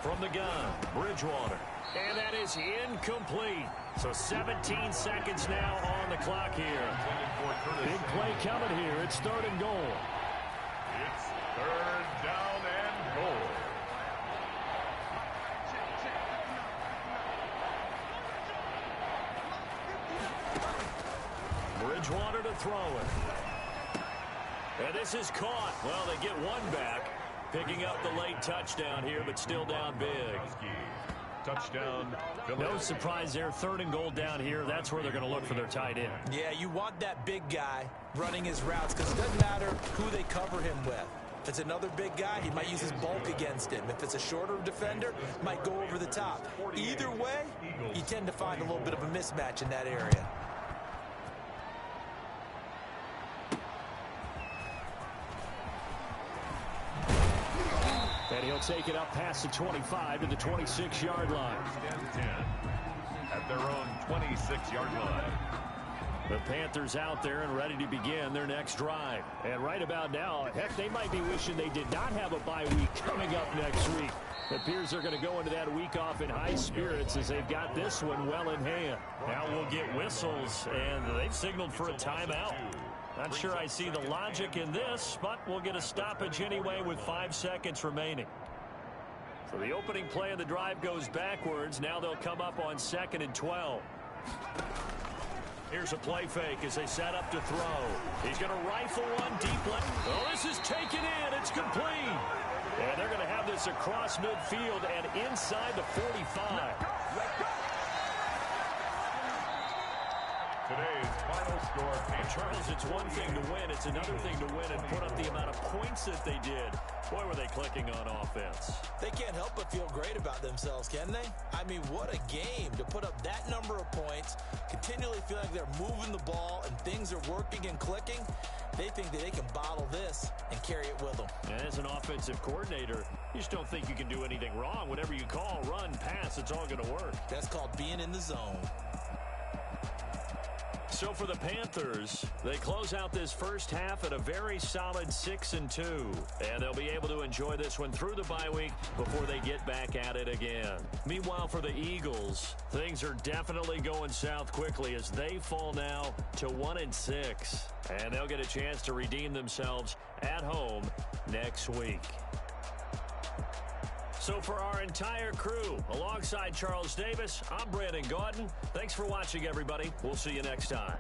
From the gun, Bridgewater. And that is incomplete. So 17 seconds now on the clock here. Big play coming here. It's third and goal. It's third down and goal. Bridgewater to throw it. And this is caught. Well, they get one back. Picking up the late touchdown here, but still down big. Touchdown. No surprise there. Third and goal down here. That's where they're going to look for their tight end. Yeah, you want that big guy running his routes because it doesn't matter who they cover him with. If it's another big guy, he might use his bulk against him. If it's a shorter defender, might go over the top. Either way, you tend to find a little bit of a mismatch in that area. And he'll take it up past the 25 to the 26-yard line. At their own 26-yard line. The Panthers out there and ready to begin their next drive. And right about now, heck, they might be wishing they did not have a bye week coming up next week. It appears they're going to go into that week off in high spirits as they've got this one well in hand. Now we'll get whistles, and they've signaled for a timeout. Not sure I see the logic in this, but we'll get a stoppage anyway with 5 seconds remaining. So the opening play of the drive goes backwards. Now they'll come up on 2nd and 12. Here's a play fake as they set up to throw. He's going to rifle one deep left. Oh, this is taken in. It's complete. And they're going to have this across midfield and inside the 45. Today's final score. Charles, it's one thing to win. It's another thing to win and put up the amount of points that they did. Boy, were they clicking on offense. They can't help but feel great about themselves, can they? I mean, what a game to put up that number of points, continually feel like they're moving the ball and things are working and clicking. They think that they can bottle this and carry it with them. And as an offensive coordinator, you just don't think you can do anything wrong. Whatever you call, run, pass, it's all going to work. That's called being in the zone. So for the Panthers, they close out this first half at a very solid 6-2. And they'll be able to enjoy this one through the bye week before they get back at it again. Meanwhile, for the Eagles, things are definitely going south quickly as they fall now to 1-6. And they'll get a chance to redeem themselves at home next week. So for our entire crew, alongside Charles Davis, I'm Brandon Gaudin. Thanks for watching, everybody. We'll see you next time.